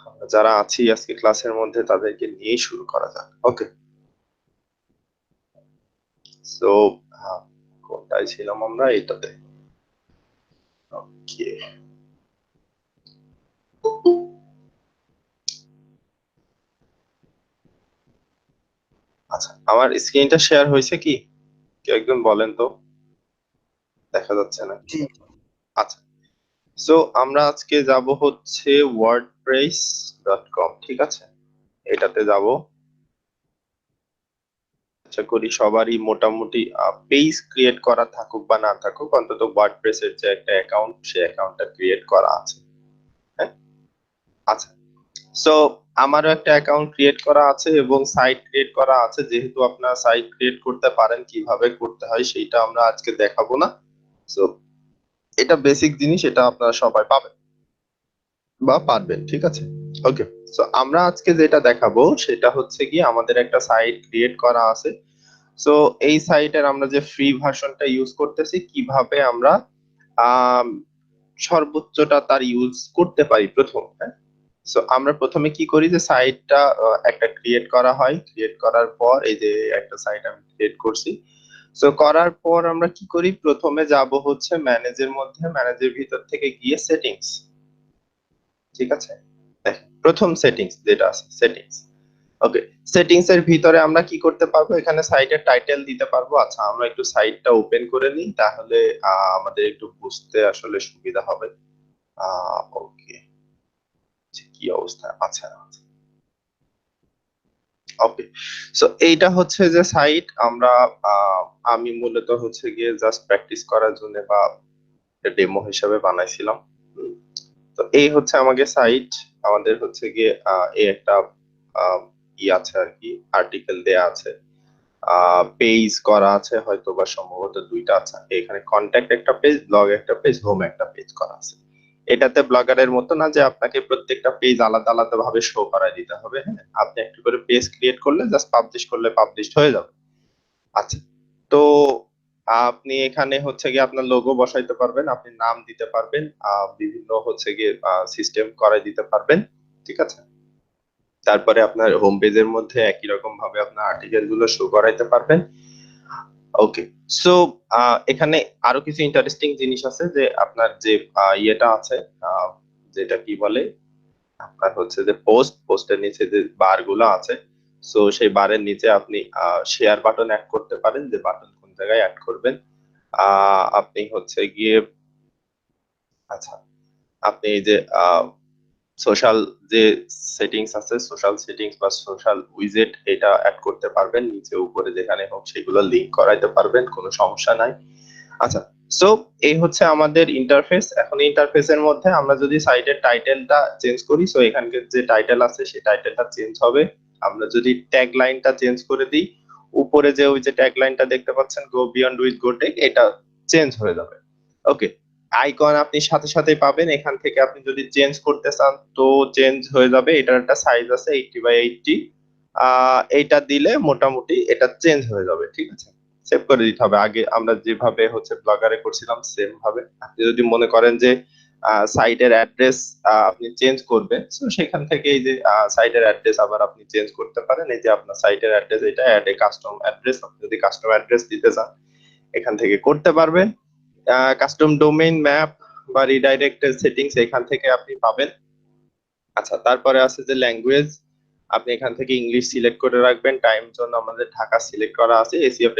আমরা যারা আছি আজকে ক্লাসের মধ্যে তাদেরকে নিয়েই শুরু করা যাক। ওকে, সো কোনটায় ছিলাম আমরা? এটাতে। ওকে, আচ্ছা, আমার স্ক্রিনটা শেয়ার হয়েছে কি? কেউ একজন বলেন তো, দেখা যাচ্ছে না? জি। আচ্ছা, সো আমরা আজকে যাব হচ্ছে wordpress.com, ঠিক আছে? এটাতে যাব। আশা করি সবারই মোটামুটি পেজ ক্রিয়েট করা থাকুক বা না থাকুক, অন্তত ওয়ার্ডপ্রেস এর যে একটা অ্যাকাউন্ট, সেই অ্যাকাউন্টটা ক্রিয়েট করা আছে। হ্যাঁ, আচ্ছা, সো আমারও একটা অ্যাকাউন্ট ক্রিয়েট করা আছে এবং সাইট ক্রিয়েট করা আছে। যেহেতু আপনারা সাইট ক্রিয়েট করতে পারেন, কিভাবে করতে হয় সেইটা আমরা আজকে দেখাবো না। সো এটা বেসিক জিনিস, এটা আপনারা সবাই পাবেন বা পারবেন, ঠিক আছে? ওকে, সো আমরা আজকে যেটা দেখাবো সেটা হচ্ছে কি, আমাদের একটা সাইট ক্রিয়েট করা আছে। সো এই সাইটের আমরা যে ফ্রি ভার্সনটা ইউজ করতেছি, কিভাবে আমরা আম, সর্বোচ্চটা তার ইউজ করতে পারি প্রথম। হ্যাঁ, সো আমরা প্রথমে কি করি, যে সাইটটা একটা ক্রিয়েট করা হয়। ক্রিয়েট করার পর এই যে একটা সাইট আমি ক্রিয়েট করছি। সো করার পর আমরা কি করি, প্রথমে যাব হচ্ছে ম্যানেজের মধ্যে, ম্যানেজের ভিতর থেকে গিয়ে সেটিংস, ঠিক আছে? দেখেন, প্রথম সেটিংস যেটা আছে, সেটিংস। ওকে, সেটিংস এর ভিতরে আমরা কি করতে পারবো, এখানে সাইটের টাইটেল দিতে পারবো। আচ্ছা, আমরা একটু সাইটটা ওপেন করে নিই, তাহলে আমাদের একটু বুঝতে আসলে সুবিধা হবে। ওকে, কি অবস্থা? আচ্ছা, ওকে, সো এইটা হচ্ছে যে সাইট আমরা আমি মূলত হচ্ছে গিয়ে জাস্ট প্র্যাকটিস করার জন্য বা ডেমো হিসাবে বানাইছিলাম। হুম, তো এই হচ্ছে আমাদের সাইট। আমাদের হচ্ছে গিয়ে এই একটা আহ, ই আছে আর কি, আর্টিকেল দেয়া আছে, পেজ করা আছে, হয়তো বা সম্ভবত দুইটা আছে। এখানে কন্ট্যাক্ট একটা পেজ, ব্লগ একটা পেজ, হোম একটা পেজ করা আছে। এটাতে ব্লগারের মতো না যে আপনাকে প্রত্যেকটা পেজ আলাদা আলাদা ভাবে শো করায় দিতে হবে। হ্যাঁ, আপনি একটা করে পেজ ক্রিয়েট করলে জাস্ট পাবলিশ করলে পাবলিশ হয়ে যাবে। আচ্ছা, তো আপনি এখানে হচ্ছে গিয়ে আপনার লোগো বসাইতে পারবেন, আপনি নাম দিতে পারবেন, বিভিন্ন হচ্ছে গিয়ে সিস্টেম করাই দিতে পারবেন, ঠিক আছে? তারপরে আপনার হোম পেজের মধ্যে একই রকম ভাবে আপনার আর্টিকেল গুলো শো করাইতে পারবেন। ওকে, সো এখানে আরো কিছু ইন্টারেস্টিং জিনিস আছে, যে আপনার যে ইয়েটা আছে, আহ, যেটা কি বলে, আপনার হচ্ছে যে পোস্টের নিচে যে বার গুলো আছে, সো সেই বারের নিচে আপনি শেয়ার বাটন অ্যাড করতে পারেন, যে বাটন কোন জায়গায় অ্যাড করবেন। আপনি হচ্ছে গিয়ে, আচ্ছা, আপনি এই যে সোশ্যাল যে সেটিংস আছে, সোশ্যাল সেটিংস বা সোশ্যাল উইজেট, এটা অ্যাড করতে পারবেন, নিচে উপরে যেখানে হোক সেগুলো লিংক করাইতে পারবেন, কোনো সমস্যা নাই। আচ্ছা, সো এই হচ্ছে আমাদের ইন্টারফেস। এখন ইন্টারফেসের মধ্যে আমরা যদি সাইটের টাইটেলটা চেঞ্জ করি, সো এখানকার যে টাইটেল আছে সেই টাইটেলটা চেঞ্জ হবে। আমরা যদি ট্যাগ লাইনটা চেঞ্জ করে দিই, উপরে যে ওই যে ট্যাগ লাইনটা দেখতে পাচ্ছেন, গো বিয়ন্ড উইথ গোটেক, এটা চেঞ্জ হয়ে যাবে। ওকে, আইকন আপনি সাথে সাথে পাবেন। এখান থেকে আপনি যদি চেঞ্জ করতে চান তো চেঞ্জ হয়ে যাবে। এটার একটা সাইজ আছে 80 বাই 80, এইটা দিলে মোটামুটি এটা চেঞ্জ হয়ে যাবে, ঠিক আছে? সেভ করে দিতে হবে। আগে আমরা যেভাবে হচ্ছে ব্লগারে করছিলাম সেম ভাবে। আপনি যদি মনে করেন যে সাইটের অ্যাড্রেস আপনি চেঞ্জ করবেন, তো সেখান থেকে এই যে সাইটের অ্যাড্রেস আবার আপনি চেঞ্জ করতে পারেন। এই যে আপনার সাইটের অ্যাড্রেস, এটা অ্যাড এ কাস্টম অ্যাড্রেস, আপনি যদি কাস্টম অ্যাড্রেস দিতে চান এখান থেকে করতে পারবেন। কাস্টম ডোমেইন ম্যাপ বা রিডাইরেক্টেড সেটিংস এখান থেকে আপনি পাবেন। আচ্ছা, তারপরে আছে যে ল্যাঙ্গুয়েজ, আপনি এখান থেকে ইংলিশ সিলেক্ট করে রাখবেন। টাইম জোন আমাদের ঢাকা সিলেক্ট করা আছে, এশিয়া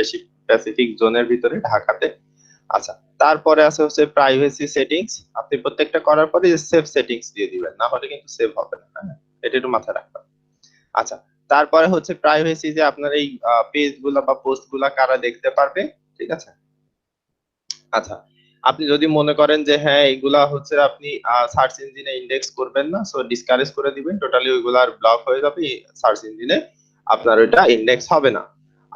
প্যাসিফিক জোনের ভিতরে ঢাকাতে। আচ্ছা, তারপরে আছে হচ্ছে প্রাইভেসি সেটিংস। আপনি প্রত্যেকটা করার পরে সেভ সেটিংস দিয়ে দিবেন, না হলে কিন্তু সেভ হবে না। হ্যাঁ, এটা একটু মাথায় রাখবেন। আচ্ছা, তারপরে হচ্ছে প্রাইভেসি, যে আপনার এই পেজ গুলা বা পোস্ট গুলা কারা দেখতে পারবে, ঠিক আছে? আচ্ছা, আপনি যদি মনে করেন যে হ্যাঁ এগুলা হচ্ছে আপনি সার্চ ইঞ্জিনে ইন্ডেক্স করবেন না, সো ডিসকারেজ করে দিবেন, টোটালি ওইগুলা আর ব্লক হয়ে যাবে, সার্চ ইঞ্জিনে আপনার ওইটা ইন্ডেক্স হবে না।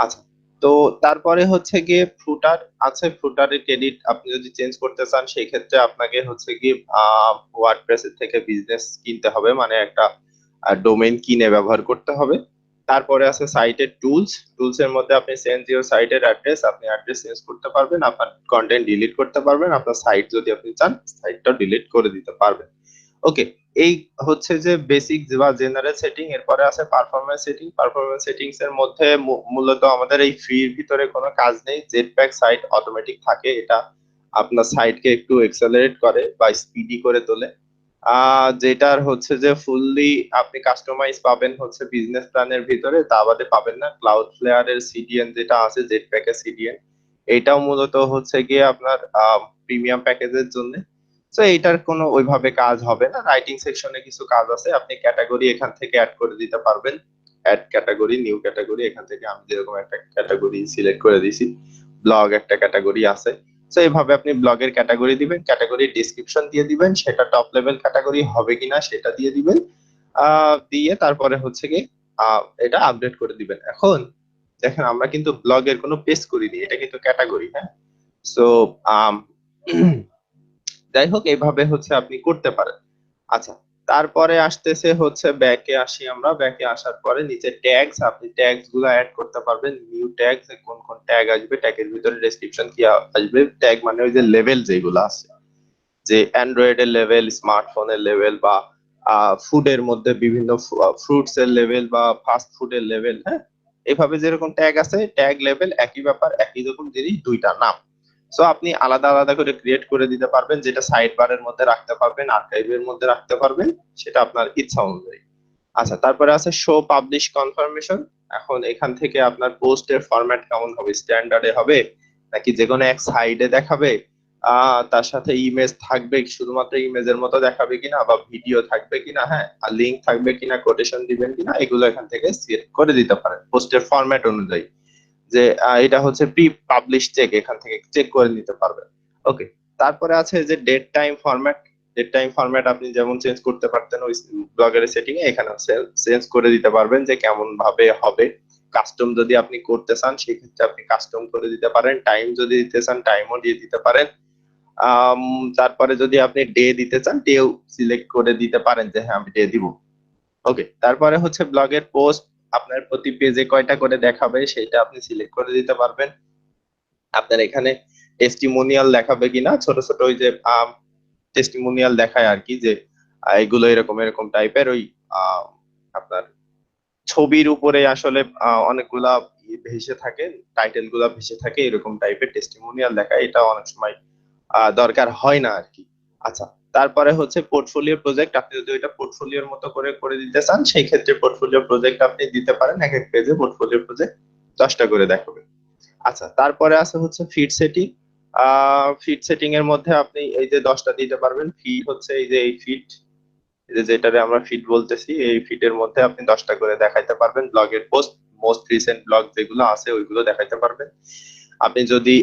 আচ্ছা, তো তারপরে হচ্ছে গিয়ে ফুটার আছে, ফুটারের ক্রেডিট আপনি যদি চেঞ্জ করতে চান সেই ক্ষেত্রে আপনাকে হচ্ছে গিয়ে ওয়ার্ডপ্রেস থেকে বিজনেস কিনতে হবে, মানে একটা ডোমেইন কিনে ব্যবহার করতে হবে। তারপরে আছে সাইটের টুলস। টুলস এর মধ্যে আপনি চেঞ্জ ইউর সাইটের অ্যাড্রেস, আপনি অ্যাড্রেস চেঞ্জ করতে পারবেন, আপনার কন্টেন্ট ডিলিট করতে পারবেন, আপনার সাইট যদি আপনি চান সাইটটা ডিলিট করে দিতে পারবেন। ওকে, এই হচ্ছে যে বেসিক বা জেনারেল সেটিং। এরপরে আছে পারফরম্যান্স সেটিং। পারফরম্যান্স সেটিংস এর মধ্যে মূলত আমাদের এই ফ্রির ভিতরে কোনো কাজ নেই। জেটপ্যাক সাইট অটোমেটিক থাকে, এটা আপনার সাইটকে একটু এক্সেলারেট করে বা স্পিডি করে তোলে। যেটার হচ্ছে যে ফুললি আপনি কাস্টমাইজ পাবেন হচ্ছে বিজনেস প্ল্যানের ভিতরে, তা বাদে পাবেন না। ক্লাউড ফ্লেয়ারের সিডিএন যেটা আছে, জেটপ্যাকের সিডিএন, এটাও মূলত হচ্ছে গিয়ে আপনার প্রিমিয়াম প্যাকেজের জন্য। তো এইটার কোনো ওইভাবে কাজ হবে না। রাইটিং সেকশনে কিছু কাজ আছে, আপনি ক্যাটাগরি এখান থেকে অ্যাড করে দিতে পারবেন। অ্যাড ক্যাটাগরি, নিউ ক্যাটাগরি, এখান থেকে আমি যেরকম একটা ক্যাটাগরি সিলেক্ট করে দিয়েছি, ব্লগ একটা ক্যাটাগরি আছে। তো এইভাবে আপনি ব্লগের ক্যাটাগরি দিবেন, ক্যাটাগরি ডিসক্রিপশন দিয়ে দিবেন, সেটা টপ লেভেল ক্যাটাগরি হবে কিনা সেটা দিয়ে দিবেন। দিয়ে তারপরে হচ্ছে কি এটা আপডেট করে দিবেন। এখন দেখেন আমরা কিন্তু ব্লগের কোনো পেজ করিনি, এটা কিন্তু ক্যাটাগরি, হ্যাঁ। সো যাই হোক, এইভাবে হচ্ছে আপনি করতে পারেন। আচ্ছা, তারপরে আসতেছে হচ্ছে ব্যাকে আসি আমরা। ব্যাকে আসার পরে নিচে ট্যাগস, আপনি ট্যাগস গুলো অ্যাড করতে পারবেন। নিউ ট্যাগস, কোন কোন ট্যাগ আসবে, ট্যাগের ভিতরে ডেসক্রিপশন কি আসবে। ট্যাগ মানে ওই যে লেভেল যেগুলো আছে, যে অ্যান্ড্রয়েড এর লেভেল, স্মার্টফোনের লেভেল, বা ফুডের মধ্যে বিভিন্ন ফ্রুটস এর লেভেল বা ফাস্ট ফুডের লেভেল, হ্যাঁ। এভাবে যেরকম ট্যাগ আছে, ট্যাগ লেভেল একই ব্যাপার, একই রকম জিনিস, দুইটা নাম। সো আপনি আলাদা আলাদা করে ক্রিয়েট করে দিতে পারবেন, যেটা সাইড বারের মধ্যে রাখতে পারবেন, আর্কাইভের মধ্যে রাখতে পারবেন, সেটা আপনার ইচ্ছা অনুযায়ী। আচ্ছা, তারপরে আছে শো পাবলিশ কনফার্মেশন। এখন এখান থেকে আপনার পোস্টের ফরম্যাট কেমন হবে, স্ট্যান্ডার্ডে হবে নাকি যে কোনো এক সাইডে দেখাবে, তার সাথে ইমেজ থাকবে, শুধুমাত্র ইমেজের মতো দেখাবে কিনা, বা ভিডিও থাকবে কিনা, হ্যাঁ, আর লিঙ্ক থাকবে কিনা, কোটেশন দিবেন কিনা, এগুলো এখান থেকে সিলেক্ট করে দিতে পারেন পোস্টের ফরম্যাট অনুযায়ী। যে এটা হচ্ছে প্রি পাবলিশ চেক, এখান থেকে চেক করে নিতে পারবেন। ওকে, তারপরে আছে যে date time format. Date time format আপনি যেমন চেঞ্জ করতে পারতেন ওই ব্লগের সেটিং এ, এখানে চেঞ্জ করে দিতে পারবেন যে কেমন ভাবে হবে। কাস্টম যদি আপনি করতে চান সেক্ষেত্রে আপনি কাস্টম করে দিতে পারেন, টাইম যদি দিতে চান টাইমও দিয়ে দিতে পারেন। আম, তারপরে যদি আপনি ডে দিতে চান ডেও সিলেক্ট করে দিতে পারেন যে হ্যাঁ আমি ডে দিব। ওকে, তারপরে হচ্ছে ব্লগের পোস্ট আপনার প্রতি পেজে কয়টা করে দেখাবে সেটা আপনি সিলেক্ট করে দিতে পারবেন। আপনার এখানে টেস্টিমোনিয়াল দেখাবে কিনা, ছোট ছোট ওই যে টেস্টিমোনিয়াল দেখায় আর কি, যে এগুলো এরকম এরকম টাইপের ওই আহ, আপনার ছবির উপরে আসলে অনেকগুলা ভেসে থাকে, টাইটেল গুলা ভেসে থাকে, এরকম টাইপের টেস্টিমোনিয়াল দেখায়, এটা অনেক সময় দরকার হয় না আর কি। আচ্ছা, তারপরে হচ্ছে পোর্টফোলিও প্রজেক্ট, আপনি যদি ওইটা পোর্টফোলিওর মতো করে করে দিতে চান সেই ক্ষেত্রে পোর্টফোলিও প্রজেক্ট আপনি দিতে পারেন। এক এক পেজে পোর্টফোলিও প্রজেক্ট 10টা করে দেখাবে। আচ্ছা, তারপরে আছে হচ্ছে ফিড সেটিং। ফিড সেটিং এর মধ্যে আপনি এই যে 10টা দিতে পারবেন। ফিড হচ্ছে এই যে এই ফিড, এই যে যেটারে আমরা ফিড বলতেছি, এই ফিডের মধ্যে আপনি 10টা করে দেখাইতে পারবেন ব্লগের পোস্ট। মোস্ট রিসেন্ট ব্লগ যেগুলো আছে ওইগুলো দেখাইতে পারবেন। আপনি যদি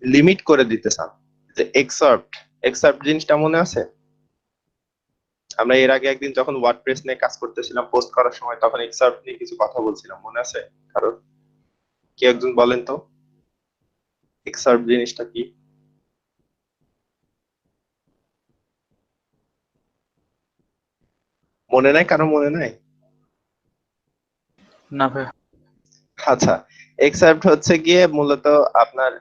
লিমিট করে দিতে চান, যে এক্সার্পট, এক্সার্পট জিনিসটা মনে আছে? আমরা এর আগে একদিন যখন ওয়ার্ডপ্রেস নিয়ে কাজ করতেছিলাম পোস্ট করার সময়, তখন এক্সার্পট নিয়ে কিছু কথা বলছিলাম, মনে আছে কারণ? কি একজন বলেন তো এক্সার্পট জিনিসটা কি? মনে নাই কারো, মনে নাই? না ভাই। আচ্ছা, এক্সার্পট হচ্ছে গিয়ে মূলত আপনার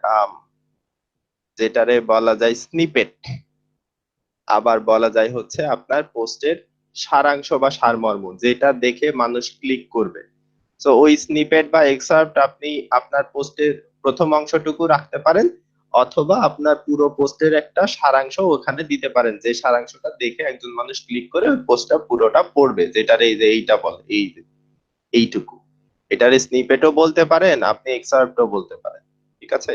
যেটারে বলা যায় স্নিপেট, আবার বলা যায় হচ্ছে আপনার পোস্টের সারাংশ বা সারমর্ম, যেটা দেখে মানুষ ক্লিক করবে। তো ওই স্নিপেট বা এক্সার্পট আপনি আপনার পোস্টের প্রথম অংশটুকু রাখতে পারেন, অথবা আপনার পুরো পোস্টের একটা সারাংশ ওখানে দিতে পারেন, যে সারাংশটা দেখে একজন মানুষ ক্লিক করে ওই পোস্টটা পুরোটা পড়বে, যেটার এই যে এইটা বলে এই যে এইটুকু। এটার স্নিপেটও বলতে পারেন আপনি, এক্সার্পটও বলতে পারেন। ঠিক আছে?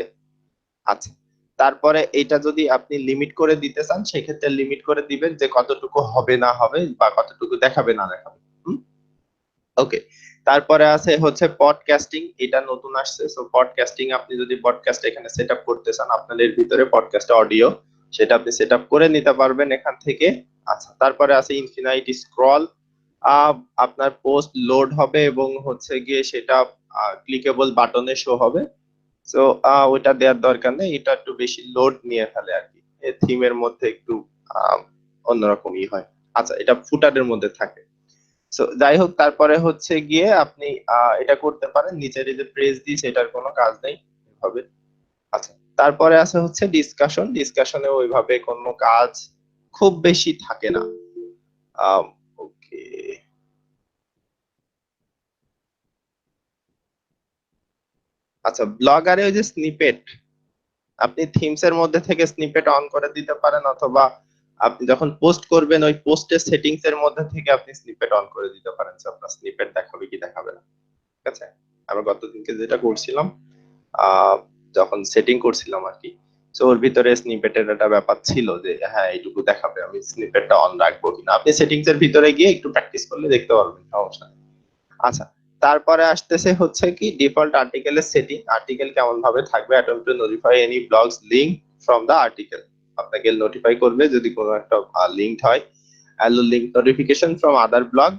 আচ্ছা, তারপরে এটা যদি আপনি লিমিট করে দিতে চান সেক্ষেত্রে লিমিট করে দিবেন যে কতটুকু হবে না হবে বা কতটুকু দেখাবে না দেখাবে। ওকে, তারপরে আছে হচ্ছে পডকাস্টিং, এটা নতুন আসছে। সো পডকাস্টিং আপনি যদি পডকাস্ট এখানে সেট আপ করতে চান, আপনার এর ভিতরে পডকাস্ট অডিও, সেটা আপনি সেট আপ করে নিতে পারবেন এখান থেকে। আচ্ছা, তারপরে আছে ইনফিনাইট স্ক্রল। আপনার পোস্ট লোড হবে এবং হচ্ছে গিয়ে সেটা ক্লিকেবল বাটনে শো হবে। তো ওইটা দেওয়ার দরকার নেই, এটা একটু বেশি লোড নিয়ে ফেলে আর কি, থিমের মধ্যে একটু আহ, অন্যরকমই হয়। আচ্ছা, এটা ফুটারের মধ্যে থাকে। তো যাই হোক, তারপরে হচ্ছে গিয়ে আপনি এটা করতে পারেন, নিচের এই যে প্রেস দিই সেটার কোনো কাজ নেই হবে। আচ্ছা, তারপরে আছে হচ্ছে ডিসকাশন। ডিসকাশনে ওইভাবে কোনো কাজ খুব বেশি থাকে না। ওকে, আচ্ছা ব্লগারে ওই যে স্নিপেট, আপনি থিমস এর মধ্যে থেকে স্নিপেট অন করে দিতে পারেন, অথবা আপনি যখন পোস্ট করবেন ওই পোস্টের সেটিংস এর মধ্যে থেকে আপনি স্নিপেট অন করে দিতে পারেন, যে আপনার স্নিপেট দেখাবে কি দেখাবে না। ঠিক আছে, আমরা গতদিনকে যেটা করছিলাম, আহ যখন সেটিং করছিলাম আর কি, তো ওর ভিতরে স্নিপেটের একটা ব্যাপার ছিল যে হ্যাঁ এইটুকু দেখাবে, আমি স্নিপেটটা অন রাখবো কিনা, আপনি সেটিংস এর ভিতরে গিয়ে একটু প্র্যাকটিস করলে দেখতে পারবেন, সমস্যা নেই। আচ্ছা, তারপরে আসতেছে হচ্ছে কি ডিফল্ট আর্টিকেলের সেটিং, আর্টিকেল কেমন ভাবে থাকবে, attempt to notify any blogs link from the article, আপনাকে নোটিফাই করবে যদি কোনো একটা লিংক হয়, allow link notification from other blog,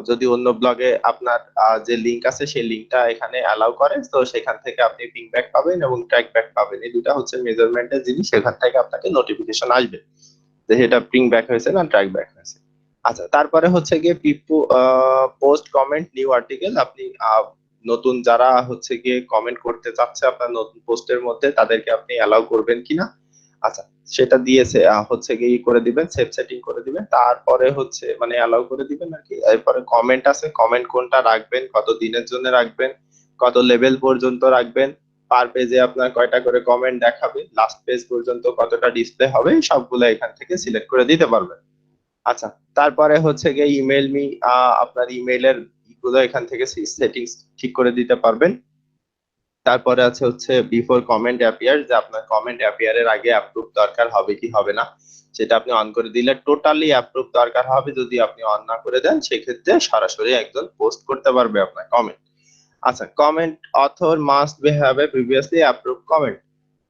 যদি অন্য ব্লগে আপনার যে লিংক আছে সেই লিংকটা এখানে অ্যালাউ করে, তো সেখান থেকে আপনি পিং ব্যাক পাবেন এবং ট্র্যাক ব্যাক পাবেন, এই দুটা হচ্ছে মেজারমেন্টের জিনিস, সেখান থেকে আপনাকে নোটিফিকেশন আসবে যে এটা পিং ব্যাক হয়েছে না ট্র্যাক ব্যাক হয়েছে। আচ্ছা, তারপরে হচ্ছে গিয়ে পিপু পোস্ট কমেন্ট নিউ আর্টিকেল, আপনি নতুন যারা হচ্ছে গিয়ে কমেন্ট করতে চাচ্ছে আপনার নতুন পোস্টের মধ্যে, তাদেরকে আপনি অ্যালাউ করবেন কিনা। আচ্ছা, সেটা দিয়েছে হচ্ছে গিয়ে করে দিবেন, সেভ সেটিং করে দিবেন, তারপরে হচ্ছে মানে অ্যালাউ করে দিবেন আর কি। এরপরে কমেন্ট আছে, কমেন্ট কোনটা রাখবেন, কত দিনের জন্য রাখবেন, কত লেভেল পর্যন্ত রাখবেন, পার পেজে আপনার কয়টা করে কমেন্ট দেখাবে, লাস্ট পেজ পর্যন্ত কতটা ডিসপ্লে হবে, সবগুলো এখান থেকে সিলেক্ট করে দিতে পারবেন। আচ্ছা, তারপরে হচ্ছে গিয়ে ইমেল মি, আপনার ইমেইলের গুলো এখান থেকে সেটিংস ঠিক করে দিতে পারবেন। তারপরে আছে হচ্ছে বিফোর কমেন্ট অ্যাপিয়ার, যে আপনার কমেন্ট অ্যাপিয়ারের আগে অ্যাপ্রুভ দরকার হবে কি হবে না, সেটা আপনি অন করে দিলে টোটালি অ্যাপ্রুভ দরকার হবে, যদি আপনি অন না করে দেন সেক্ষেত্রে সরাসরি একজন পোস্ট করতে পারবে আপনার কমেন্ট। আচ্ছা, comment author must be have a previously approve comment,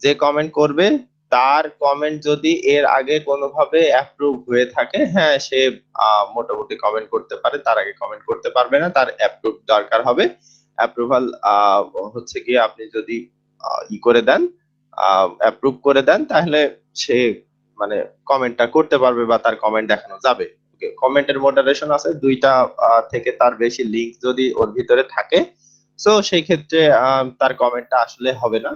যে কমেন্ট করবে তার কমেন্ট যদি এর আগে কোনোভাবে অ্যাপ্রুভ হয়ে থাকে, হ্যাঁ সে মোটামুটি কমেন্ট করতে পারে, তার আগে কমেন্ট করতে পারবে না, তার অ্যাপ্রুভ দরকার হবে। অ্যাপ্রুভাল হচ্ছে গিয়ে আপনি যদি ই করে দেন, অ্যাপ্রুভ করে দেন, তাহলে সে মানে কমেন্টটা করতে পারবে বা তার কমেন্ট দেখানো যাবে। কমেন্টের মডারেশন আছে দুইটা থেকে তার বেশি লিংক যদি ওর ভিতরে থাকে, সো সেই ক্ষেত্রে তার কমেন্টটা আসলে হবে না,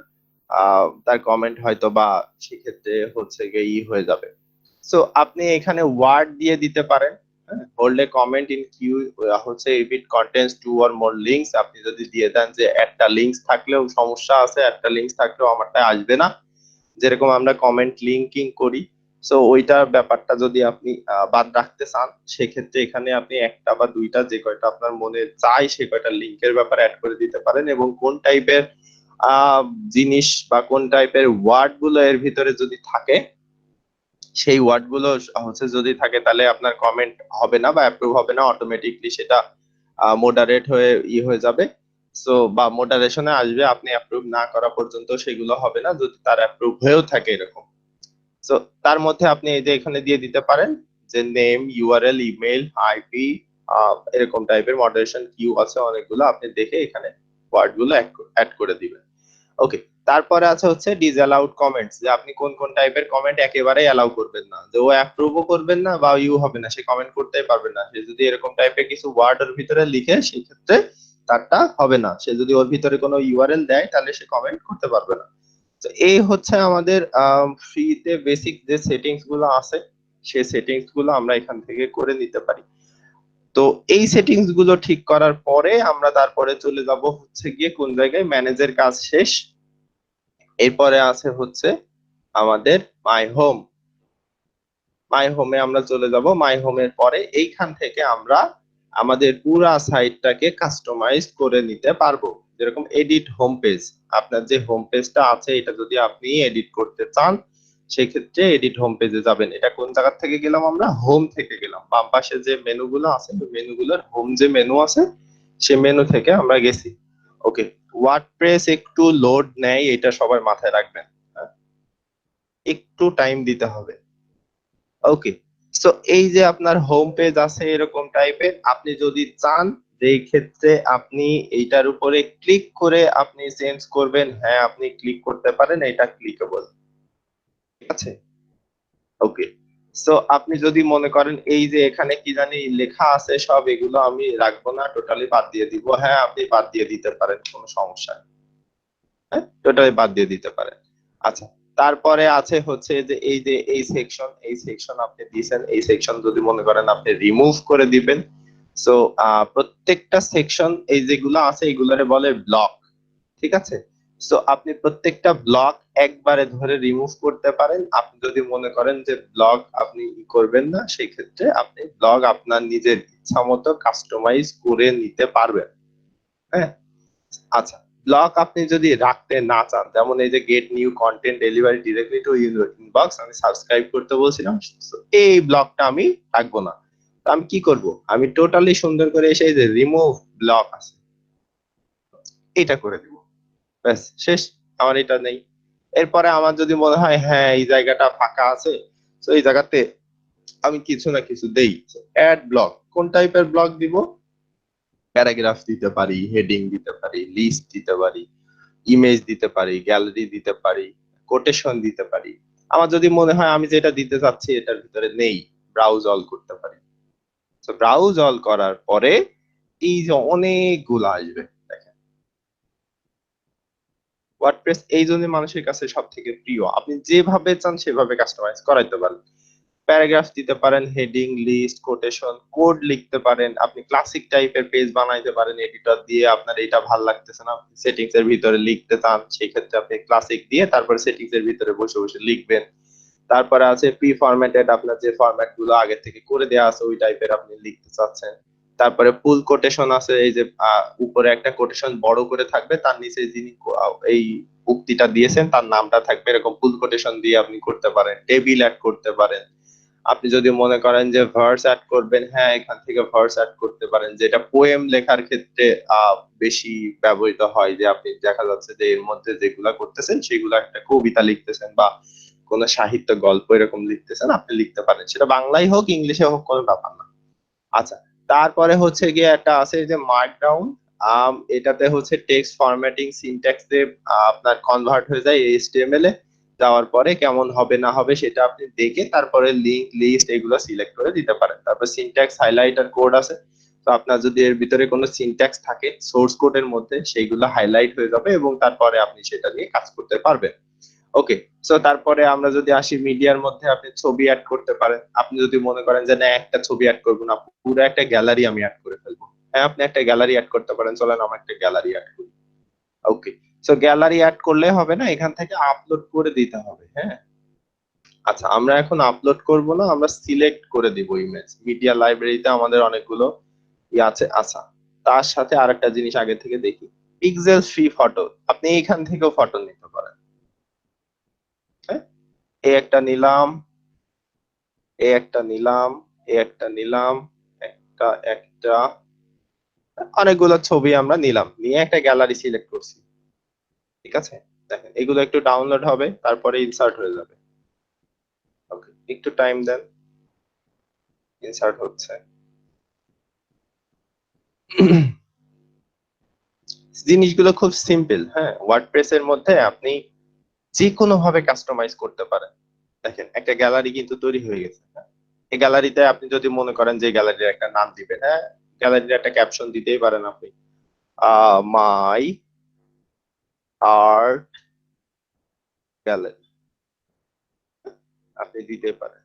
তার কমেন্ট হয়তো বা সেক্ষেত্রে হচ্ছে গিয়ে হয়ে যাবে। সো আপনি এখানে ওয়ার্ড দিয়ে দিতে পারেন, hold a comment in queue, হচ্ছে if it contains two or more links, আপনি যদি দিয়ে দেন যে একটা লিংকস থাকলেও সমস্যা আছে, একটা লিংকস থাকলেও আমারটা আসবে না, যেরকম আমরা কমেন্ট লিঙ্কিং করি, সো ওইটার ব্যাপারটা যদি আপনি বাদ রাখতে চান, সেক্ষেত্রে এখানে আপনি একটা বা দুইটা যে কয়টা আপনার মনে চাই সে কয়টা লিঙ্কের ব্যাপারে অ্যাড করে দিতে পারেন, এবং কোন টাইপের আহ জিনিস বা কোন টাইপের ওয়ার্ড গুলো এর ভিতরে যদি থাকে, সেই ওয়ার্ড গুলো হচ্ছে যদি থাকে, তাহলে আপনার কমেন্ট হবে না বা অ্যাপ্রুভ হবে না, অটোমেটিকলি সেটা মোডারেট হয়ে হয়ে যাবে। সো বা মোডারেশনে আসবে, আপনি অ্যাপ্রুভ না করা পর্যন্ত সেগুলো হবে না, যদি তার অ্যাপ্রুভ হয়েও থাকে এরকম। সো তার মধ্যে আপনি এই যে এখানে দিয়ে দিতে পারেন যে নেম, ইউআরএল, ইমেল, আইপি, এরকম টাইপের মডারেশন কিউ আছে অনেকগুলো, আপনি দেখে এখানে ওয়ার্ড গুলো অ্যাড করে দিবেন। ওকে, তারপরে আছে হচ্ছে ডিসঅ্যালাউড কমেন্টস, যে আপনি কোন কোন টাইপের কমেন্ট একেবারে অ্যালাউ করবেন না, যে ও অ্যাপ্রুভও করবেন না বা ইউ হবে না, সে কমেন্ট করতেই পারবে না, সে যদি এরকম টাইপের কিছু ওয়ার্ড ওর ভিতরে লিখে সেক্ষেত্রে তারটা হবে না, সে যদি ওর ভিতরে কোনো ইউআরএল দেয় তাহলে সে কমেন্ট করতে পারবে না। তো এই হচ্ছে আমাদের ফ্রিতে বেসিক যে সেটিংস গুলো আছে, সেই সেটিংস গুলো আমরা এখান থেকে করে নিতে পারি। তো এই সেটিংস গুলো ঠিক করার পরে আমরা তারপরে চলে যাব হচ্ছে গিয়ে কোন জায়গায়, ম্যানেজের কাজ শেষ, এরপরে আছে হচ্ছে আমাদের মাই হোম। মাই হোমে আমরা চলে যাব, মাই হোমের পরে এইখান থেকে আমরা আমাদের পুরা সাইটটাকে কাস্টমাইজ করে নিতে পারবো, যেরকম এডিট হোম পেজ, আপনার যে হোম পেজটা আছে এটা যদি আপনি এডিট করতে চান, সেক্ষেত্রে এডিট হোম পেজে যাবেন। এটা কোন জায়গা থেকে গেলাম, আমরা হোম থেকে গেলাম, বাম পাশে যে মেনুগুলো আছে ওই মেনুগুলোর হোম যে মেনু আছে সে মেনু থেকে আমরা গেছি। ওকে, ওয়ার্ডপ্রেস একটু লোড নেয়, এটা সবাই মাথায় রাখবেন, হ্যাঁ? একটু টাইম দিতে হবে। ওকে, সো এই যে আপনার হোম পেজ আছে এরকম টাইপের, আপনি যদি চান যে এই ক্ষেত্রে আপনি এইটার উপরে ক্লিক করে আপনি চেঞ্জ করবেন, হ্যাঁ আপনি ক্লিক করতে পারেন, এটা ক্লিকেবল। ঠিক আছে, ওকে। সো আপনি যদি মনে করেন এই যে এখানে কি জানি লেখা আছে সব, এগুলো আমি রাখবো না, টোটালি বাদ দিয়ে দিব, হ্যাঁ আপনি বাদ দিয়ে দিতে পারেন, কোনো সমস্যা নেই, হ্যাঁ টোটালি বাদ দিয়ে দিতে পারেন। আচ্ছা, তারপরে আছে হচ্ছে যে এই সেকশন আপনি দিয়েছেন, এই সেকশন যদি মনে করেন আপনি রিমুভ করে দিবেন। সো প্রত্যেকটা সেকশন এই যেগুলো আছে এগুলোরে বলে ব্লক, ঠিক আছে। সো আপনি প্রত্যেকটা ব্লক একবারে ধরে রিমুভ করতে পারেন। আপনি যদি মনে করেন যে ব্লক আপনি করবেন না, সেই ক্ষেত্রে আপনি ব্লগ আপনার নিজের ইচ্ছা মতো কাস্টমাইজ করে নিতে পারবেন। হ্যাঁ, আচ্ছা। ব্লক আপনি যদি রাখতে না চান, যেমন এই যে get new content delivery directly to your inbox, আমি সাবস্ক্রাইব করতে বলছিলাম, so এই ব্লকটা আমি রাখবো না। তো আমি কি করব, আমি টোটালি সুন্দর করে এসে এই যে রিমুভ ব্লক আছে এটা করে দিব, ব্যাস শেষ। আমার এটা নেই। এরপরে আমার যদি মনে হয় হ্যাঁ এই জায়গাটা ফাঁকা আছে, তো এই জায়গাতে আমি কিছু না কিছু দেই। অ্যাড ব্লক, কোন টাইপের ব্লক দিব? প্যারাগ্রাফ দিতে পারি, হেডিং দিতে পারি, লিস্ট দিতে পারি, ইমেজ দিতে পারি, গ্যালারি দিতে পারি, কোটেশন দিতে পারি। আমার যদি মনে হয় আমি যেটা দিতে চাচ্ছি এটার ভিতরে নেই, ব্রাউজ অল করতে পারি। তো ব্রাউজ অল করার পরে এই যে অনেকগুলো আসবে, দেখেন ওয়ার্ডপ্রেস এই জন্য মানুষের কাছে সব থেকে প্রিয়। আপনি যেভাবে চান সেভাবে কাস্টমাইজ করাইতে পারেন। প্যারাগ্রাফ দিতে পারেন, হেডিং, লিস্ট, কোটেশন, কোড লিখতে পারেন। আপনি ক্লাসিক টাইপের পেজ বানাইতে পারেন এডিটর দিয়ে। আপনার এটা ভাল লাগতেছে না, সেটিংস এর ভিতরে লিখতে চান, সেই ক্ষেত্রে আপনি ক্লাসিক দিয়ে তারপরে সেটিংস এর ভিতরে বসে বসে লিখবেন। তারপরে আছে প্রি ফরম্যাটেড, আপনার যে ফরম্যাট গুলো আগে থেকে করে দেওয়া আছে ওই টাইপের আপনি লিখতে চাচ্ছেন। তারপরে ফুল কোটেশন আছে, এই যে উপরে একটা কোটেশন বড় করে থাকবে, তার নিচে যিনি এই উক্তিটা দিয়েছেন তার নামটা থাকবে, এরকম ফুল কোটেশন দিয়ে আপনি করতে পারেন। টেবিল অ্যাড করতে পারেন। আপনি যদি মনে করেন যে ভার্স অ্যাড করবেন, হ্যাঁ এখান থেকে ভার্স অ্যাড করতে পারেন, যেটা পোয়েম লেখার ক্ষেত্রে বেশি ব্যবহৃত হয়। যে আপনি দেখা যাচ্ছে যে এর মধ্যে যেগুলা করতেছেন সেগুলো একটা কবিতা লিখতেছেন বা কোন সাহিত্য গল্প এরকম লিখতেছেন, আপনি লিখতে পারেন, সেটা বাংলাই হোক ইংলিশে হোক কোনো ব্যাপার না। আচ্ছা, তারপরে হচ্ছে গিয়ে একটা আছে যে মার্কডাউন। এটাতে হচ্ছে টেক্সট ফরম্যাটিং সিনট্যাক্সে আপনার কনভার্ট হয়ে যায় এইচটিএমএল এ। যাওয়ার পরে কেমন হবে না হবে সেটা আপনি দেখে তারপরে লিংক, লিস্ট এগুলো সিলেক্ট করে দিতে পারেন। তারপর সিনট্যাক্স হাইলাইটার কোড আছে। তো আপনার যদি এর ভিতরে কোনো সিনট্যাক্স থাকে সোর্স কোডের মধ্যে, সেইগুলো হাইলাইট হয়ে যাবে এবং তারপরে আপনি সেটা নিয়ে কাজ করতে পারবেন। ওকে। সো তারপরে আমরা যদি আসি মিডিয়ার মধ্যে, আপনি ছবি অ্যাড করতে পারেন। আপনি যদি মনে করেন যে না একটা ছবি অ্যাড করবো না, পুরো একটা গ্যালারি আমি অ্যাড করে ফেলবো, হ্যাঁ আপনি একটা গ্যালারি অ্যাড করতে পারেন। চলেন আমরা একটা গ্যালারি অ্যাড করি। ওকে। সো গ্যালারি অ্যাড করলে হবে না, এখান থেকে আপলোড করে দিতে হবে। হ্যাঁ, আচ্ছা আমরা এখন আপলোড করব না, আমরা সিলেক্ট করে দিব ইমেজ। মিডিয়া লাইব্রেরিতে আমাদের অনেকগুলো আছে। আচ্ছা, তার সাথে আরেকটা জিনিস আগে থেকে দেখি, পিক্সেল ফ্রি ফটো, আপনি এখান থেকেও ফটো নিতে পারেন। হ্যাঁ, এই একটা নিলাম, এই একটা নিলাম, এই একটা নিলাম, একটা একটা অনেকগুলো ছবি আমরা নিলাম, নিয়ে একটা গ্যালারি সিলেক্ট করছি। ঠিক আছে, দেখেন এগুলো একটু ডাউনলোড হবে তারপরে ইনসার্ট হয়ে যাবে। ওকে, একটু টাইম দেন, ইনসার্ট হচ্ছে। জিনিসগুলো খুব সিম্পল। হ্যাঁ, ওয়ার্ডপ্রেস এর মধ্যে আপনি যে কোনো ভাবে কাস্টমাইজ করতে পারেন। দেখেন একটা গ্যালারি কিন্তু তৈরি হয়ে গেছে। হ্যাঁ, এই গ্যালারিতে আপনি যদি মনে করেন যে গ্যালারির একটা নাম দিবেন, হ্যাঁ গ্যালারির একটা ক্যাপশন দিতেই পারেন আপনি, মাই আর্ট গ্যালারি, আপনি দিতে পারেন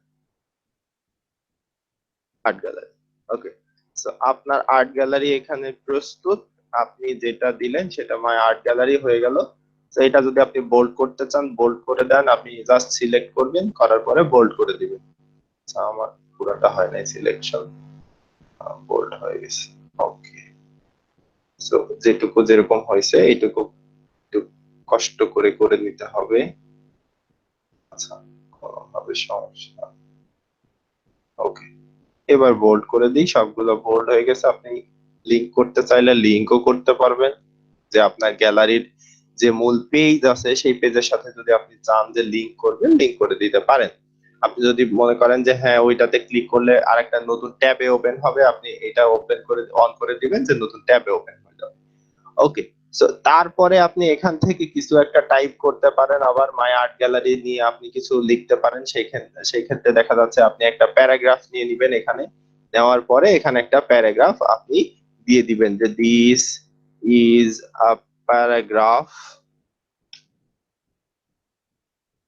আর্ট গ্যালারি। ওকে, সো আপনার আর্ট গ্যালারি এখানে প্রস্তুত। আপনি যেটা দিলেন সেটা মাই আর্ট গ্যালারি হয়ে গেল। তো এটা যদি আপনি বোল্ড করতে চান বোল্ড করে দেন, আপনি জাস্ট সিলেক্ট করবেন, করার পরে বোল্ড করে দিবেন। আচ্ছা, আমার পুরোটা হয় নাই সিলেকশন, বোল্ড হয়ে গেছে। ওকে, সো যেটুকু যেরকম হয়েছে এইটুকু একটু কষ্ট করে করে নিতে হবে। আচ্ছা, কোনোভাবে সমস্যা। ওকে, এবার বোল্ড করে দিই, সবগুলো বোল্ড হয়ে গেছে। আপনি লিংক করতে চাইলে লিংকও করতে পারবেন, যে আপনার গ্যালারির যে মূল পেজ আছে সেই পেজের সাথে যদি আপনি চান যে লিংক করবেন, লিংক করে দিতে পারেন। আপনি যদি মনে করেন যে হ্যাঁ ওইটাতে ক্লিক করলে আরেকটা নতুন ট্যাবে ওপেন হবে, আপনি এটা ওপেন করে অন করে দিবেন যে নতুন ট্যাবে ওপেন হয়ে যাবে। ওকে, সো তারপরে আপনি এখান থেকে কিছু একটা টাইপ করতে পারেন, আবার মাই আর্ট গ্যালারি নিয়ে আপনি কিছু লিখতে পারেন। সেই ক্ষেত্রে দেখা যাচ্ছে আপনি একটা প্যারাগ্রাফ নিয়ে নিবেন, এখানে নেওয়ার পরে এখানে একটা প্যারাগ্রাফ আপনি দিয়ে দিবেন যে this is a paragraph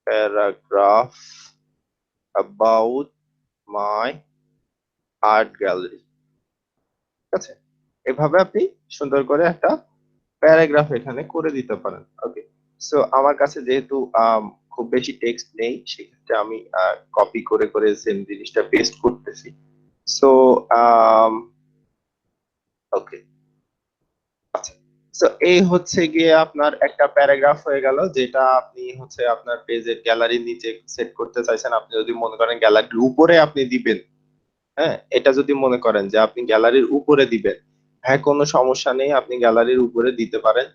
paragraph about my art gallery. ঠিক আছে, এভাবে আপনি সুন্দর করে একটা প্যারাগ্রাফ এখানে করে দিতে পারেন। ওকে, সো আমার কাছে যেহেতু খুব বেশি টেক্সট নেই, সেক্ষেত্রে আমি কপি করে করে সেম জিনিসটা পেস্ট করতেছি। সো ওকে, আচ্ছা, তো এই হচ্ছে গিয়ে আপনার একটা প্যারাগ্রাফ হয়ে গেল, যেটা আপনি হচ্ছে আপনার পেজের গ্যালারির নিচে সেট করতে চাইছেন। আপনি যদি মনে করেন গ্যালারির উপরে আপনি দিবেন, হ্যাঁ, এটা যদি মনে করেন যে আপনি গ্যালারির উপরে দিবেন, হ্যাঁ, কোনো সমস্যা নেই, আপনি গ্যালারির উপরে দিতে পারেন।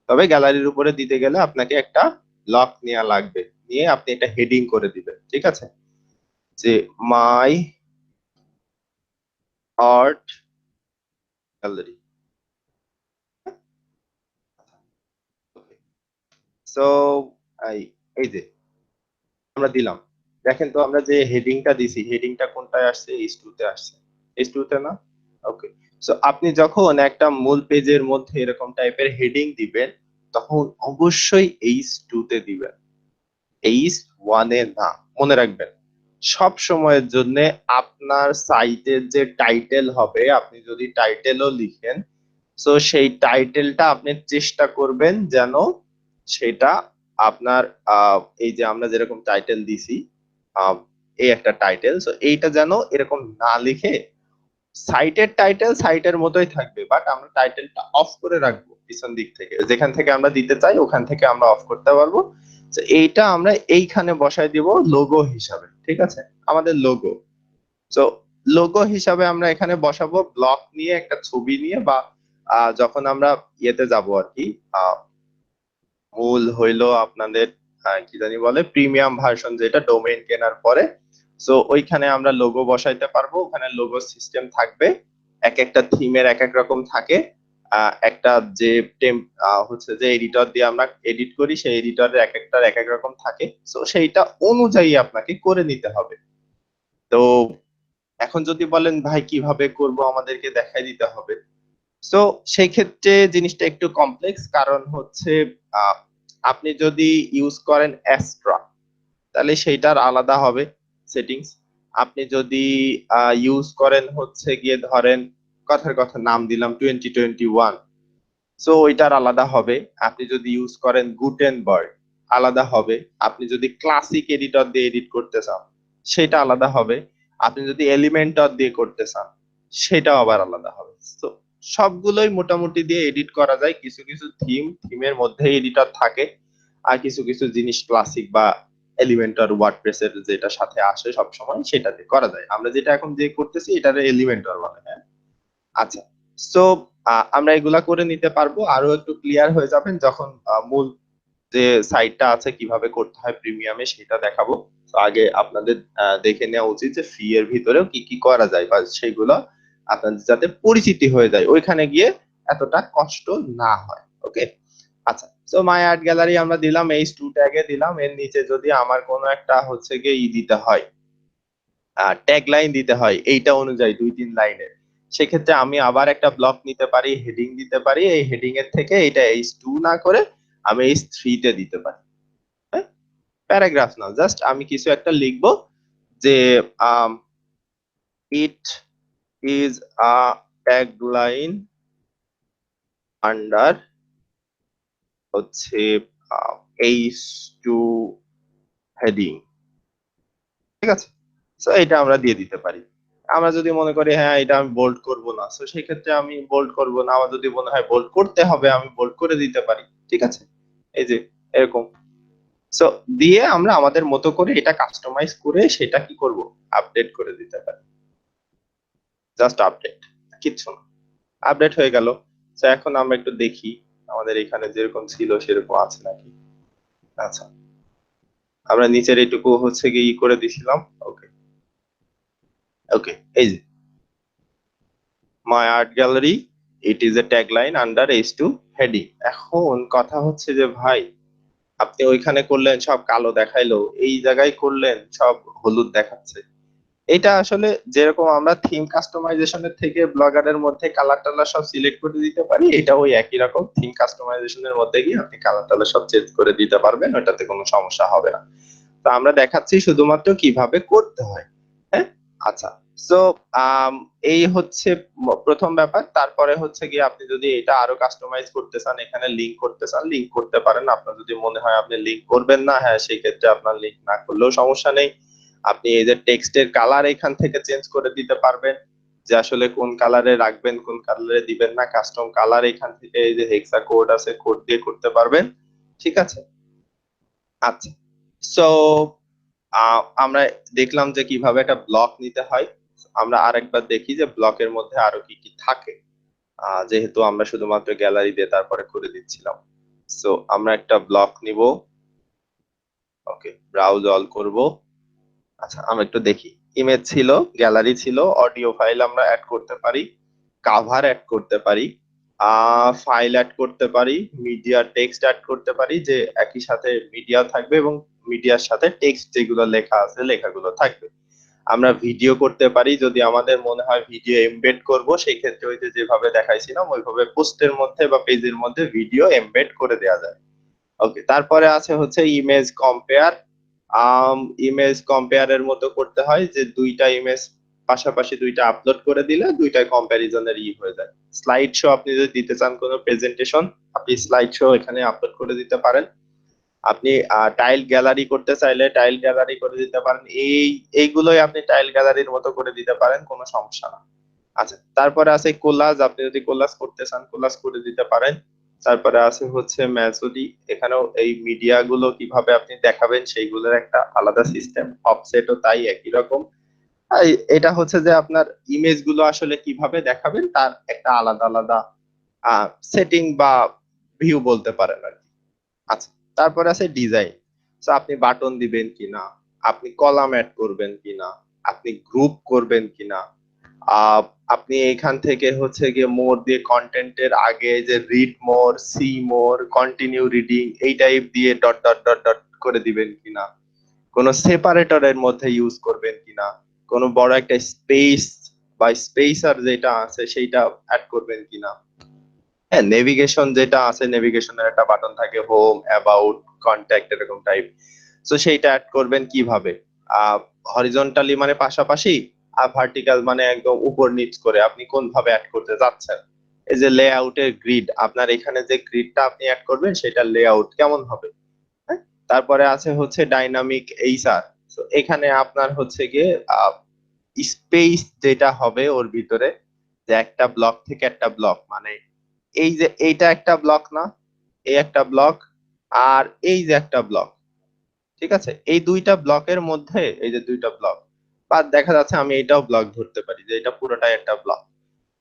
তবে গ্যালারির উপরে দিতে গেলে আপনাকে একটা ব্লক নেওয়া লাগবে, নিয়ে আপনি এটা হেডিং করে দিবেন। ঠিক আছে, যে মাই আর্ট গ্যালারি। সো এই এই যে আমরা দিলাম, দেখেন তো আমরা যে হেডিংটা দিছি, হেডিংটা কোনটায় আসছে? H2 তে আসছে। H2 তে না? ওকে, সো আপনি যখন একটা মূল পেজের মধ্যে এরকম টাইপের হেডিং দিবেন, তখন অবশ্যই H2 তে দিবেন, H1 এ না। মনে রাখবেন, সব সময়ের জন্য আপনার সাইটের যে টাইটেল হবে, আপনি যদি টাইটেলও লিখেন, সো সেই টাইটেলটা আপনি চেষ্টা করবেন যেন সেটা আপনার এই যে আমরা যেরকম টাইটেল দিছি, আহ, এই একটা টাইটেল, সো এইটা যেন এরকম না লিখে সাইটের টাইটেল সাইটের মতোই থাকবে, বাট আমরা টাইটেলটা অফ করে রাখবো পিছন দিক থেকে, যেখান থেকে আমরা দিতে চাই ওখান থেকে আমরা অফ করতে পারবো। তো এইটা আমরা এইখানে বসাই দিব লোগো হিসাবে। ঠিক আছে, আমাদের লোগো। তো লোগো হিসাবে আমরা এখানে বসাবো ব্লক নিয়ে, একটা ছবি নিয়ে, বা যখন আমরা ইয়েতে যাব আর কি, মূল হইলো আপনাদের কি জানি বলে, প্রিমিয়াম ভার্সন, যেটা ডোমেইন কেনার পরে, সো ওইখানে আমরা লোগো বসাইতে পারবো। ওখানে লোগো সিস্টেম থাকবে, এক একটা থিমের এক এক রকম থাকে। একটা যে হচ্ছে যে এডিটর দিয়ে আমরা এডিট করি, সেই এডিটরের এক একটার এক এক রকম থাকে, সো সেইটা অনুযায়ী আপনাকে করে নিতে হবে। তো এখন যদি বলেন ভাই কিভাবে করব, আমাদেরকে দেখাই দিতে হবে, তো সেই ক্ষেত্রে জিনিসটা একটু কমপ্লেক্স। কারণ হচ্ছে আহ, আপনি যদি ইউজ করেন অ্যাস্ট্রা, তাহলে সেইটার আলাদা হবে সেটিংস। আপনি যদি ইউজ করেন হচ্ছে গিয়ে ধরেন, কথার কথা নাম দিলাম 2021, সো ওইটার আলাদা হবে। আপনি যদি ইউজ করেন গুটেনবার্গ, আলাদা হবে। আপনি যদি ক্লাসিক এডিটর দিয়ে এডিট করতে চান, সেটা আলাদা হবে। আপনি যদি এলিমেন্টর দিয়ে করতে চান, সেটাও আবার আলাদা হবে। তো সবগুলোই মোটামুটি দিয়ে এডিট করা যায়। কিছু কিছু থিমের মধ্যে এডিটর থাকে, আর কিছু কিছু জিনিস ক্লাসিক বা এলিমেন্টর ওয়ার্ডপ্রেসের যেটা সাথে আসে সব সময়, সেটাতে করা যায়। আমরা যেটা এখন যে করতেছি এটারে এলিমেন্টর বলে, হ্যাঁ। আচ্ছা, সো আমরা এগুলা করে নিতে পারবো, আরো একটু ক্লিয়ার হয়ে যাবেন যখন মূল যে সাইটটা আছে কিভাবে করতে হয় প্রিমিয়ামে, সেটা দেখাবো। তো আগে আপনাদের দেখে নেওয়া উচিত যে ফ্রি এর ভিতরেও কি কি করা যায়, বা সেগুলো আপনাদের যাতে পরিচিতি হয়ে যায়, ওইখানে গিয়ে এতটা কষ্ট না হয়। ওকে, আচ্ছা, তো মাই আর্ট গ্যালারি আমরা দিলাম, H2 ট্যাগে দিলাম। এর নিচে যদি আমার কোনো একটা হচ্ছে গিয়ে দিতে হয়, ট্যাগ লাইন দিতে হয় এইটা অনুযায়ী 2-3 লাইনের, সেক্ষেত্রে আমি আবার একটা ব্লক নিতে পারি, হেডিং দিতে পারি। এই হেডিং এর থেকে এটা H2 না করে আমি H3 তে দিতে পারি। হ্যাঁ, প্যারাগ্রাফ না, জাস্ট আমি কিছু একটা লিখবো যে it is a tag line under হচ্ছে H2 হেডিং। ঠিক আছে, সো এটা আমরা দিয়ে দিতে পারি। আমরা যদি মনে করি হ্যাঁ এটা আমি বোল্ড করব না, সো সেই ক্ষেত্রে আমি বোল্ড করব না। আমার যদি মনে হয় বোল্ড করতে হবে, আমি বোল্ড করে দিতে পারি। ঠিক আছে, এই যে এরকম। সো দিয়ে আমরা আমাদের মতো করে এটা কাস্টমাইজ করে সেটা কি করব, আপডেট করে দিতে পারি। জাস্ট আপডেট, কিচ্ছু না, আপডেট হয়ে গেল। তো এখন আমরা একটু দেখি আমাদের এখানে যেরকম ছিল সেরকম আছে নাকি। আচ্ছা, আমরা নিচের এইটুকু হচ্ছে কি ই করে দিছিলাম। ওকে, ওকে, এই যে my art gallery, it is a tagline under H2 heading. এখন কথা হচ্ছে যে ভাই, আপনি ওইখানে করলেন সব কালো দেখাইলো, এই জায়গায় করলেন সব হলুদ দেখাচ্ছে। এটা আসলে যেরকম আমরা থিম কাস্টমাইজেশনের থেকে ব্লগারের মধ্যে কালার টালার সব সিলেক্ট করে দিতে পারি, এটা ওই একই রকম থিম কাস্টমাইজেশনের মধ্যে গিয়ে আপনি কালার টালার সব চেঞ্জ করে দিতে পারবেন, ওটাতে কোনো সমস্যা হবে না। তো আমরা দেখাচ্ছি শুধুমাত্র কিভাবে করতে হয়। হ্যাঁ, আচ্ছা। সো এই হচ্ছে প্রথম ব্যাপার। তারপরে হচ্ছে গিয়ে আপনি যদি এটা আরো কাস্টমাইজ করতে চান, এখানে লিংক করতে চান, লিংক করতে পারেন। আপনার যদি মনে হয় আপনি লিংক করবেন না, হ্যাঁ সেই ক্ষেত্রে আপনার লিংক না করলেও সমস্যা নেই। আপনি এই যে টেক্সটের কালার এখান থেকে চেঞ্জ করে দিতে পারবেন, যে আসলে কোন কালারে রাখবেন, কোন কালারে দিবেন না। কাস্টম কালার এখান থেকে এই যে হেক্সা কোড আছে, কোড দিয়ে করতে পারবেন। ঠিক আছে, আচ্ছা। সো আমরা দেখলাম যে কিভাবে একটা ব্লক নিতে হয়। আমরা আরেকবার দেখি যে ব্লকের মধ্যে আরো কি কি থাকে। যেহেতু আমরা শুধুমাত্র গ্যালারি দিয়ে তারপরে করে দিচ্ছিলাম। সো আমরা একটা ব্লক নিব। ওকে, ব্রাউজ অল করব। আচ্ছা, আমরা একটু দেখি। ইমেজ ছিল, গ্যালারি ছিল, অডিও ফাইল আমরা অ্যাড করতে পারি, কাভার অ্যাড করতে পারি, ফাইল অ্যাড করতে পারি, মিডিয়া টেক্সট অ্যাড করতে পারি, যে একই সাথে মিডিয়া থাকবে এবং মিডিয়ার সাথে টেক্সট যেগুলো লেখা আছে লেখাগুলো থাকবে। আমরা ভিডিও করতে পারি, যদি আমাদের মনে হয় ভিডিও এমবেড করব, সেই ক্ষেত্রে ওই যে যেভাবে দেখাইছিলাম ওইভাবে পোস্টের মধ্যে বা পেজের মধ্যে ভিডিও এমবেড করে দেওয়া যায়। ওকে, তারপরে আছে হচ্ছে ইমেজ কম্পেয়ার। ইমেজ কম্পেয়ারের মতো করতে হয় যে দুইটা ইমেজ পাশাপাশি দুইটা আপলোড করে দিলে দুইটা কম্প্যারিজনের হয়ে যায়। স্লাইড শো আপনি যদি দিতে চান কোনো প্রেজেন্টেশন, আপনি স্লাইড শো এখানে আপলোড করে দিতে পারেন। আপনি টাইল গ্যালারি করতে চাইলে টাইল গ্যালারি করে দিতে পারেন। এইগুলোই আপনি টাইল গ্যালারির মতো করে দিতে পারেন, কোনো সমস্যা না। আচ্ছা, তারপরে আছে কোলাজ। আপনি যদি কোলাজ করতে চান কোলাজ করে দিতে পারেন। তারপরে আছে হচ্ছে ম্যাজোডি। এখানেও এই মিডিয়া গুলো কিভাবে আপনি দেখাবেন সেইগুলোর একটা আলাদা সিস্টেম, অফসেটও তাই একই রকম। এটা হচ্ছে যে আপনার ইমেজ গুলো আসলে কিভাবে দেখাবেন তার একটা আলাদা আলাদা সেটিং বা ভিউ বলতে পারেন আর কি। আচ্ছা, তারপরে আছে ডিজাইন। তো আপনি বাটন দিবেন কিনা, আপনি কলাম অ্যাড করবেন কিনা, আপনি গ্রুপ করবেন কিনা, আহ, আপনি এখান থেকে হচ্ছে গিয়ে মোর দিয়ে কন্টেন্টের আগে যে read more, see more, continue reading এই টাইপ দিয়ে ডট ডট ডট ডট করে দিবেন কিনা, কোন সেপারেটরের মধ্যে ইউজ করবেন কিনা, কোন বড় একটা স্পেস বা স্পেসার যেটা আছে সেইটা অ্যাড করবেন কিনা। হ্যাঁ, নেভিগেশন যেটা আছে, নেভিগেশনের একটা বাটন থাকে, হোম, অ্যাবাউট, কন্ট্যাক্ট এরকম টাইপ। তো সেইটা অ্যাড করবেন কিভাবে? হরিজন্টালি মানে পাশাপাশি, আর ভার্টিক্যাল মানে একদম উপর নিচ করে আপনি কোন ভাবে অ্যাড করতে যাচ্ছেন। এই যে লেআউটের গ্রিড, আপনার এখানে যে গ্রিডটা আপনি অ্যাড করবেন সেটা লেআউট কেমন হবে। হ্যাঁ, তারপরে আছে হচ্ছে ডাইনামিক এইচআর। তো এখানে আপনার হচ্ছে গিয়ে স্পেস যেটা হবে ওর ভিতরে, যে একটা ব্লক থেকে একটা ব্লক, মানে এই যে এইটা একটা ব্লক না, এই একটা ব্লক, আর এই যে একটা ব্লক। ঠিক আছে, এই দুইটা ব্লকের মধ্যে এই যে দুইটা ব্লক, বা দেখা যাচ্ছে আমি এটাও ব্লক ধরতে পারি যে এটা পুরোটাই একটা ব্লক।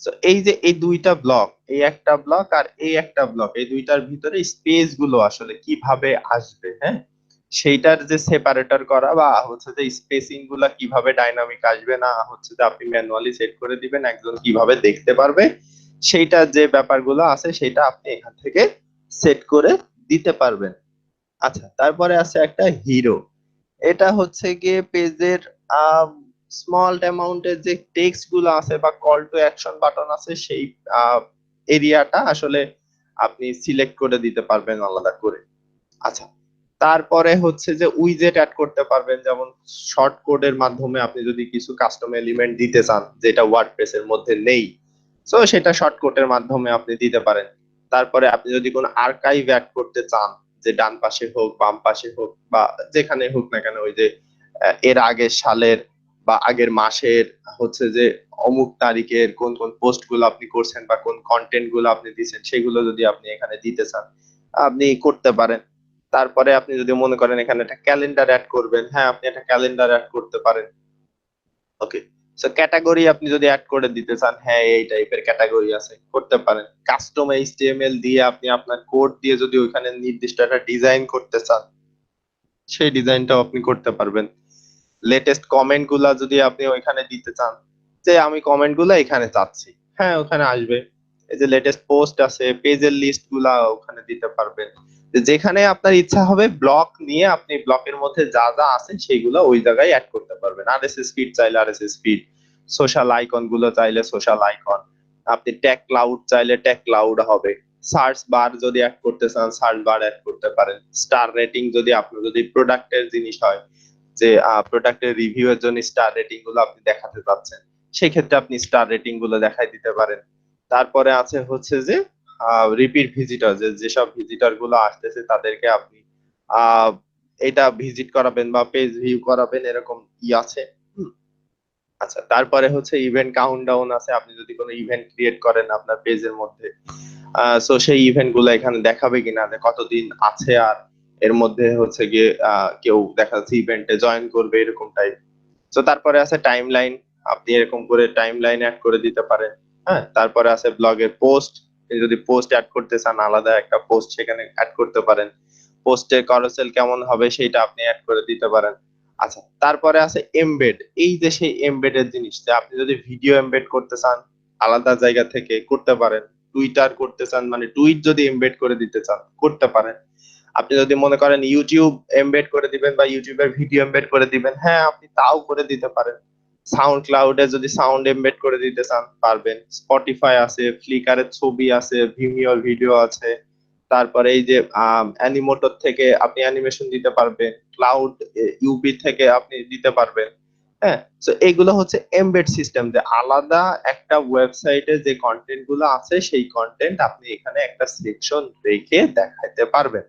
তো এই যে এই দুইটা ব্লক, এই একটা ব্লক আর এই একটা ব্লক, এই দুইটার ভিতরে স্পেস গুলো আসলে কিভাবে আসবে, হ্যাঁ সেইটার যে সেপারেটর করা বা হচ্ছে যে স্পেসিং গুলা কিভাবে ডাইনামিক আসবে, না হচ্ছে যে আপনি ম্যানুয়ালি সেট করে দিবেন একজন কিভাবে দেখতে পারবে, সেইটা যে ব্যাপারগুলো আছে সেটা আপনি এখান থেকে সেট করে দিতে পারবেন। আচ্ছা, তারপরে আছে একটা হিরো। এটা হচ্ছে গিয়ে পেজের স্মল অ্যামাউন্টের যে টেক্সট গুলো আছে বা কল টু অ্যাকশন বাটন আছে সেই এরিয়াটা আসলে আপনি সিলেক্ট করে দিতে পারবেন আলাদা করে। আচ্ছা, তারপরে হচ্ছে যে উইজেট অ্যাড করতে পারবেন, যেমন শর্ট কোডের মাধ্যমে আপনি যদি কিছু কাস্টম এলিমেন্ট দিতে চান যেটা ওয়ার্ডপ্রেস এর মধ্যে নেই, তো সেটা শর্ট কোডের মাধ্যমে আপনি দিতে পারেন। তারপরে আপনি যদি কোনো আর্কাইভ অ্যাড করতে চান, যে ডান পাশে হোক বাম পাশে হোক বা যেখানে হোক না কেন, ওই যে এর আগের সালের বা আগের মাসের হচ্ছে যে অমুক তারিখের কোন কোন পোস্ট গুলো আপনি করছেন বা কোন কন্টেন্ট গুলো আপনি দিচ্ছেন সেগুলো যদি আপনি এখানে দিতে চান, আপনি করতে পারেন। তারপরে আপনি যদি মনে করেন এখানে একটা ক্যালেন্ডার অ্যাড করবেন, হ্যাঁ আপনি একটা ক্যালেন্ডার অ্যাড করতে পারেন। ওকে, সো ক্যাটাগরি আপনি যদি অ্যাড করে দিতে চান, হ্যাঁ এই টাইপের ক্যাটাগরি আছে, করতে পারেন। কাস্টম এইচটিএমএল দিয়ে আপনি আপনার কোড দিয়ে যদি ওইখানে নির্দিষ্ট একটা ডিজাইন করতে চান, সেই ডিজাইনটাও আপনি করতে পারবেন। লেটেস্ট কমেন্ট গুলা যদি আপনি ওইখানে দিতে চান, যে আমি কমেন্ট গুলা এখানে চাচ্ছি, হ্যাঁ ওখানে আসবে। এই যে লেটেস্ট পোস্ট আছে, পেজের লিস্ট গুলা ওখানে দিতে পারবেন। যেখানে আপনার ইচ্ছা হবে ব্লক নিয়ে আপনি ব্লকের মধ্যে যা যা আছে সেইগুলো ওই জায়গায় অ্যাড করতে পারবেন। আরএসএস ফিড চাইলে আরএসএস ফিড, সোশ্যাল আইকন গুলো চাইলে সোশ্যাল আইকন, আপনি ট্যাগ ক্লাউড চাইলে ট্যাগ ক্লাউড হবে। সার্চ বার যদি অ্যাড করতে চান সার্চ বার অ্যাড করতে পারেন। স্টার রেটিং যদি আপনার যদি প্রোডাক্টের জিনিস হয়, যে প্রোডাক্টের রিভিউ এর জন্য স্টার রেটিং গুলো আপনি দেখাতে চাচ্ছেন, সেই ক্ষেত্রে আপনি স্টার রেটিং গুলো দেখাই দিতে পারেন। তারপরে আছে হচ্ছে যে রিপিট ভিজিটর, যেসব ভিজিটর গুলো আসতেছে তাদেরকে আপনি আহ এটা ভিজিট করাবেন বা পেজ ভিউ করাবেন, এরকম আছে। হুম। আচ্ছা, তারপরে হচ্ছে ইভেন্ট কাউন্টডাউন আছে। আপনি যদি কোনো ইভেন্ট ক্রিয়েট করেন আপনার পেজের মধ্যে, সো সেই ইভেন্ট গুলো এখানে দেখাবে কিনা, যে কতদিন আছে আর এর মধ্যে হচ্ছে গিয়ে কেউ দেখা যাচ্ছে ইভেন্টে জয়েন করবে, এরকম টাইপ। তো তারপরে আছে টাইম লাইন, আপনি এরকম করে টাইম লাইন অ্যাড করে দিতে পারেন। হ্যাঁ, তারপরে আছে ব্লগের পোস্ট, যদি পোস্ট অ্যাড করতে চান আলাদা একটা পোস্ট সেখানে অ্যাড করতে পারেন। পোস্টের করসেল কেমন হবে সেটা আপনি অ্যাড করে দিতে পারেন। আচ্ছা, তারপরে আছে এমবেড। এই যে সেই এমবেডের জিনিস, যে আপনি যদি ভিডিও এমবেড করতে চান আলাদা জায়গা থেকে করতে পারেন। টুইটার করতে চান, মানে টুইট যদি এমবেড করে দিতে চান করতে পারেন। আপনি যদি মনে করেন ইউটিউব এমবেড করে দিবেন বা ইউটিউবের ভিডিও এমবেড করে দিবেন, হ্যাঁ আপনি তাও করে দিতে পারেন। সাউন্ড ক্লাউডে যদি সাউন্ড এমবেড করে দিতে চান পারবেন। স্পটিফাই আছে, ফ্লিকারের ছবি আছে, ভিমিওর ভিডিও আছে। তারপরে এই যে অ্যানিমোটর থেকে আপনি অ্যানিমেশন দিতে পারবেন, ক্লাউড ইউবি থেকে আপনি দিতে পারবেন। হ্যাঁ, তো এগুলো হচ্ছে এমবেড সিস্টেম, যে আলাদা একটা ওয়েবসাইটে যে কন্টেন্ট গুলো আছে সেই কন্টেন্ট আপনি এখানে একটা সেকশন রেখে দেখাতে পারবেন।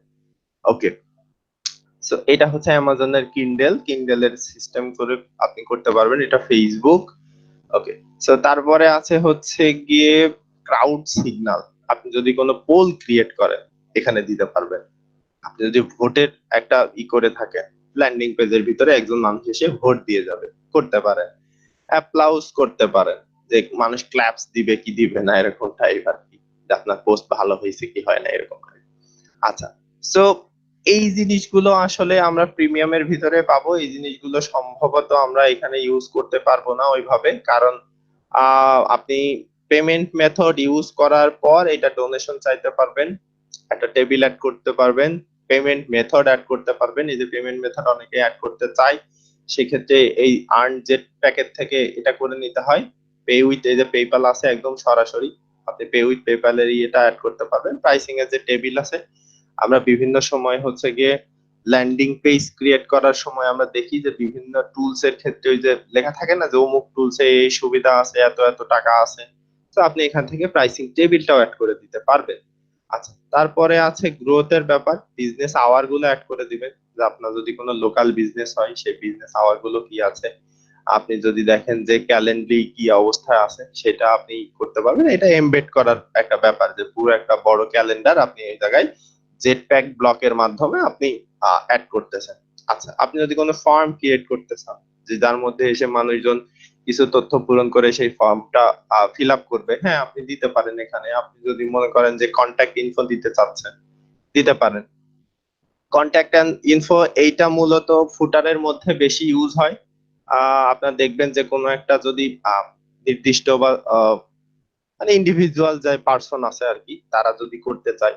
ওকে, সো এটা হচ্ছে অ্যামাজনের কিন্ডেলের সিস্টেম করে আপনি করতে পারবেন, এটা ফেসবুক। ওকে, সো তারপরে আছে হচ্ছে গিয়ে ক্রাউড সিগন্যাল। আপনি যদি কোনো পোল ক্রিয়েট করেন এখানে দিতে পারবেন। আপনি যদি ভোটের একটা করে থাকেন, ল্যান্ডিং পেজের ভিতরে একজন মানুষ এসে ভোট দিয়ে যাবে, করতে পারেন। অ্যাপ্লাউজ করতে পারেন, যে মানুষ ক্ল্যাপস দিবে কি দিবে না, এরকম টাইপ আর কি, যে আপনার পোস্ট ভালো হয়েছে কি হয় না, এরকম type। আচ্ছা, সো এই জিনিসগুলো আসলে আমরা প্রিমিয়ামের ভিতরে পাবো। এই জিনিসগুলো সম্ভবত আমরা এখানে ইউজ করতে পারবো না ওইভাবে, কারণ আপনি পেমেন্ট মেথড ইউজ করার পর এটা ডোনেশন চাইতে পারবেন, একটা টেবিল অ্যাড করতে পারবেন, পেমেন্ট মেথড অ্যাড করতে পারবেন। এই যে পেমেন্ট মেথড অনেকে অ্যাড করতে চায়, সেক্ষেত্রে এই আর্ন জেট প্যাকেট থেকে এটা করে নিতে হয়। পে উইথ, এই যে পেপাল আছে একদম সরাসরি, আপনি পে উইথ পেপালের এটা অ্যাড করতে পারবেন। প্রাইসিং এর যে টেবিল আছে, আমরা বিভিন্ন সময় হচ্ছে গিয়ে ল্যান্ডিং পেজ ক্রিয়েট করার সময় আমরা দেখি যে বিভিন্ন টুলস এর ক্ষেত্রে ওই যে লেখা থাকে না যে অমুক টুলসে এই সুবিধা আছে, এত এত টাকা আছে। তো আপনি এখান থেকে প্রাইসিং টেবিলটাও অ্যাড করে দিতে পারবেন। আচ্ছা, তারপরে আছে গ্রোথের ব্যাপার, বিজনেস আওয়ার গুলো অ্যাড করে দিবেন, যে আপনার যদি কোনো লোকাল বিজনেস হয় সেই বিজনেস আওয়ার গুলো কি আছে। আপনি যদি দেখেন যে ক্যালেন্ডারি কি অবস্থায় আছে সেটা আপনি করতে পারবেন। এটা এমবেড করার একটা ব্যাপার, যে পুরো একটা বড় ক্যালেন্ডার আপনি এই জায়গায় জেট প্যাক ব্লকের মাধ্যমে আপনি অ্যাড করতেছেন। আচ্ছা, আপনি যদি কোনো ফর্ম ক্রিয়েট করতে চান, যে যার মধ্যে এসে মানুষজন কিছু তথ্য পূরণ করে সেই ফর্মটা ফিল আপ করবে, হ্যাঁ আপনি দিতে পারেন এখানে। আপনি যদি মনে করেন যে কন্ট্যাক্ট ইনফো দিতে চাচ্ছেন, দিতে পারেন। কন্ট্যাক্ট এন্ড ইনফো এইটা মূলত ফুটারের মধ্যে বেশি ইউজ হয়। আপনার দেখবেন যে কোনো একটা যদি নির্দিষ্ট বা মানে ইন্ডিভিজুয়াল যে পার্সন আছে আর কি, তারা যদি করতে চায়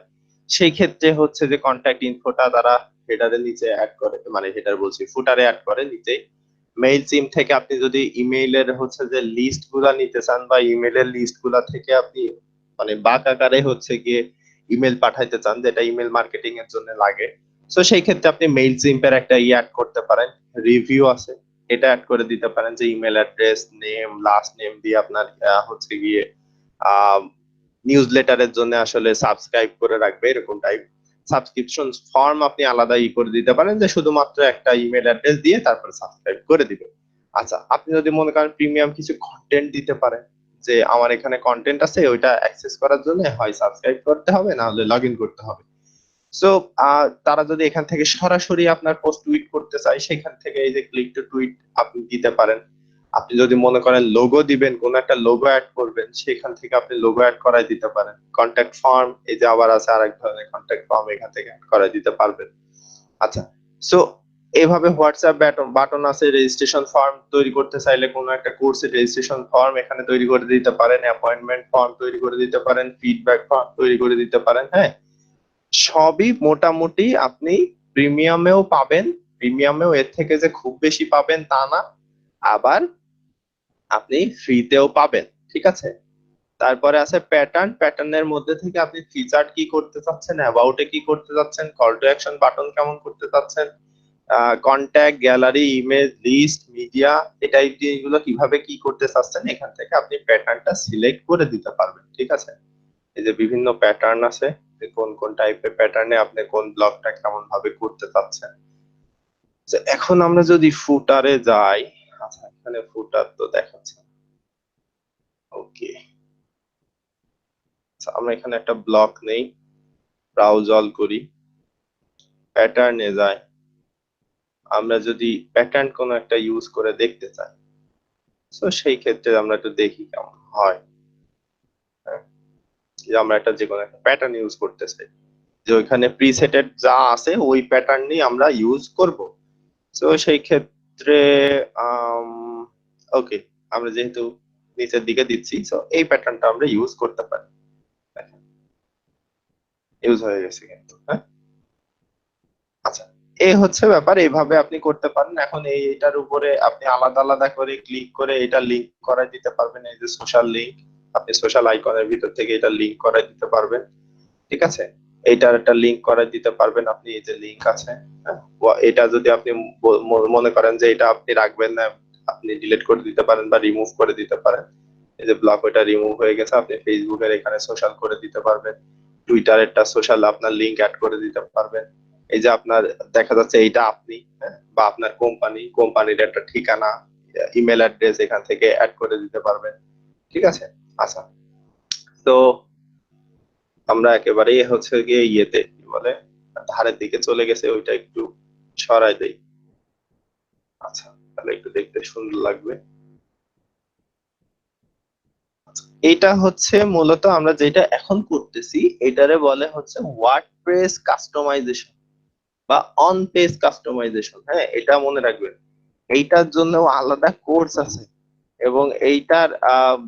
সেই ক্ষেত্রে হচ্ছে যে কন্ট্যাক্ট ইনফোটা তারা হেডারের নিচে অ্যাড করে, মানে হেডার বলছি ফুটারে অ্যাড করে নিচে। মেইল সিম থেকে আপনি যদি ইমেইলের হচ্ছে যে লিস্ট গুলা নিতে চান বা ইমেইলের লিস্ট গুলা থেকে আপনি মানে বাক আকারে হচ্ছে গিয়ে ইমেল পাঠাইতে চান, যেটা ইমেল মার্কেটিং এর জন্য লাগে, তো সেই ক্ষেত্রে আপনি মেইল সিম্পের একটা অ্যাড করতে পারেন। রিভিউ আছে, এটা অ্যাড করে দিতে পারেন, যে email address, name, last name দিয়ে আপনার হচ্ছে গিয়ে নিউজ লেটারের জন্য আসলে সাবস্ক্রাইব করে রাখবে, এরকম টাইপ। সাবস্ক্রিপশন ফর্ম আপনি আলাদা করে দিতে পারেন, যে শুধুমাত্র একটা ইমেল অ্যাড্রেস দিয়ে তারপর সাবস্ক্রাইব করে দিবে। আচ্ছা, আপনি যদি মনে করেন প্রিমিয়াম কিছু কন্টেন্ট দিতে পারেন, যে আমার এখানে কন্টেন্ট আছে ওইটা অ্যাক্সেস করার জন্য হয় সাবস্ক্রাইব করতে হবে না হলে লগ ইন করতে হবে। সো তারা যদি এখান থেকে সরাসরি আপনার পোস্ট টুইট করতে চায়, সেখান থেকে এই যে ক্লিক টু টুইট আপনি দিতে পারেন। আপনি যদি মনে করেন লোগো দিবেন, কোন একটা লোগো অ্যাড করবেন, সেখান থেকে আপনি লোগো অ্যাড করাই দিতে পারেন। কন্ট্যাক্ট ফর্ম, এই যে আবার আছে আরেক ধরনের কন্ট্যাক্ট ফর্ম, এখান থেকে অ্যাড করাই দিতে পারবেন। আচ্ছা, সো এভাবে হোয়াটসঅ্যাপ বাটন আছে, রেজিস্ট্রেশন ফর্ম তৈরি করতে চাইলে কোনো একটা কোর্সের রেজিস্ট্রেশন ফর্ম এখানে তৈরি করে দিতে পারেন, অ্যাপয়েন্টমেন্ট ফর্ম তৈরি করে দিতে পারেন, ফিডব্যাক ফর্ম তৈরি করে দিতে পারেন। হ্যাঁ, সবই মোটামুটি আপনি প্রিমিয়ামেও পাবেন। প্রিমিয়ামেও এর থেকে যে খুব বেশি পাবেন তা না, আবার আপনি ফ্রিতেও পাবেন। ঠিক আছে? তারপরে আছে প্যাটার্ন, প্যাটার্নের মধ্যে থেকে আপনি ফিচার কি করতে চাচ্ছেন, অ্যাবাউটে কি করতে চাচ্ছেন, কল টু অ্যাকশন বাটন কেমন করতে চাচ্ছেন, contact, gallery, image, list, media, এটা এইগুলো কিভাবে কি করতে চাচ্ছেন, এখান থেকে আপনি প্যাটার্নটা সিলেক্ট করে দিতে পারবেন। ঠিক আছে, এই যে বিভিন্ন প্যাটার্ন আছে, যে কোন কোন টাইপের প্যাটার্নে আপনি কোন ব্লগটা কেমন ভাবে করতে চাচ্ছেন। তো এখন আমরা যদি ফুটারে যাই, আচ্ছা এখানে ফুটার তো দেখাচ্ছে, ওকে আমরা এখানে একটা ব্লক নেই, ব্রাউজ অল করি, প্যাটার্নে যাই, আমরা যদি প্যাটার্ন কোনো একটা ইউজ করে দেখতে চাই, তো সেই ক্ষেত্রে আমরা একটু দেখি কেমন হয়। হ্যাঁ, যে আমরা একটা যে কোনো একটা প্যাটার্ন ইউজ করতে চাই, যে ওইখানে প্রিসেটেড যা আছে ওই প্যাটার্নই আমরা ইউজ করব। তো সেই ক্ষেত্রে ওকে, আমরা যেহেতু নিচের দিকে দিচ্ছি, তো এই প্যাটার্নটা আমরা ইউজ করতে পারি। ইউজ হয়ে গেছে কিন্তু, হ্যাঁ। আচ্ছা, এই হচ্ছে ব্যাপার, এইভাবে আপনি করতে পারেন। এখন এইটার উপরে আপনি আলাদা আলাদা করে ক্লিক করে এটা লিংক করা দিতে পারবেন, এই যে সোশ্যাল লিংক, আপনি সোশ্যাল আইকনের ভিতর থেকে এটা লিংক করা দিতে পারবেন। ঠিক আছে, এইটার একটা লিংক করে দিতে পারবেন আপনি, এই যে লিংক আছে, হ্যাঁ, এটা যদি আপনি মনে করেন যে এটা আপনি রাখবেন না, আপনি ডিলিট করে দিতে পারেন বা রিমুভ করে দিতে পারেন। এই যে ব্লক, ওইটা রিমুভ হয়ে গেছে, আপনি ফেসবুকের এখানে সোশ্যাল করে দিতে পারবেন, টুইটারেরটা সোশ্যাল আপনার লিংক অ্যাড করে দিতে পারবেন। এই যে আপনার দেখা যাচ্ছে এইটা আপনি, হ্যাঁ, বা আপনার কোম্পানির একটা ঠিকানা, ইমেল অ্যাড্রেস এখান থেকে অ্যাড করে দিতে পারবেন। ঠিক আছে, আচ্ছা, তো আমরা একেবারেই হচ্ছে গিয়ে ইয়েতে কি বলে ধারের দিকে চলে গেছে, ওইটা একটু সরাই দেই। আচ্ছা, তাহলে একটু দেখতে সুন্দর লাগবে। এটা হচ্ছে মূলত আমরা যেটা এখন করতেছি, এটারে বলে হচ্ছে ওয়ার্ডপ্রেস কাস্টমাইজেশন বা অন পেজ কাস্টমাইজেশন। হ্যাঁ, এটা মনে রাখবেন, এইটার জন্য আলাদা কোর্স আছে, এবং এইটার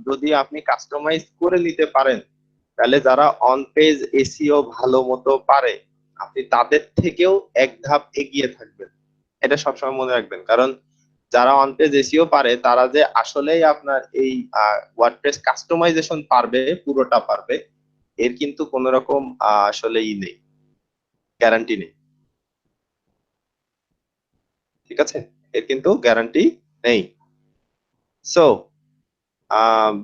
যদি আপনি কাস্টমাইজ করে নিতে পারেন, তাহলে যারা অন পেজ এসিও ভালো মতো পারে, আপনি তাদের থেকেও এক ধাপ এগিয়ে থাকবেন। এটা সবসময় মনে রাখবেন, কারণ যারা অন পেজ এসিও পারে তারা যে আসলেই আপনার এই ওয়ার্ডপ্রেস কাস্টমাইজেশন পারবে, পুরোটা পারবে, এর কিন্তু কোন রকম আসলে নেই, গ্যারান্টি নেই। ঠিক আছে, এর কিন্তু গ্যারান্টি নেই। সো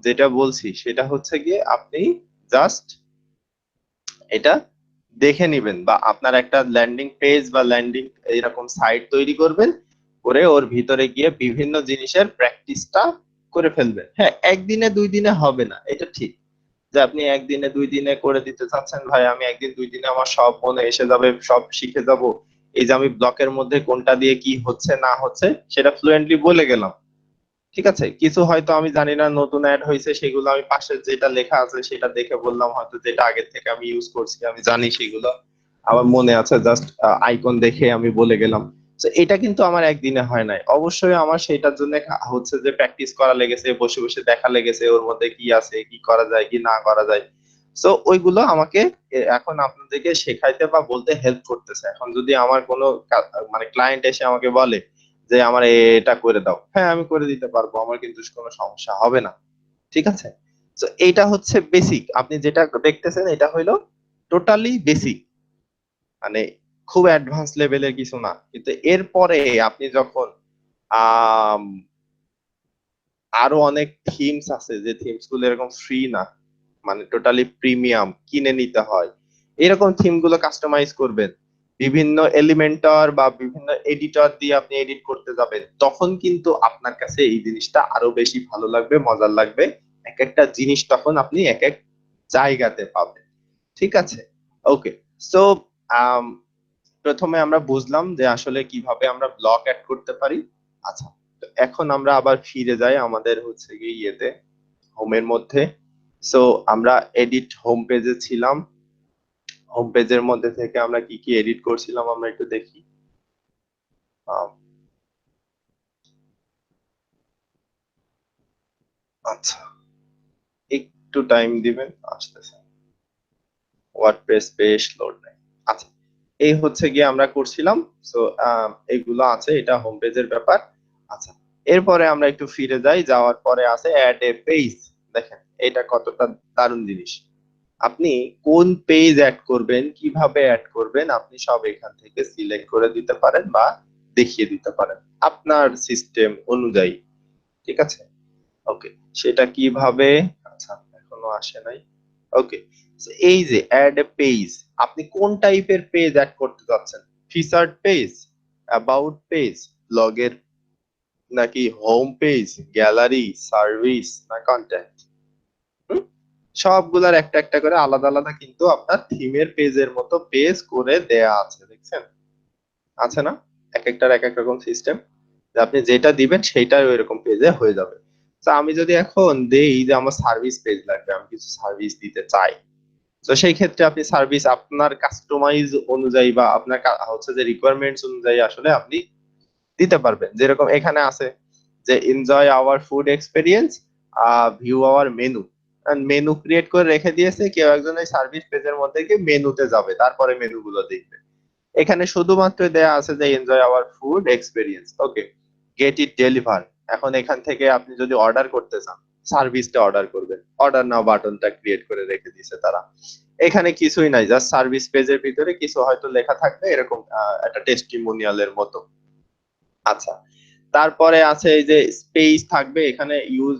যেটা বলছি সেটা হচ্ছে গিয়ে আপনি জাস্ট এটা দেখে নিবেন, বা আপনার একটা ল্যান্ডিং পেজ বা ল্যান্ডিং এরকম সাইট তৈরি করবেন, করে ওর ভিতরে গিয়ে বিভিন্ন জিনিসের প্র্যাকটিসটা করে ফেলবেন। হ্যাঁ, একদিনে দুই দিনে হবে না, এটা ঠিক, যে আপনি একদিনে দুই দিনে করে দিতে চাচ্ছেন, ভাই আমি একদিন দুই দিনে আমার সব মনে এসে যাবে, সব শিখে যাব, এই যে আমি ব্লকের মধ্যে কোনটা দিয়ে কি হচ্ছে না হচ্ছে সেটা ফ্লুয়েন্টলি বলে গেলাম। ঠিক আছে, কিছু হয়তো আমি জানি না, নতুন অ্যাড হয়েছে, সেগুলো আমি পাশে যেটা লেখা আছে সেটা দেখে বললাম, হয়তো যেটা আগে থেকে আমি ইউজ করছি আমি জানি সেগুলো আমার মনে আছে, জাস্ট আইকন দেখে আমি বলে গেলাম। তো এটা কিন্তু আমার একদিনে হয় নাই, অবশ্যই আমার সেটার জন্য হচ্ছে যে প্র্যাকটিস করা লেগেছে, বসে বসে দেখা লেগেছে ওর মধ্যে কি আছে, কি করা যায় কি না করা যায়। তো ওইগুলো আমাকে এখন আপনাদেরকে শেখাইতে বা বলতে হেল্প করতেছে। এখন যদি আমার কোনো মানে ক্লায়েন্ট এসে আমাকে বলে যে আমার এটা করে দাও, হ্যাঁ আমি করে দিতে পারবো, আমার কিন্তু কোনো সমস্যা হবে না। ঠিক আছে, তো এইটা হচ্ছে বেসিক, আপনি যেটা দেখতেছেন এটা হইলো টোটালি বেসিক, মানে খুব অ্যাডভান্স লেভেলের কিছু না। কিন্তু এরপরে আপনি যখন আম, আরো অনেক থিমস আছে, যে থিমস গুলো এরকম ফ্রি না, মানে টোটালি প্রিমিয়াম, কিনে নিতে হয়, এরকম থিম গুলো কাস্টমাইজ করবেন, বিভিন্ন এলিমেন্টর বা বিভিন্ন এডিটর দিয়ে আপনি এডিট করতে যাবেন, তখন কিন্তু আপনার কাছে এই জিনিসটা আরো বেশি ভালো লাগবে, মজার লাগবে। এক একটা জিনিস তখন আপনি এক এক জায়গাতে পাবেন। ঠিক আছে, ওকে। সো প্রথমে আমরা বুঝলাম যে আসলে কিভাবে আমরা ব্লক অ্যাড করতে পারি। আচ্ছা, তো এখন আমরা আবার ফিরে যাই আমাদের হচ্ছে গিয়ে ইয়েতে, হোমের মধ্যে। সো আমরা এডিট হোম পেজে ছিলাম, হোম পেজের মধ্যে থেকে আমরা কি কি এডিট করছিলাম আমরা একটু দেখি। আম, আচ্ছা, একটু টাইম দিবেন, আসতেছে, ওয়ার্ডপ্রেস পেজ লোড নেই। আচ্ছা, এই হচ্ছে গিয়ে আমরা করছিলাম। সো এইগুলো আছে, এটা হোম পেজের ব্যাপার। আচ্ছা, এরপরে আমরা একটু ফিরে যাই, যাওয়ার পরে আছে অ্যাড এ পেজ, দেখেন এটা কতটা দারুণ জিনিস। আপনি কোন পেজ অ্যাড করবেন, কিভাবে অ্যাড করবেন, আপনি সব এখান থেকে সিলেক্ট করে দিতে পারেন বা দেখিয়ে দিতে পারেন আপনার সিস্টেম অনুযায়ী। ঠিক আছে, ওকে। সেটা কিভাবে, আচ্ছা এখনো আসে নাই। ওকে, এই যে অ্যাড এ পেজ, আপনি কোন টাইপের পেজ অ্যাড করতে যাচ্ছেন? ফিচার্ড পেজ, অ্যাবাউট পেজ, ব্লগের, নাকি হোম পেজ, গ্যালারি, সার্ভিস, না কন্টেন্ট? সবগুলার একটা একটা করে আলাদা আলাদা কিন্তু আপনার থিমের পেজের মতো পেজ করে দেয়া আছে, দেখছেন? আছে না? এক একটার এক এক রকম সিস্টেম। আপনি যেটা দিবেন সেইটাই ওইরকম পেজে হয়ে যাবে। তো আমি যদি এখন দেই যে আমার সার্ভিস পেজ লাগবে, আমি কিছু সার্ভিস দিতে চাই, তো সেই ক্ষেত্রে আপনি সার্ভিস আপনার কাস্টমাইজ অনুযায়ী বা আপনার হচ্ছে যে রিকোয়ারমেন্টস অনুযায়ী আসলে আপনি দিতে পারবেন। যেরকম এখানে আছে যে enjoy our food experience, view our menu, menu create করে রেখে দিয়েছে। কেউ একজন এই সার্ভিস পেজের মধ্যে গিয়ে মেনুতে যাবে, তারপরে মেনু গুলো দেখবে। এখানে শুধুমাত্র দেয়া আছে যে enjoy our food experience, okay. Get it deliver, এখন এখান থেকে আপনি যদি অর্ডার করতে চান, সার্ভিসটা অর্ডার করবেন, অর্ডার নাও বাটনটা ক্রিয়েট করে রেখে দিয়েছে তারা। এখানে কিছুই নাই, জাস্ট সার্ভিস পেজের ভিতরে কিছু হয়তো লেখা থাকবে এরকম, একটা টেস্টিমোনিয়ালের মতো। আচ্ছা, তারপরে আছে এই যে স্পেস থাকবে এখানে ইউজ,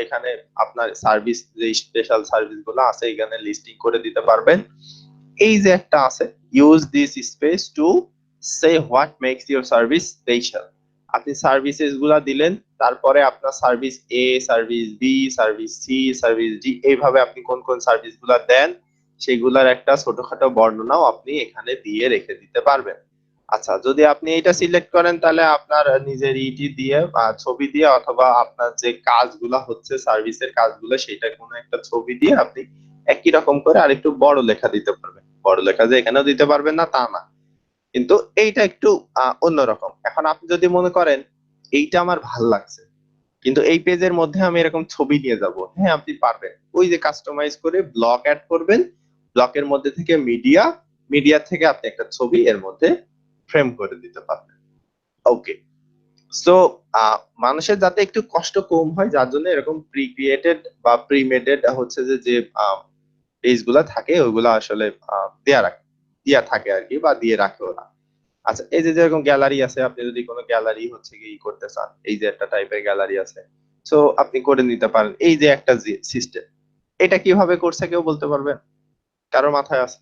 এখানে আপনার সার্ভিস যে স্পেশাল সার্ভিস গুলো আছে এখানে লিস্টিং করে দিতে পারবেন। এই যে একটা আছে, use this space to say what makes your service special. আপনি সার্ভিসেস গুলা দিলেন, তারপরে আপনার service A, service B, service C, service D, এইভাবে আপনি কোন কোন সার্ভিস গুলা দেন সেগুলার একটা ছোটখাটো বর্ণনাও আপনি এখানে দিয়ে রেখে দিতে পারবেন। আচ্ছা, যদি আপনি এটা সিলেক্ট করেন তাহলে আপনার নিজের ইটি দিয়ে ছবি দিয়ে, অথবা আপনার যে কাজগুলা হচ্ছে সার্ভিসের কাজগুলো সেটা কোনো একটা ছবি দিয়ে আপনি একই রকম করে আরেকটু বড় লেখা দিতে পারবেন। বড় লেখা যে এখানেও দিতে পারবেন না তা না, কিন্তু এইটা একটু অন্যরকম। এখন আপনি যদি মনে করেন এইটা আমার ভাল লাগছে, কিন্তু এই পেজের মধ্যে আমি এরকম ছবি নিয়ে যাব, হ্যাঁ আপনি পারবেন। ওই যে কাস্টমাইজ করে ব্লক অ্যাড করবেন, ব্লকের মধ্যে থেকে মিডিয়া, মিডিয়া থেকে আপনি একটা ছবি এর মধ্যে ফ্রেম করে দিতে পারবেন। ওকে, সো মানুষের যাতে একটু কষ্ট কম হয় যার জন্য এরকম প্রি ক্রিয়েটেড বা প্রি মেডেড হচ্ছে যে যে পেজ গুলা থাকে ওইগুলা আসলে দেয়া থাকে আর কি, বা দিয়ে রাখে ওরা। আচ্ছা, এই যে যেরকম গ্যালারি আছে, আপনি যদি কোনো গ্যালারি হচ্ছে কি করতে চান, এই যে একটা টাইপের গ্যালারি আছে, সো আপনি করে নিতে পারেন। এই যে একটা সিস্টেম, এটা কিভাবে করছে কেউ বলতে পারবেন? কারো মাথায় আছে?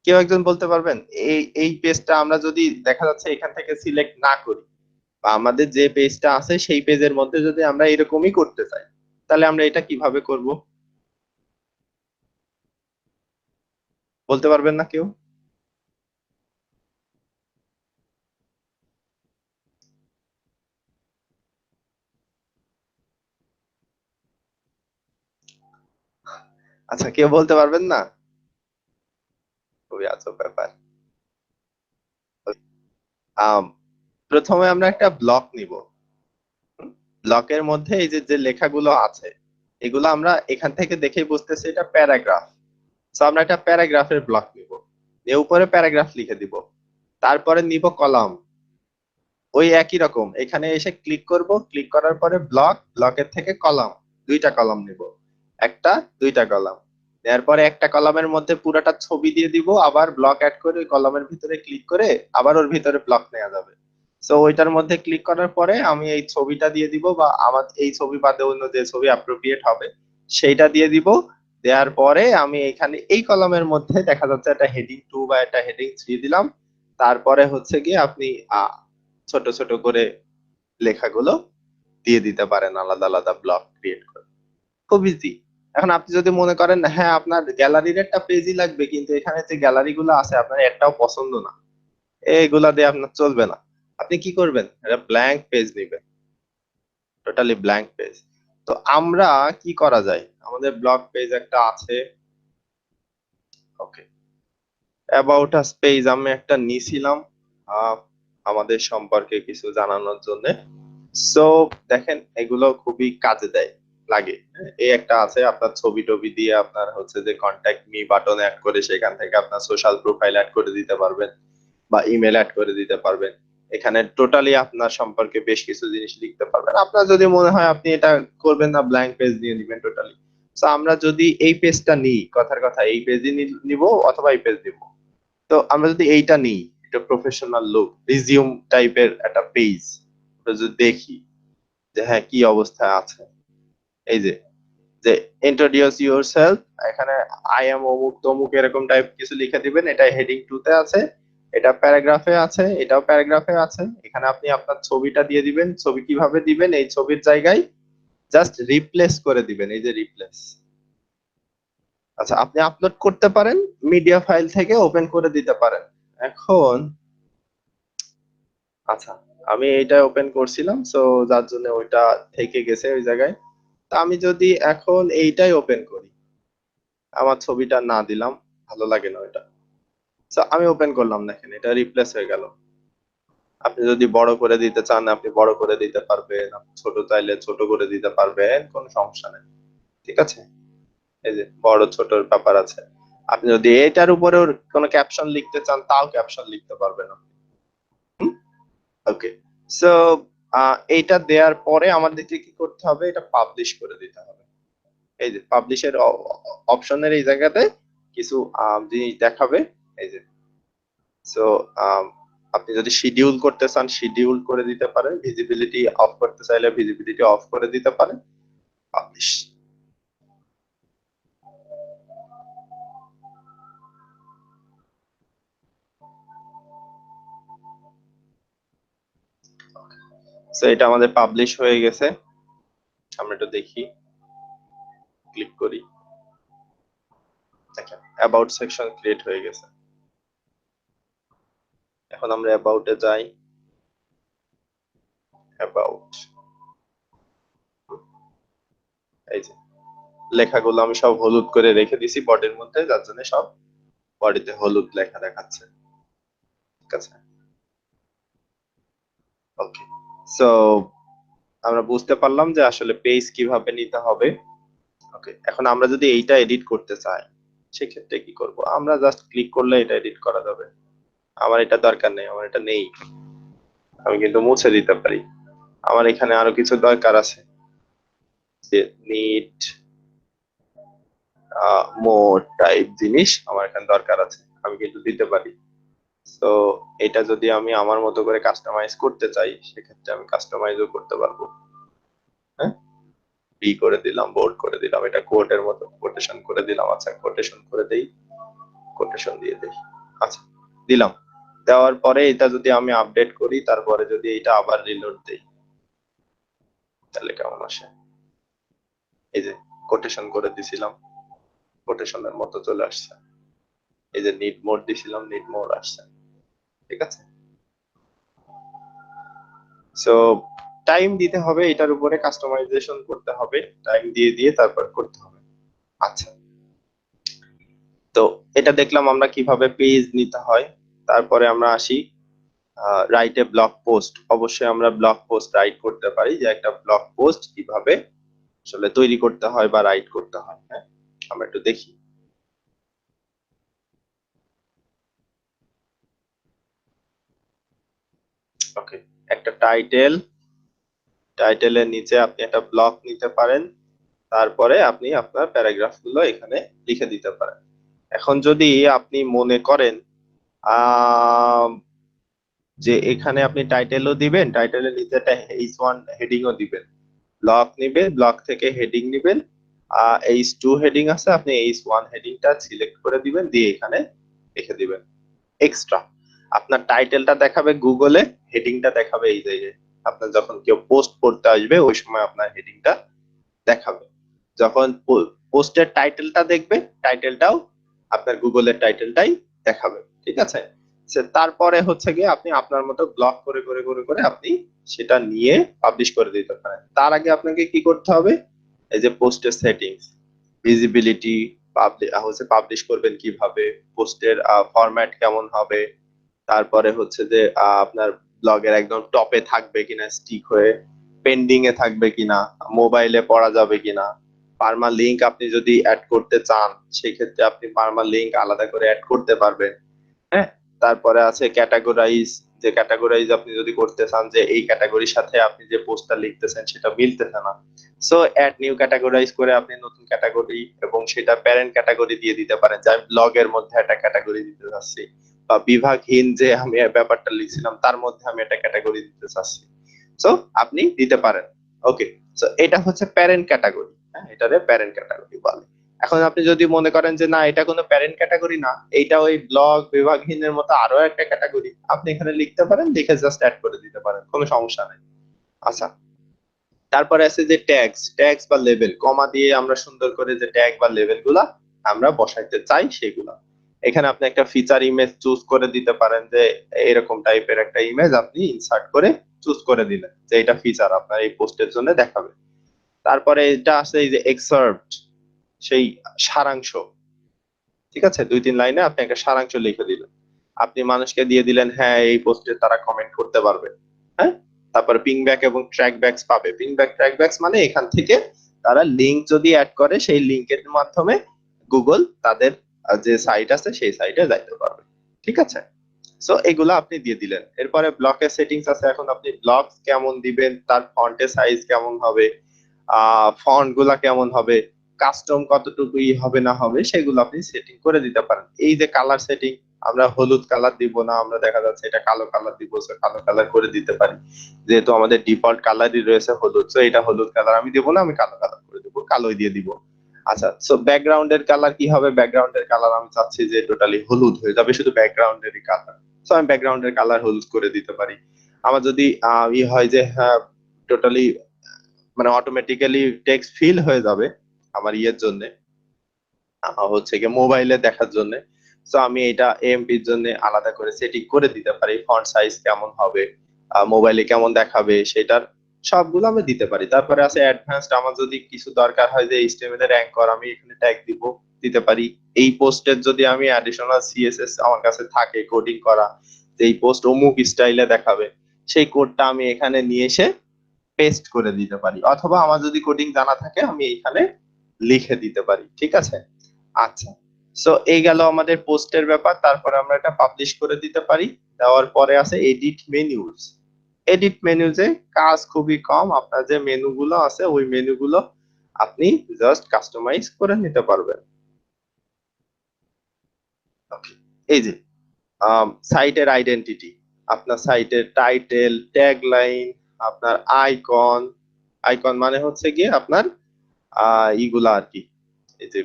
কেউ একজন বলতে পারবেন? এই এই পেজটা আমরা যদি দেখা যাচ্ছে এখান থেকে সিলেক্ট না করি, বা আমাদের যে পেজটা আছে সেই পেজের মধ্যে যদি আমরা এরকমই করতে চাই, তাহলে আমরা এটা কিভাবে করব? বলতে পারবেন না কেউ? আচ্ছা, কেউ বলতে পারবেন না? খুবই আজব ব্যাপার। আম, প্রথমে আমরা একটা ব্লক নিব। ব্লকের মধ্যে এই যে যে লেখাগুলো আছে এগুলো আমরা এখান থেকে দেখেই বুঝতেছি এটা প্যারাগ্রাফ। তো আমরা একটা প্যারাগ্রাফের ব্লক নিব, এর উপরে প্যারাগ্রাফ লিখে দিব। তারপরে নিব কলাম, ওই একই রকম এখানে এসে ক্লিক করব, ক্লিক করার পরে ব্লক, ব্লকের থেকে কলাম, দুইটা কলাম নিব, একটা, দুইটা কলাম। এরপরে একটা কলামের মধ্যে পুরাটা ছবি দিয়ে দিব, আবার ব্লক অ্যাড করে ওই কলামের ভিতরে ক্লিক করে আবার ওর ভিতরে ব্লক নেওয়া যাবে। তো ওইটার মধ্যে ক্লিক করার পরে আমি এই ছবিটা দিয়ে দিব, বা আমার এই ছবি বাদে অন্য যে ছবি অ্যাপ্রোপ্রিয়েট হবে সেইটা দিয়ে দিব। দেওয়ার পরে আমি এখানে এই কলামের মধ্যে দেখা যাচ্ছে একটা হেডিং 2 বা একটা হেডিং 3 দিলাম। তারপরে হচ্ছে গিয়ে আপনি ছোট ছোট করে লেখাগুলো দিয়ে দিতে পারেন আলাদা আলাদা ব্লক ক্রিয়েট করে। খুব ইজি। এখন আপনি যদি মনে করেন হ্যাঁ আপনার গ্যালারির একটা পেজই লাগবে, কিন্তু এখানে যে গ্যালারি গুলো আছে আপনার একটাও পছন্দ না, এইগুলা দিয়ে আপনার চলবে না, আপনি কি করবেন? একটা ব্ল্যাঙ্ক পেজ নেবেন, টোটালি ব্ল্যাঙ্ক পেজ। তো আমরা কি করা যায়, আমাদের ব্লগ পেজ একটা আছে, ওকে। অ্যাবাউট আস পেজ আমি একটা নিছিলাম আহ, আমাদের সম্পর্কে কিছু জানানোর জন্য। সো দেখেন এগুলো খুবই কাজে দেয়, লাগে। এই একটা আছে আপনার ছবি টবি দিয়ে আপনার হচ্ছে যে কন্ট্যাক্ট মি বাটন অ্যাড করে সেখান থেকে আপনার সোশ্যাল প্রোফাইল অ্যাড করে দিতে পারবেন বা ইমেল অ্যাড করে দিতে পারবেন। এখানে টোটালি আপনার সম্পর্কে বেশ কিছু জিনিস লিখতে পারবেন। আপনার যদি মনে হয় আপনি এটা করবেন না, ব্ল্যাঙ্ক পেজ দিয়ে দিবেন টোটালি। তো আমরা যদি এই পেজটা নিই, কথার কথা এই পেজই নিব অথবা এই পেজ নিব। তো আমরা যদি এইটা নিই, এটা প্রফেশনাল লুক রিজিউম টাইপের একটা পেজ, যদি দেখি যে হ্যাঁ কি অবস্থায় আছে, এই যে যে ইন্ট্রোডিউস ইউরসেলফ, এখানে আই এম অমুক তমুক এরকম টাইপ কিছু লিখে দিবেন। এটা হেডিং 2 তে আছে, এটা প্যারাগ্রাফে আছে, এটাও প্যারাগ্রাফে আছে। এখানে আপনি আপনার ছবিটা দিয়ে দিবেন। ছবি কিভাবে দিবেন? এই ছবির জায়গায় জাস্ট রিপ্লেস করে দিবেন, এই যে রিপ্লেস। আচ্ছা, আপনি আপলোড করতে পারেন, মিডিয়া ফাইল থেকে ওপেন করে দিতে পারেন। এখন আচ্ছা, আমি এইটা ওপেন করছিলাম, সো যার জন্য ওইটা থেকে গেছে ওই জায়গায়। তা আমি যদি এখন এইটাই ওপেন করি, আমার ছবিটা না দিলাম, ভালো লাগে না ওইটা। So, আমি ওপেন করলাম, দেখেন এটা রিপ্লেস হয়ে গেল। আপনি যদি বড় করে দিতে চান আপনি বড় করে দিতে পারবেন, আপনি ছোট চাইলে ছোট করে দিতে পারবেন, কোনো সমস্যা নেই। ঠিক আছে, এই যে বড় ছোটর ব্যাপার আছে। আপনি যদি এটার উপরেও কোনো ক্যাপশন লিখতে চান তাও ক্যাপশন লিখতে পারবেন। ওকে, সো এইটা দেওয়ার পরে আমাদেরকে কি করতে হবে? এটা পাবলিশ করে দিতে হবে। এই যে পাবলিশের অপশনের এই জায়গাতে কিছু জিনিস দেখাবে, এই যে। সো আপনি যদি শিডিউল করতে চান শিডিউল করে দিতে পারেন, ভিজিবিলিটি অফ করতে চাইলে ভিজিবিলিটি অফ করে দিতে পারেন, পাবলিশ। সো এটা আমাদের পাবলিশ হয়ে গেছে। আমরা একটু দেখি, ক্লিক করি, দেখেন অ্যাবাউট সেকশন ক্রিয়েট হয়ে গেছে। এখন আমরা অ্যাবাউটে যাই, অ্যাবাউট, এই যে লেখাগুলো আমি সব হলুদ করে রেখে দিছি বডির মধ্যে, যার জন্য সব বডিতে হলুদ লেখা দেখাচ্ছে। ঠিক আছে, ওকে। সো আমরা বুঝতে পারলাম যে আসলে পেজ কিভাবে নিতে হবে। ওকে, এখন আমরা যদি এইটা এডিট করতে চাই সেক্ষেত্রে কি করব? আমরা জাস্ট ক্লিক করলে এটা এডিট করা যাবে। আমার এটা দরকার নেই, আমার এটা নেই, আমি কিন্তু মুছে দিতে পারি। আমার এখানে আরো কিছু দরকার আছে, যে নিট মোর টাইপ জিনিস আমার এখানে দরকার আছে, আমি কিন্তু দিতে পারি। তো এটা যদি আমি আমার মতো করে কাস্টমাইজ করতে চাই সেক্ষেত্রে আমি কাস্টমাইজও করতে পারবো। হ্যাঁ, বি করে দিলাম, বোল্ড করে দিলাম, এটা কোটের মতো কোটেশন করে দিলাম। আচ্ছা, কোটেশন করে দেই, কোটেশন দিয়ে দেই। আচ্ছা, দিলাম। দেওয়ার পরে এটা যদি আমি আপডেট করি, তারপরে যদি এটা আবার রিলোড দেই, তাহলে কেমন আসে? এই যে কোটেশন করে দিছিলাম, কোটেশনের মতো চলে আসছে। এই যে নিড মোড দিছিলাম, নিড মোড আসছে। ঠিক আছে, সো টাইম দিতে হবে, এটার উপরে কাস্টমাইজেশন করতে হবে, টাইম দিয়ে দিয়ে তারপর করতে হবে। আচ্ছা, তো এটা দেখলাম আমরা কিভাবে পেজ নিতে হয়। তারপরে আমরা আসি রাইটে ব্লগ পোস্ট। অবশ্যই আমরা ব্লগ পোস্ট রাইট করতে পারি, যে একটা ব্লগ পোস্ট কিভাবে আসলে তৈরি করতে হয় বা রাইট করতে হয়। হ্যাঁ, আমরা একটু দেখি। ওকে, একটা টাইটেল, টাইটেলের নিচে আপনি একটা ব্লক নিতে পারেন, তারপরে আপনি আপনার প্যারাগ্রাফ গুলো এখানে লিখে দিতে পারেন। এখন যদি আপনি মনে করেন আহ যে এখানে আপনি টাইটেলও দিবেন, টাইটেলের নিচে একটা H1 হেডিংও দিবেন, ব্লক নিবেন, ব্লক থেকে হেডিং নিবেন, H2 হেডিং আছে, আপনি H1 হেডিংটা সিলেক্ট করে দিবেন, দিয়ে এখানে লিখে দিবেন এক্সট্রা। আপনার টাইটেলটা দেখাবে গুগলে, হেডিংটা দেখাবে এই জায়গায়। আপনার যখন কেউ পোস্ট করতে আসবে ওই সময় আপনার হেডিংটা দেখাবে। যখন পোস্টের টাইটেলটা দেখবে, টাইটেলটাও আপনার গুগলের টাইটেলটাই দেখাবে। ঠিক আছে, তারপরে হচ্ছে গিয়ে আপনি আপনার মতো ব্লক করে করে করে করে আপনি সেটা নিয়ে পাবলিশ করে দিতে পারেন। তার আগে আপনাকে কি করতে হবে? এই যে পোস্টের সেটিংস, ভিজিবিলিটি, পাবলিশ করবেন কিভাবে, পোস্টের ফরম্যাট কেমন হবে, তারপরে হচ্ছে যে আপনার ব্লগের একদম টপে থাকবে কিনা, স্টিক হয়ে পেন্ডিং এ থাকবে কিনা, মোবাইলে পড়া যাবে কিনা, পার্মা লিংক আপনি যদি অ্যাড করতে চান সেক্ষেত্রে আপনি পার্মা লিংক আলাদা করে অ্যাড করতে পারবেন। হ্যাঁ, তারপরে আছে ক্যাটাগরাইজ যে ক্যাটাগরাইজ আপনি যদি করতে চান যে এই ক্যাটাগরির সাথে আপনি যে পোস্টটা লিখতেছেন সেটা মিলতেছে না, সো অ্যাড নিউ ক্যাটাগরাইজ করে আপনি নতুন ক্যাটাগরি এবং সেটা প্যারেন্ট ক্যাটাগরি দিয়ে দিতে পারেন, যে আমি ব্লগের মধ্যে একটা ক্যাটাগরি দিতে চাচ্ছি, বা বিভাগহীন যে আমি এই ব্যাপারটা লিখছিলাম তার মধ্যে আমি একটা ক্যাটাগরি দিতে চাচ্ছি, সো আপনি দিতে পারেন। ওকে, সো এটা হচ্ছে প্যারেন্ট ক্যাটাগরি, হ্যাঁ, এটারে প্যারেন্ট ক্যাটাগরি বলে। এখন আপনি যদি মনে করেন যে না এটা কোনো প্যারেন্ট ক্যাটাগরি না, এইটা ওই ব্লগ বিভাগহীনের মতো আরো একটা ক্যাটাগরি, আপনি এখানে লিখতে পারেন, লিখে জাস্ট অ্যাড করে দিতে পারেন, কোনো সমস্যা নেই। আচ্ছা, তারপরে আছে যে ট্যাগস, ট্যাগস বা লেবেল, কমা দিয়ে আমরা সুন্দর করে যে ট্যাগ বা লেবেল গুলা আমরা বসাইতে চাই সেগুলা। এখানে আপনি একটা ফিচার ইমেজ চুজ করে দিতে পারেন, যে এরকম টাইপের একটা ইমেজ আপনি ইনসার্ট করে চুজ করে দিলেন যে এটা ফিচার আপনার এই পোস্টের জন্য দেখাবে। তারপরে এটা আছে এই যে এক্সার্ট, সেই সারাংশ, ঠিক আছে, 2-3 লাইনে আপনি একটা সারাংশ লিখে দিলেন, আপনি মানুষকে দিয়ে দিলেন, হ্যাঁ এই পোস্টে তারা কমেন্ট করতে পারবে। হ্যাঁ, তারপর পিং ব্যাক এবং ট্র্যাক ব্যাকস পাবে। পিং ব্যাক ট্র্যাক ব্যাকস মানে এখান থেকে তারা লিংক যদি অ্যাড করে সেই লিংকের মাধ্যমে গুগল তাদের যে সাইট আছে সেই সাইটে যাইতে পারবে, ঠিক আছে। সো এগুলা আপনি দিয়ে দিলেন। এরপরে ব্লকের সেটিংস আছে, এখন আপনি ব্লক কেমন দিবেন, তার ফন্টের সাইজ কেমন হবে, ফন্ট গুলা কেমন হবে, কাস্টম কতটুকু হবে না হবে, সেগুলো আপনি সেটিং করে দিতে পারেন। এই যে কালার সেটিং, আমরা হলুদ কালার দিব না, আমরা দেখা যাচ্ছে এটা কালো কালার দিব, কালো কালার করে দিতে পারি, যেহেতু আমাদের ডিফল্ট কালারই রয়েছে হলুদ, তো এটা হলুদ কালার আমি দিব না, আমি কালো কালার করে দিব, কালোই দিয়ে দিব। আচ্ছা, সো ব্যাকগ্রাউন্ডের কালার কি হবে, ব্যাকগ্রাউন্ডের কালার আমি চাচ্ছি যে টোটালি হলুদ হয়ে যাবে, শুধু ব্যাকগ্রাউন্ডেরই কালার, সো আমি ব্যাকগ্রাউন্ডের কালার হলুদ করে দিতে পারি। আমার যদি হয় যে হ্যাঁ টোটালি মানে অটোমেটিক্যালি টেক্সট ফিল হয়ে যাবে আমার ইয়ের জন্য, হচ্ছে কি মোবাইলে দেখার জন্য, সো আমি এটা এমপির জন্য আলাদা করে সেটিং করে দিতে পারি, ফন্ট সাইজ কেমন হবে, মোবাইলে কেমন দেখাবে সেটার সবগুলো আমি দিতে পারি। তারপরে আছে অ্যাডভান্সড, আমার যদি কিছু দরকার হয় যে এইচটিএমএল এর অ্যাঙ্কর আমি এখানে ট্যাগ দিব, দিতে পারি। এই পোস্টের যদি আমি অ্যাডিশনাল সিএসএস আমার কাছে থাকে কোডিং করা, যে এই পোস্ট অমুক স্টাইলে দেখাবে, সেই কোডটা আমি এখানে নিয়ে এসে পেস্ট করে দিতে পারি, অথবা আমার যদি কোডিং জানা থাকে আমি এখানে লিখে দিতে পারি, ঠিক আছে। আচ্ছা, সো এই গেল আমাদের পোস্টের ব্যাপার। তারপরে আমরা এটা পাবলিশ করে দিতে পারি। দেওয়ার পরে আছে এডিট মেনুজ। এডিট মেনুজে কাজ খুবই কম, আপনার যে মেনুগুলো আছে ওই মেনুগুলো আপনি জাস্ট কাস্টমাইজ করে নিতে পারবেন। Okay, এই যে সাইটের আইডেন্টিটি, আপনার সাইটের টাইটেল, ট্যাগলাইন, আপনার আইকন, আইকন মানে হচ্ছে গিয়ে আপনার ইগুলা আর কি, এই যে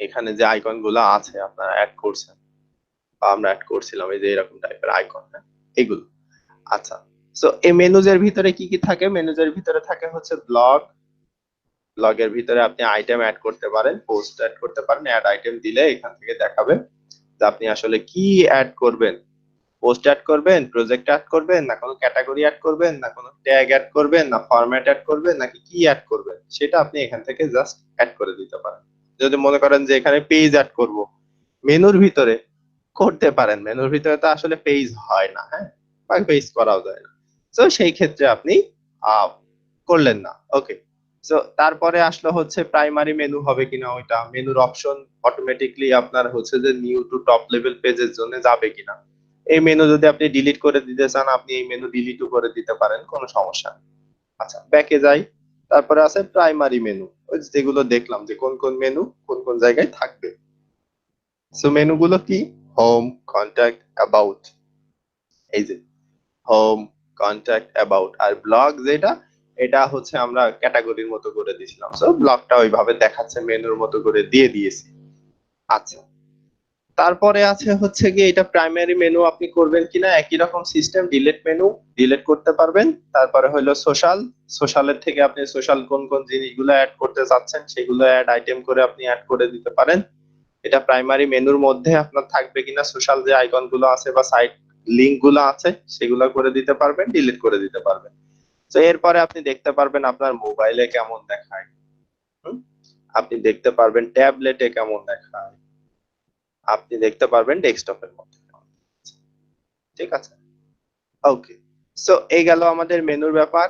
এখানে যে আইকন গুলা আছে আপনারা অ্যাড করছেন বা আমরা অ্যাড করছিলাম, এই যে এরকম টাইপের আইকন, হ্যাঁ, এগুলো। আচ্ছা, সো এই মেনুজের ভিতরে কি কি থাকে, মেনুজের ভিতরে থাকে হচ্ছে ব্লগ, ব্লগের ভিতরে আপনি আইটেম অ্যাড করতে পারেন, পোস্ট অ্যাড করতে পারেন, অ্যাড আইটেম দিলে এখান থেকে দেখাবে যে আপনি আসলে কি অ্যাড করবেন, পোস্ট অ্যাড করবেন, প্রজেক্ট অ্যাড করবেন, না কোনো ক্যাটাগরি অ্যাড করবেন, না কোনো ট্যাগ অ্যাড করবেন, না ফরম্যাট অ্যাড করবেন, নাকি কি অ্যাড করবেন, সেটা আপনি এখান থেকে জাস্ট অ্যাড করে দিতে পারেন। যদি মনে করেন যে এখানে পেজ অ্যাড করব, মেনুর ভিতরে করতে পারেন, মেনুর ভিতরে তো আসলে পেজ হয় না, হ্যাঁ, বা পেজ করাও যায় না, তো সেই ক্ষেত্রে আপনি আহ, করলেন না। ওকে, সো তারপরে আসলো হচ্ছে প্রাইমারি মেনু হবে কিনা, ওইটা মেনুর অপশন অটোমেটিকলি আপনার হচ্ছে যে নিউ টু টপ লেভেল পেজের জন্য যাবে কিনা, এই মেনু যদি আপনি ডিলিট করে দিতে চান আপনি এই মেনু ডিলিটও করে দিতে পারেন, কোনো সমস্যা নেই। আচ্ছা, ব্যাকে যাই। তারপরে আছে প্রাইমারি মেনু, ওই যেগুলো দেখলাম যে কোন কোন মেনু কোন কোন জায়গায় থাকবে। সো মেনুগুলো কি, হোম, কন্ট্যাক্ট, অ্যাবাউট, এই যে হোম, কন্ট্যাক্ট, অ্যাবাউট, আর ব্লগ যেটা, এটা হচ্ছে আমরা ক্যাটাগরির মতো করে দিয়েছিলাম, সো ব্লগটা ওইভাবে দেখাচ্ছে মেনুর মতো করে দিয়ে দিয়েছি। আচ্ছা, তারপরে আছে হচ্ছে কি এটা প্রাইমারি মেনু আপনি করবেন কিনা একই রকম সিস্টেম, ডিলিট মেনু, ডিলিট করতে পারবেন। তারপরে হলো সোশ্যাল, সোশ্যালের থেকে আপনি সোশ্যাল কোন কোন জিনিসগুলো অ্যাড করতে চাচ্ছেন সেগুলো অ্যাড আইটেম করে আপনি অ্যাড করে দিতে পারেন। এটা প্রাইমারি মেনুর মধ্যে আপনার থাকবে কিনা, সোশ্যাল যে আইকন গুলো আছে বা সাইট লিংক গুলো আছে সেগুলো করে দিতে পারবেন, ডিলিট করে দিতে পারবেন। তো এরপরে আপনি দেখতে পারবেন আপনার মোবাইলে কেমন দেখায়, হুম? আপনি দেখতে পারবেন ট্যাবলেটে কেমন দেখায়, আপনি দেখতে পারবেন ডেস্কটপের মধ্যে কেমন দেখাচ্ছে। ঠিক আছে, ওকে, সো এই গেল আমাদের মেনুর ব্যাপার।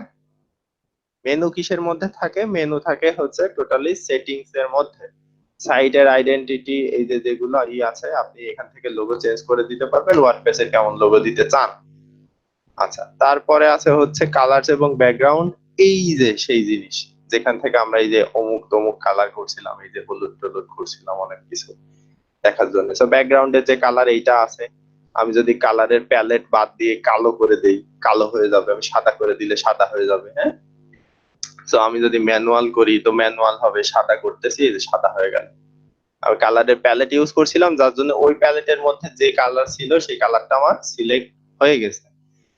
মেনু কিসের মধ্যে থাকে, মেনু থাকে হচ্ছে টোটালি সেটিংস এর মধ্যে। সাইটের আইডেন্টিটি, এই যে যেগুলো আছে আপনি এখান থেকে লোগো চেঞ্জ করে দিতে পারবেন ওয়ার্ডপ্রেসে কেমন লোগো দিতে চান। আচ্ছা, তারপরে আছে হচ্ছে কালারস এবং ব্যাকগ্রাউন্ড। এই যে সেই জিনিস যেখান থেকে আমরা এই যে অমুক তমুক কালার করছিলাম, এই যে হলুদ টলুদ করছিলাম অনেক কিছু দেখার জন্য। তো ব্যাকগ্রাউন্ডের যে কালার এইটা আছে, আমি যদি কালারের প্যালেট বাদ দিয়ে কালো করে দেই, কালো হয়ে যাবে। আমি সাদা করে দিলে সাদা হয়ে যাবে, হ্যাঁ। তো আমি যদি ম্যানুয়াল করি তো ম্যানুয়াল হবে, সাদা করতেছি এই যে সাদা হয়ে গেল। আমি কালারের প্যালেট ইউজ করছিলাম, যার জন্য ওই প্যালেটের মধ্যে যে কালার ছিল সেই কালারটা আমার সিলেক্ট হয়ে গেছে।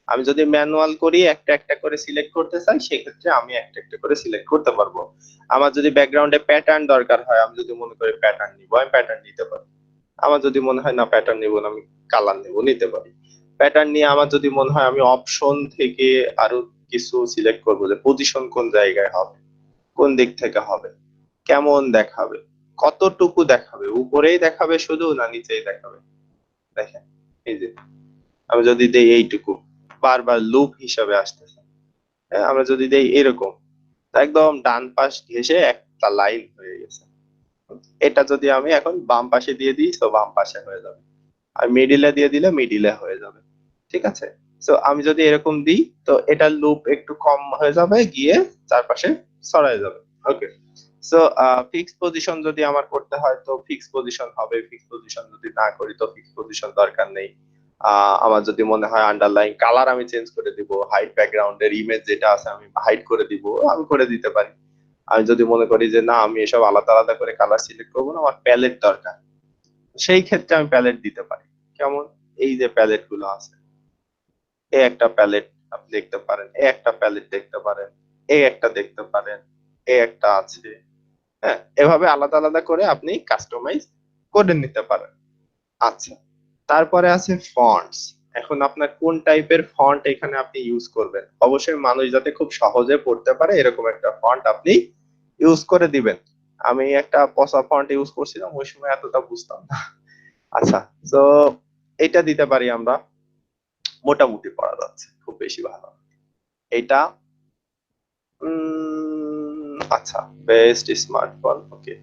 আমি যদি ম্যানুয়াল করি একটা একটা করে সিলেক্ট করতে চাই, সেক্ষেত্রে আমি একটা একটা করে সিলেক্ট করতে পারবো। আমার যদি ব্যাকগ্রাউন্ডে প্যাটার্ন দরকার হয়, আমি যদি মনে করি প্যাটার্ন নিবো, আমি প্যাটার্ন নিতে পারি। আমার যদি মনে হয় না প্যাটার্ন নিবো না, আমি কালার নিবো, নিতে পারি। প্যাটার্ন নিয়ে আমার যদি মনে হয় আমি অপশন থেকে আরো কিছু সিলেক্ট করবো, যে পজিশন কোন জায়গায় হবে, কোন দিক থেকে হবে, কেমন দেখাবে, কতটুকু দেখাবে, উপরেই দেখাবে শুধু না নিচেই দেখাবে। দেখেন এই যে আমি যদি দেই এইটুকু, বারবার লুপ হিসাবে আসতেছে। হ্যাঁ, আমরা যদি দেই এরকম, একদম ডান পাশ ঘেঁষে একটা লাইন হয়ে গেছে। এটা যদি আমি এখন বাম পাশে দিয়ে দিই তো বাম পাশে হয়ে যাবে, আর মিডিলে দিয়ে দিলে মিডিলে হয়ে যাবে। ঠিক আছে। তো আমি যদি এরকম দিই তো এটা লুপ একটু কম হয়ে যাবে, গিয়ে চারপাশে ছড়ায় যাবে। ওকে। সো ফিক্স পজিশন যদি আমার করতে হয় তো ফিক্স পজিশন হবে, ফিক্স পজিশন যদি না করি তো ফিক্স পজিশন দরকার নেই। আমার যদি মনে হয় আন্ডারলাইন কালার আমি চেঞ্জ করে দিব, হাইড ব্যাকগ্রাউন্ডের ইমেজ যেটা আছে আমি হাইড করে দিব, আমি করে দিতে পারি। আমি যদি মনে করি যে না আমি এসব আলাদা আলাদা করে কালার সিলেক্ট করবো না, আমার প্যালেট দরকার, সেই ক্ষেত্রে আমি প্যালেট দিতে পারি। কেমন, এই যে প্যালেট গুলো আছে, এই একটা প্যালেট আপনি দেখতে পারেন, এই একটা প্যালেট দেখতে পারেন, এই একটা দেখতে পারেন, এই একটা আছে। হ্যাঁ, এভাবে আলাদা আলাদা করে আপনি কাস্টমাইজ করে নিতে পারেন। আচ্ছা, তারপরে আছে ফন্টস। এখন আপনার কোন টাইপের ফন্ট এখানে আপনি ইউজ করবেন, অবশ্যই মানুষ যাতে খুব সহজে পড়তে পারে এরকম একটা ফন্ট আপনি ইউজ করে দিবেন। আমি একটা পসা ফন্ট ইউজ করছিলাম, ওই সময় এতটা বুঝতাম না। আচ্ছা, তো এটা দিতে পারি আমরা, মোটামুটি পড়া যাচ্ছে, খুব বেশি ভালো না। এটা আচ্ছা, বেস্ট স্মার্টফোন, ওকে।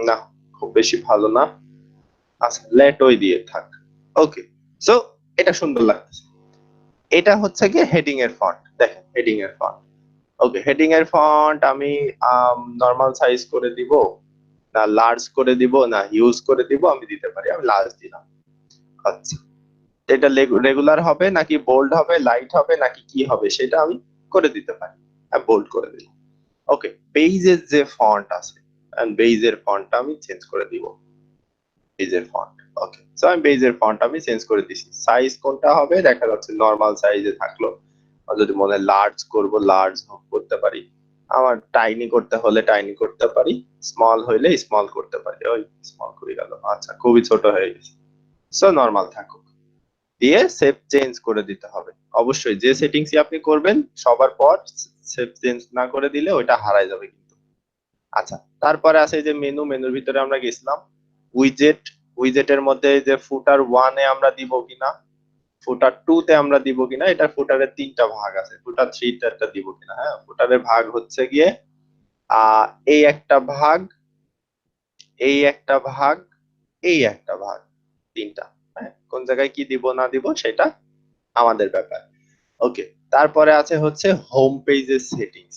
না, খুব বেশি ভালো না। আচ্ছা, লেট ওই দিয়ে থাক। ওকে। সো এটা সুন্দর লাগতেছে। এটা হচ্ছে কি হেডিং এর ফন্ট, দেখেন হেডিং এর ফন্ট। ওকে, হেডিং এর ফন্ট আমি নর্মাল সাইজ করে দিব, না লার্জ করে দিব, না হিউজ করে দিব, আমি দিতে পারি, আমি লার্জ দিলাম। আচ্ছা, এটা রেগুলার হবে নাকি বোল্ড হবে, লাইট হবে নাকি কি হবে সেটা আমি করে দিতে পারি। বোল্ড করে দিলাম। ওকে, পেজের যে ফন্ট আছে, বেইজের ফন্টটা আমি চেঞ্জ করে দিব, বেইজের ফন্ট। ওকে, সো আমি বেইজের ফন্ট আমি চেঞ্জ করে দিছি। সাইজ কোনটা হবে দেখা যাচ্ছে নরমাল সাইজে থাকলো। আর যদি মনে হয় লার্জ করব, লার্জ করতে পারি। আমার টাইনি করতে হলে টাইনি করতে পারি, স্মল হইলে স্মল করতে পারি। ওই স্মল করে গেল, আচ্ছা খুবই ছোট হয়ে গেছে। সো নরমাল থাকুক, দিয়ে সেভ চেঞ্জ করে দিতে হবে। অবশ্যই যে সেটিংসই আপনি করবেন সবার পর সেভ চেঞ্জ না করে দিলে ওইটা হারায় যাবে কিন্তু। আচ্ছা, তারপরে আছে এই যে মেনু, মেনুর ভিতরে আমরা গেছিলাম। উইজেট, উইজেটের মধ্যে যে ফুটার ওয়ানে আমরা দিব কিনা, ফুটার টু তে আমরা দিব কিনা, এটা ফুটারের তিনটা ভাগ আছে, ফুটার থ্রি টা দিব কিনা। হ্যাঁ, ফুটারের ভাগ হচ্ছে গিয়ে আহ এই একটা ভাগ, এই একটা ভাগ, এই একটা ভাগ, তিনটা। হ্যাঁ, কোন জায়গায় কি দিব না দিব সেটা আমাদের ব্যাপার। ওকে, তারপরে আছে হচ্ছে হোম পেজের সেটিংস।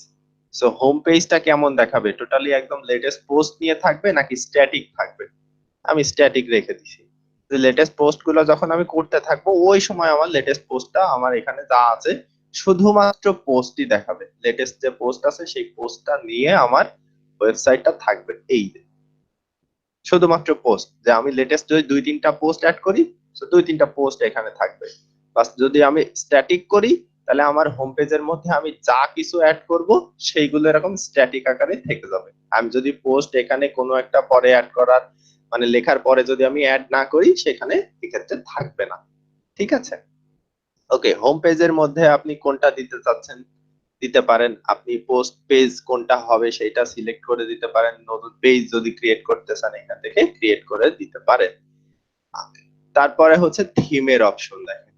সো হোম পেজটা কেমন দেখাবে, টোটালি একদম লেটেস্ট পোস্ট নিয়ে থাকবে নাকি স্ট্যাটিক থাকবে। আমি স্ট্যাটিক রেখে দিছি, যে লেটেস্ট পোস্ট গুলো যখন আমি করতে থাকবো ওই সময় আমার লেটেস্ট পোস্টটা আমার এখানে যা আছে শুধুমাত্র পোস্টই দেখাবে, লেটেস্ট যে পোস্ট আছে সেই পোস্টটা নিয়ে আমার ওয়েবসাইটটা থাকবে। এই যে শুধুমাত্র পোস্ট, যে আমি লেটেস্ট যদি দুই তিনটা পোস্ট অ্যাড করি তো দুই তিনটা পোস্ট এখানে থাকবে। বাস, যদি আমি স্ট্যাটিক করি তাহলে আমার হোম পেজের মধ্যে আমি যা কিছু অ্যাড করব সেইগুলো এরকম স্ট্যাটিক আকারে থেকে যাবে। আমি যদি পোস্ট এখানে কোনো একটা পরে অ্যাড করার মানে লেখার পরে যদি আমি অ্যাড না করি সেখানে এক্ষেত্রে থাকবে না। ঠিক আছে। ওকে, হোম পেজের মধ্যে আপনি কোনটা দিতে চাচ্ছেন দিতে পারেন, আপনি পোস্ট পেজ কোনটা হবে সেটা সিলেক্ট করে দিতে পারেন, নতুন পেজ যদি ক্রিয়েট করতে চান এখান থেকে ক্রিয়েট করে দিতে পারেন। তারপরে হচ্ছে থিমের অপশন, দেখেন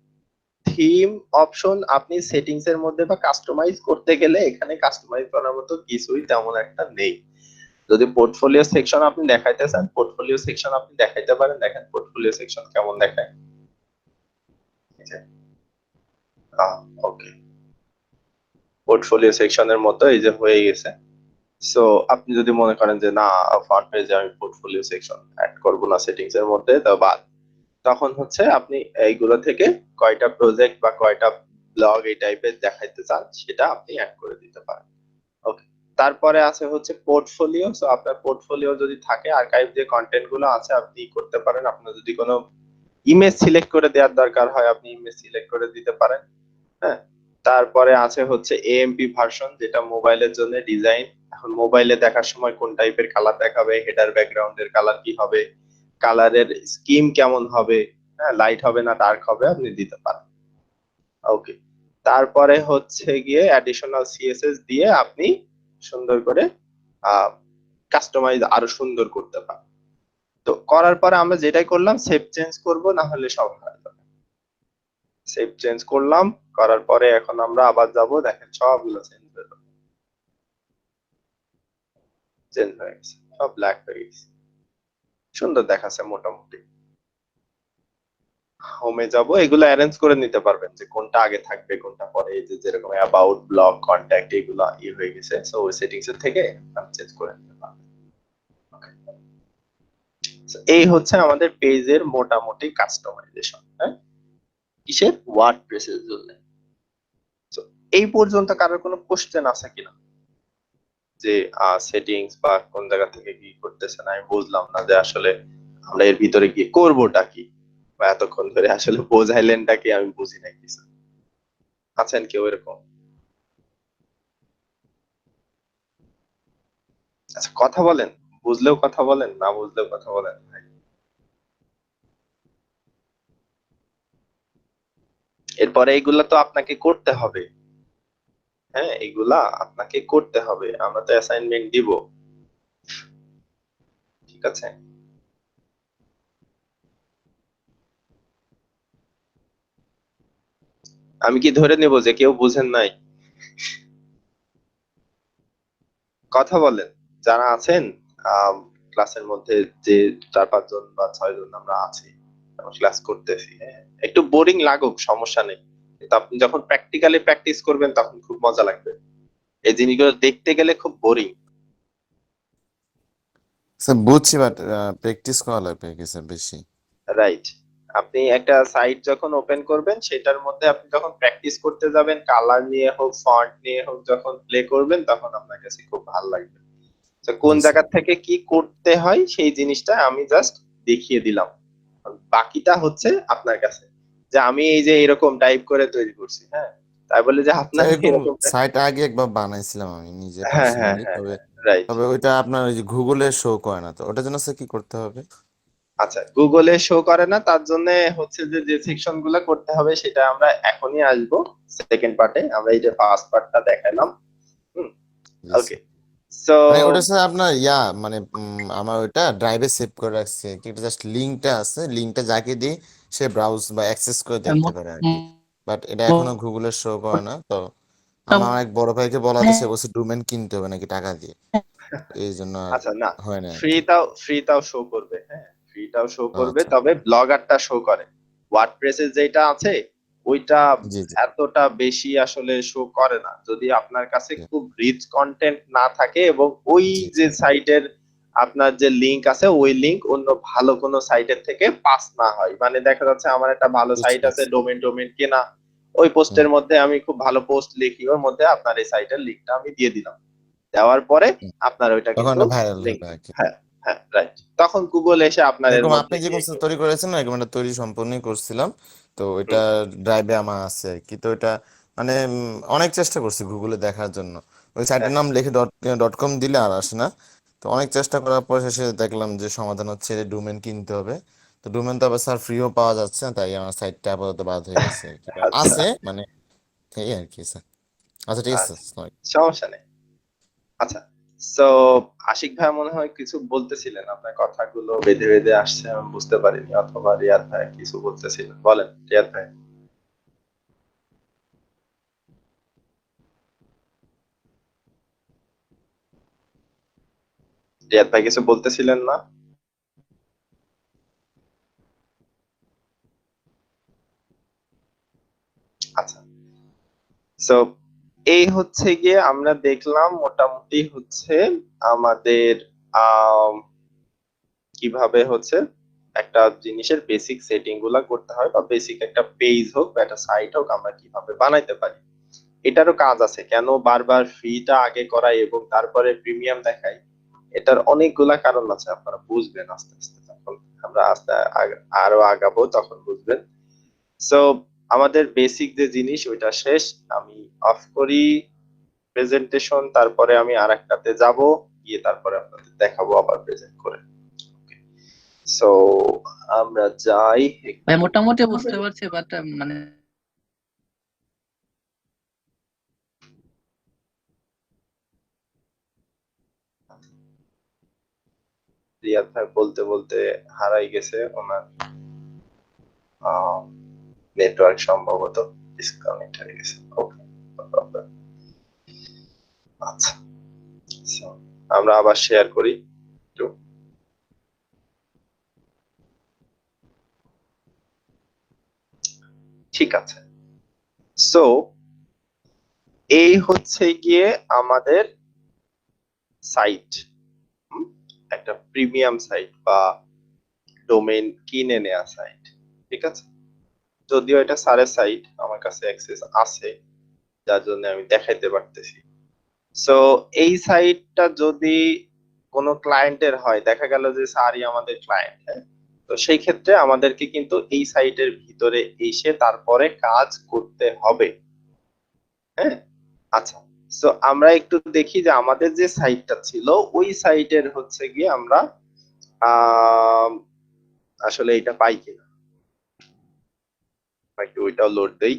থিম অপশন আপনি সেটিংস এর মধ্যে বা কাস্টমাইজ করতে গেলে এখানে কাস্টমাইজ করার মতো কিছুই তেমন একটা নেই। যদি পোর্টফোলিও সেকশন আপনি দেখাইতে চান, পোর্টফোলিও সেকশন আপনি দেখাইতে পারেন। দেখেন পোর্টফোলিও সেকশন কেমন দেখায়। ওকে, পোর্টফোলিও সেকশনের মতো এই যে হয়ে গেছে। সো আপনি যদি মনে করেন যে না, ফ্রন্ট পেজে আমি পোর্টফোলিও সেকশন অ্যাড করব না সেটিংস এর মধ্যে, তো বাদ, তখন হচ্ছে আপনি এইগুলো থেকে কয়টা প্রজেক্ট বা কয়টা ব্লগ এই টাইপের দেখাইতে চান সেটা আপনি অ্যাড করে দিতে পারেন। ওকে, তারপরে আছে হচ্ছে পোর্টফোলিও। সো আপনার পোর্টফোলিও যদি থাকে, আর্কাইভ যে কন্টেন্ট গুলো আছে আপনি করতে পারেন। আপনার যদি কোনো ইমেজ সিলেক্ট করে দেওয়ার দরকার হয় আপনি ইমেজ সিলেক্ট করে দিতে পারেন। হ্যাঁ, তারপরে আছে হচ্ছে এএমপি ভার্সন, যেটা মোবাইলের জন্য ডিজাইন। এখন মোবাইলে দেখার সময় কোন টাইপের কালার দেখাবে, হেডার ব্যাকগ্রাউন্ডের কালার কি হবে, কালারের স্কিম কেমন হবে, হ্যাঁ, লাইট হবে না ডার্ক হবে, আপনি দিতে পারেন। ওকে, তারপরে হচ্ছে গিয়ে অ্যাডিশনাল সিএসএস দিয়ে আপনি সুন্দর করে কাস্টমাইজ আরো সুন্দর করতে পারেন। তো করার পরে আমরা যেটাই করলাম, সেভ চেঞ্জ করব, না হলে সব হারাবে। সেভ চেঞ্জ করলাম, করার পরে এখন আমরা আবার যাব, দেখেন সবগুলো চেঞ্জ হয়ে গেছে, চেঞ্জ হয়ে গেছে, সব ব্ল্যাক হয়ে গেছে, সুন্দর দেখাচ্ছে মোটামুটি। হোমে যাব, এগুলো অ্যারেঞ্জ করে নিতে পারবেন যে কোনটা আগে থাকবে কোনটা পরে। এই যে যেরকম অ্যাবাউট, ব্লগ, কন্ট্যাক্ট, এগুলো হয়ে গেছে, সো ওই সেটিংস এর থেকে আপনি চেঞ্জ করে নিতে পারবেন। So, এই হচ্ছে আমাদের পেজের মোটামুটি কাস্টমাইজেশন। হ্যাঁ, কিসের? ওয়ার্ডপ্রেসের জন্য। So, এই পর্যন্ত কারোর কোনো কোশ্চেন আছে কিনা, যে সেটিংস বা কোন জায়গা থেকে কি করতেছেন আমি বুঝলাম না, যে আসলে আমরা এর ভিতরে গিয়ে করবোটা কি, বা এতক্ষণ ধরে আসলে বোঝাইলেনটা কি আমি বুঝি না কিছু। আছেন কেউ এরকম? আচ্ছা, কথা বলেন, বুঝলেও কথা বলেন, না বুঝলেও কথা বলেন ভাই। এরপরে এইগুলা তো আপনাকে করতে হবে। হ্যাঁ, এগুলা আপনাকে করতে হবে, আমরা তো অ্যাসাইনমেন্ট দিব, ঠিক আছে? আমি কি ধরে নেব যে কেউ বুঝেন নাই? কথা বলেন, যারা আছেন ক্লাসের মধ্যে, যে 4-5 জন বা 6 জন আমরা আছি, ক্লাস করতেছি, হ্যাঁ, একটু বোরিং লাগুক সমস্যা নেই, কিন্তু আপনি যখন প্র্যাকটিক্যালি প্র্যাকটিস করবেন তখন খুব মজা লাগবে। এই জিনিসগুলো দেখতে গেলে খুব বোরিং। স্যার বুঝছি, বাট প্র্যাকটিস করা লাগবে কিছু বেশি। রাইট, আপনি একটা সাইট যখন ওপেন করবেন সেটার মধ্যে আপনি যখন প্র্যাকটিস করতে যাবেন, কালার নিয়ে হোক ফন্ট নিয়ে হোক, যখন প্লে করবেন তখন আপনার কাছে খুব ভালো লাগবে। তো কোন জি স্যার। জায়গা থেকে কি করতে হয় সেই জিনিসটা আমি জাস্ট দেখিয়ে দিলাম, বাকিটা হচ্ছে আপনার কাছে। যে আমি এই যে এরকম টাইপ করে তৈরি করছি, হ্যাঁ, তাই বলে যে স্যার আপনার এরকম এরকম। সাইট আগে একবার বানাইছিলাম আমি নিজে হ্যাঁ হ্যাঁ পার্সোনালি, হ্যাঁ তবে হ্যাঁ, রাইট। তবে ওইটা আপনার ওই যে গুগলে শো করে না, তো ওটার জন্য স্যার কি করতে হবে? আচ্ছা, গুগলে শো করে না, তার জন্য হচ্ছে যে যে সেকশন গুলো করতে হবে সেটা আমরা এখনই আসবো। সেকেন্ড পার্টে আমরা এই যে ফার্স্ট পার্টটা দেখাইলাম। হুম, জি ওকে। স্যার। সো মানে ওটা স্যার আপনার মানে আমার ওইটা ড্রাইভে সেভ করে রাখছে, কিন্তু জাস্ট লিঙ্কটা আছে, লিঙ্কটা যাকে দিই সে ব্রাউজ বা অ্যাক্সেস করে দেখতে পারে আর কি। বাট এটা এখনো গুগলে শো করে না। তো আমার এক বড় ভাইকে বলা হচ্ছে, সে বলছে ডোমেন কিনতে হবে নাকি টাকা দিয়ে, এই জন্য আর আচ্ছা, না, হয় না আর কি। ফ্রিটাও শো করবে, হ্যাঁ, ফ্রিটাও শো করবে, আচ্ছা। তবে ব্লগারটা শো করে। ওয়ার্ডপ্রেসে যেটা আছে ওইটা জি জি। এতটা বেশি আসলে শো করে না, যদি আপনার কাছে জি খুব রিচ কন্টেন্ট না থাকে এবং ওই জি যে সাইটের আপনার যে লিংক আছে ওই লিংক অন্য ভালো কোনো সাইটের থেকে পাস না হয়। মানে দেখা যাচ্ছে আমার একটা ভালো বুঝতে সাইট আছে, পারছি। ডোমেন টোমেন কেনা, ওই হুম পোস্টের মধ্যে আমি খুব ভালো পোস্ট লিখি, ওর মধ্যে আপনার এই সাইটের লিংকটা আমি দিয়ে দিলাম, দেওয়ার পরে হুম। আপনার ওইটা তখন কিন্তু এটা ভাইরাল লিংক, হবে আর কি। হ্যাঁ হ্যাঁ, রাইট, তখন গুগল এসে আপনার এর এরকম আপনি মধ্যে যে গিয়ে কোর্সটা তৈরি করেছেন না, এরকম একটা তৈরি সম্পূর্ণই করছিলাম। তো এটা হুম, ড্রাইভে আমার আছে আর কি। তো এটা মানে অনেক চেষ্টা করছি গুগলে দেখার জন্য, ওই সাইটের হ্যাঁ নাম লিখে ডট কম দিলে আর আসে না। তো অনেক চেষ্টা করার পর শেষে দেখলাম যে সমাধান হচ্ছে ডোমেন কিনতে হবে। তো ডোমেন তো আবার স্যার ফ্রিও পাওয়া যাচ্ছে না, তাই আমার সাইটটা আপাতত বাদ হয়ে গেছে আর কি। আচ্ছা আছে মানে এই আর কি স্যার। আচ্ছা ঠিক আছে আচ্ছা, স্যার। সমস্যা নেই। আচ্ছা, সো আশিক ভাই মনে হয় কিছু বলতেছিলেন, আপনার কথাগুলো বেঁধে বেঁধে আসছে, আমি বুঝতে পারিনি, অথবা রিয়াদ ভাই কিছু বলতেছিলেন, বলেন রিয়াদ ভাই। রিয়াদ ভাই কিছু বলতেছিলেন না? আচ্ছা, সো এই হচ্ছে গিয়ে আমরা দেখলাম মোটামুটি হচ্ছে আমাদের আহ কিভাবে হচ্ছে একটা জিনিসের বেসিক সেটিং গুলা করতে হয়, বা বেসিক একটা পেজ হোক বা একটা সাইট হোক আমরা কিভাবে বানাইতে পারি। এটারও কাজ আছে, কেন বারবার ফ্রিটা আগে করাই এবং তারপরে প্রিমিয়াম দেখাই, এটার অনেকগুলা কারণ আছে, আপনারা বুঝবেন আস্তে আস্তে, যখন আমরা আরো আগাবো তখন বুঝবেন। সো আমাদের বেসিক যে জিনিস ওইটা শেষ, আমি অফ করি প্রেজেন্টেশন, তারপরে আমি আর একটাতে যাব, গিয়ে তারপরে আপনাদের দেখাবো আবার প্রেজেন্ট করে। সো আমরা যাই ভাই একটু। মোটামুটি বুঝতে পারছি, বাট মানে রিয়াদ ভাই বলতে বলতে হারাই গেছে, ওনার নেটওয়ার্ক সম্ভবত ডিসকানেক্ট হয়ে গেছে। ওকে, আচ্ছা, so, আমরা আবার শেয়ার করি একটু। ঠিক আছে, সো এই হচ্ছে গিয়ে আমাদের সাইট, একটা প্রিমিয়াম সাইট বা ডোমেইন কিনে নেওয়া সাইট। ঠিক আছে, যদিও এটা স্যারের সাইট, আমার কাছে অ্যাক্সেস আছে, যার জন্য আমি দেখাইতে পারতেছি। সো এই সাইটটা যদি কোনো ক্লায়েন্টের হয়, দেখা গেল যে স্যারই আমাদের ক্লায়েন্ট, হ্যাঁ, তো সেই ক্ষেত্রে আমাদেরকে কিন্তু এই সাইটের ভিতরে এসে তারপরে কাজ করতে হবে। হ্যাঁ, আচ্ছা, সো আমরা একটু দেখি যে আমাদের যে সাইটটা ছিল ওই সাইটের হচ্ছে গিয়ে আমরা আহ আসলে এটা পাই কিনা, একটু ওইটাও লোড দেই,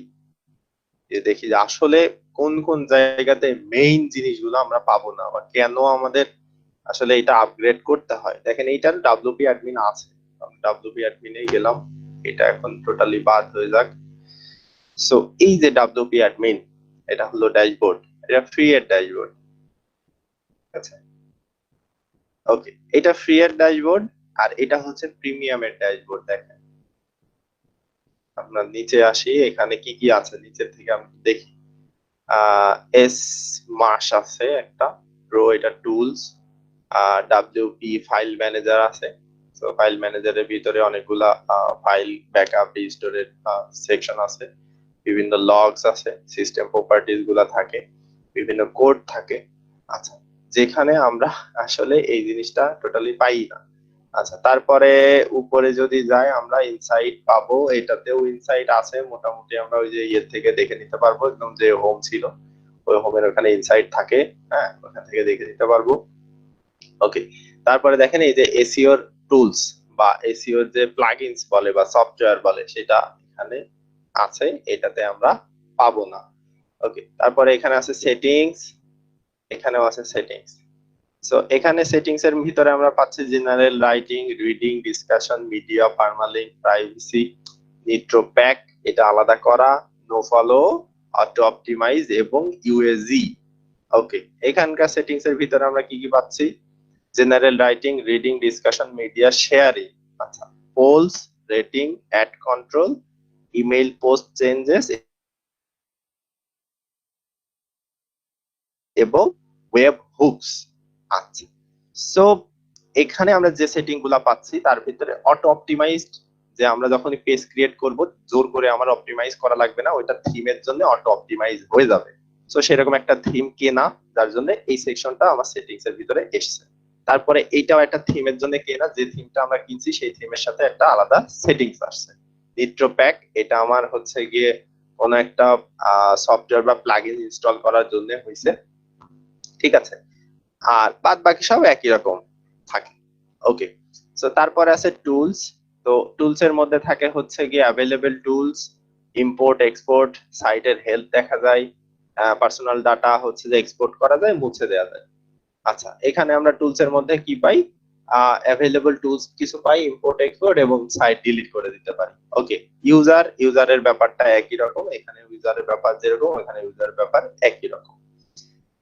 যে দেখি যে আসলে কোন কোন জায়গাতে মেইন জিনিসগুলো আমরা পাবো না, বা কেন আমাদের আসলে এটা আপগ্রেড করতে হয়। দেখেন এইটার ডাব্লিউপি অ্যাডমিন আছে, ডাব্লিউপি অ্যাডমিনে গেলাম, এটা এখন টোটালি বাদ হয়ে যাক। সো এই যে ডাব্লিউপি অ্যাডমিন, এটা হলো ড্যাশবোর্ড, এটা ফ্রি এর ড্যাশবোর্ড। আচ্ছা, ওকে, এটা ফ্রি এর ড্যাশবোর্ড, আর এটা হচ্ছে প্রিমিয়াম এর ড্যাশবোর্ড। দেখেন, আপনার নিচে আসি, এখানে কি কি আছে নিচের থেকে আমি দেখি। এস মাস আছে একটা, প্রো এটা টুলস, ডাব্লিউপি ফাইল ম্যানেজার আছে। তো ফাইল ম্যানেজারের ভিতরে অনেকগুলা ফাইল ব্যাকআপ রিস্টোরের সেকশন আছে, বিভিন্ন লগস আছে, সিস্টেম প্রপার্টিজ গুলা থাকে, বিভিন্ন কোড থাকে। আচ্ছা, যেখানে আমরা আসলে এই জিনিসটা টোটালি পাই না। আচ্ছা, তারপরে উপরে যদি যাই আমরা ইনসাইট পাবো, এটাতেও ইনসাইট আছে মোটামুটি, আমরা ওই যে ইয়ে থেকে দেখে নিতে পারবো, একদম যে হোম ছিল ওই হোমের ওখানে ইনসাইট থাকে, হ্যাঁ, ওখান থেকে দেখে নিতে পারবো। ওকে, তারপরে দেখেন এই যে এসিওর টুলস বা এসিওর যে প্লাগইনস বলে বা সফটওয়্যার বলে, সেটা এখানে আছে, এটাতে আমরা পাবো না। ওকে, তারপরে এখানে আছে সেটিংস, এখানেও আছে সেটিংস। সো এখানে সেটিংস এর ভিতরে আমরা পাচ্ছি general, writing, reading, discussion, media, permalink, privacy, nitro pack, এটা আলাদা করা, নো ফলো, অটো অপটিমাইজ এবং ইউএজি। ওকে, এখানকার সেটিংস এর ভিতরে আমরা কি কি পাচ্ছি? General, writing, reading, discussion, media, sharing, আচ্ছা, polls, rating, ad control, email post changes এবং ওয়েব হুকস। আচ্ছা, সো এখানে আমরা যে সেটিং গুলা পাচ্ছি তার ভিতরে অটো অপটিমাইজড, যে আমরা যখনই পেজ ক্রিয়েট করব জোর করে আমার অপটিমাইজ করা লাগবে না, ওইটা থিমের জন্য অটো অপটিমাইজ হয়ে যাবে। সো সেরকম একটা থিম কেনা, যার জন্য এই সেকশনটা আমার সেটিংস এর ভিতরে এসেছে। তারপরে এইটাও একটা থিমের জন্য কেনা, যে থিমটা আমরা কিনছি সেই থিমের সাথে একটা আলাদা সেটিংস আসছে। নিট্রো প্যাক, এটা আমার হচ্ছে গিয়ে কোন একটা সফটওয়্যার বা প্লাগইন ইনস্টল করার জন্য হয়েছে। ঠিক আছে, আর বাদ বাকি সব একই রকম থাকে। ওকে, সো তারপরে আছে টুলস। তো টুলস এর মধ্যে থাকে হচ্ছে গিয়ে অ্যাভেলেবল টুলস, ইম্পোর্ট এক্সপোর্ট, সাইটের হেলথ দেখা যায়, পার্সোনাল ডাটা হচ্ছে যে এক্সপোর্ট করা যায়, মুছে দেওয়া যায়। আচ্ছা, এখানে আমরা টুলস এর মধ্যে কি পাই? অ্যাভেলেবল টুলস কিছু পাই, ইম্পোর্ট এক্সপোর্ট এবং সাইট ডিলিট করে দিতে পারি। ওকে, ইউজারের ব্যাপারটা একই রকম, এখানে ইউজারের ব্যাপার যেরকম, এখানে ইউজারের ব্যাপার একই রকম।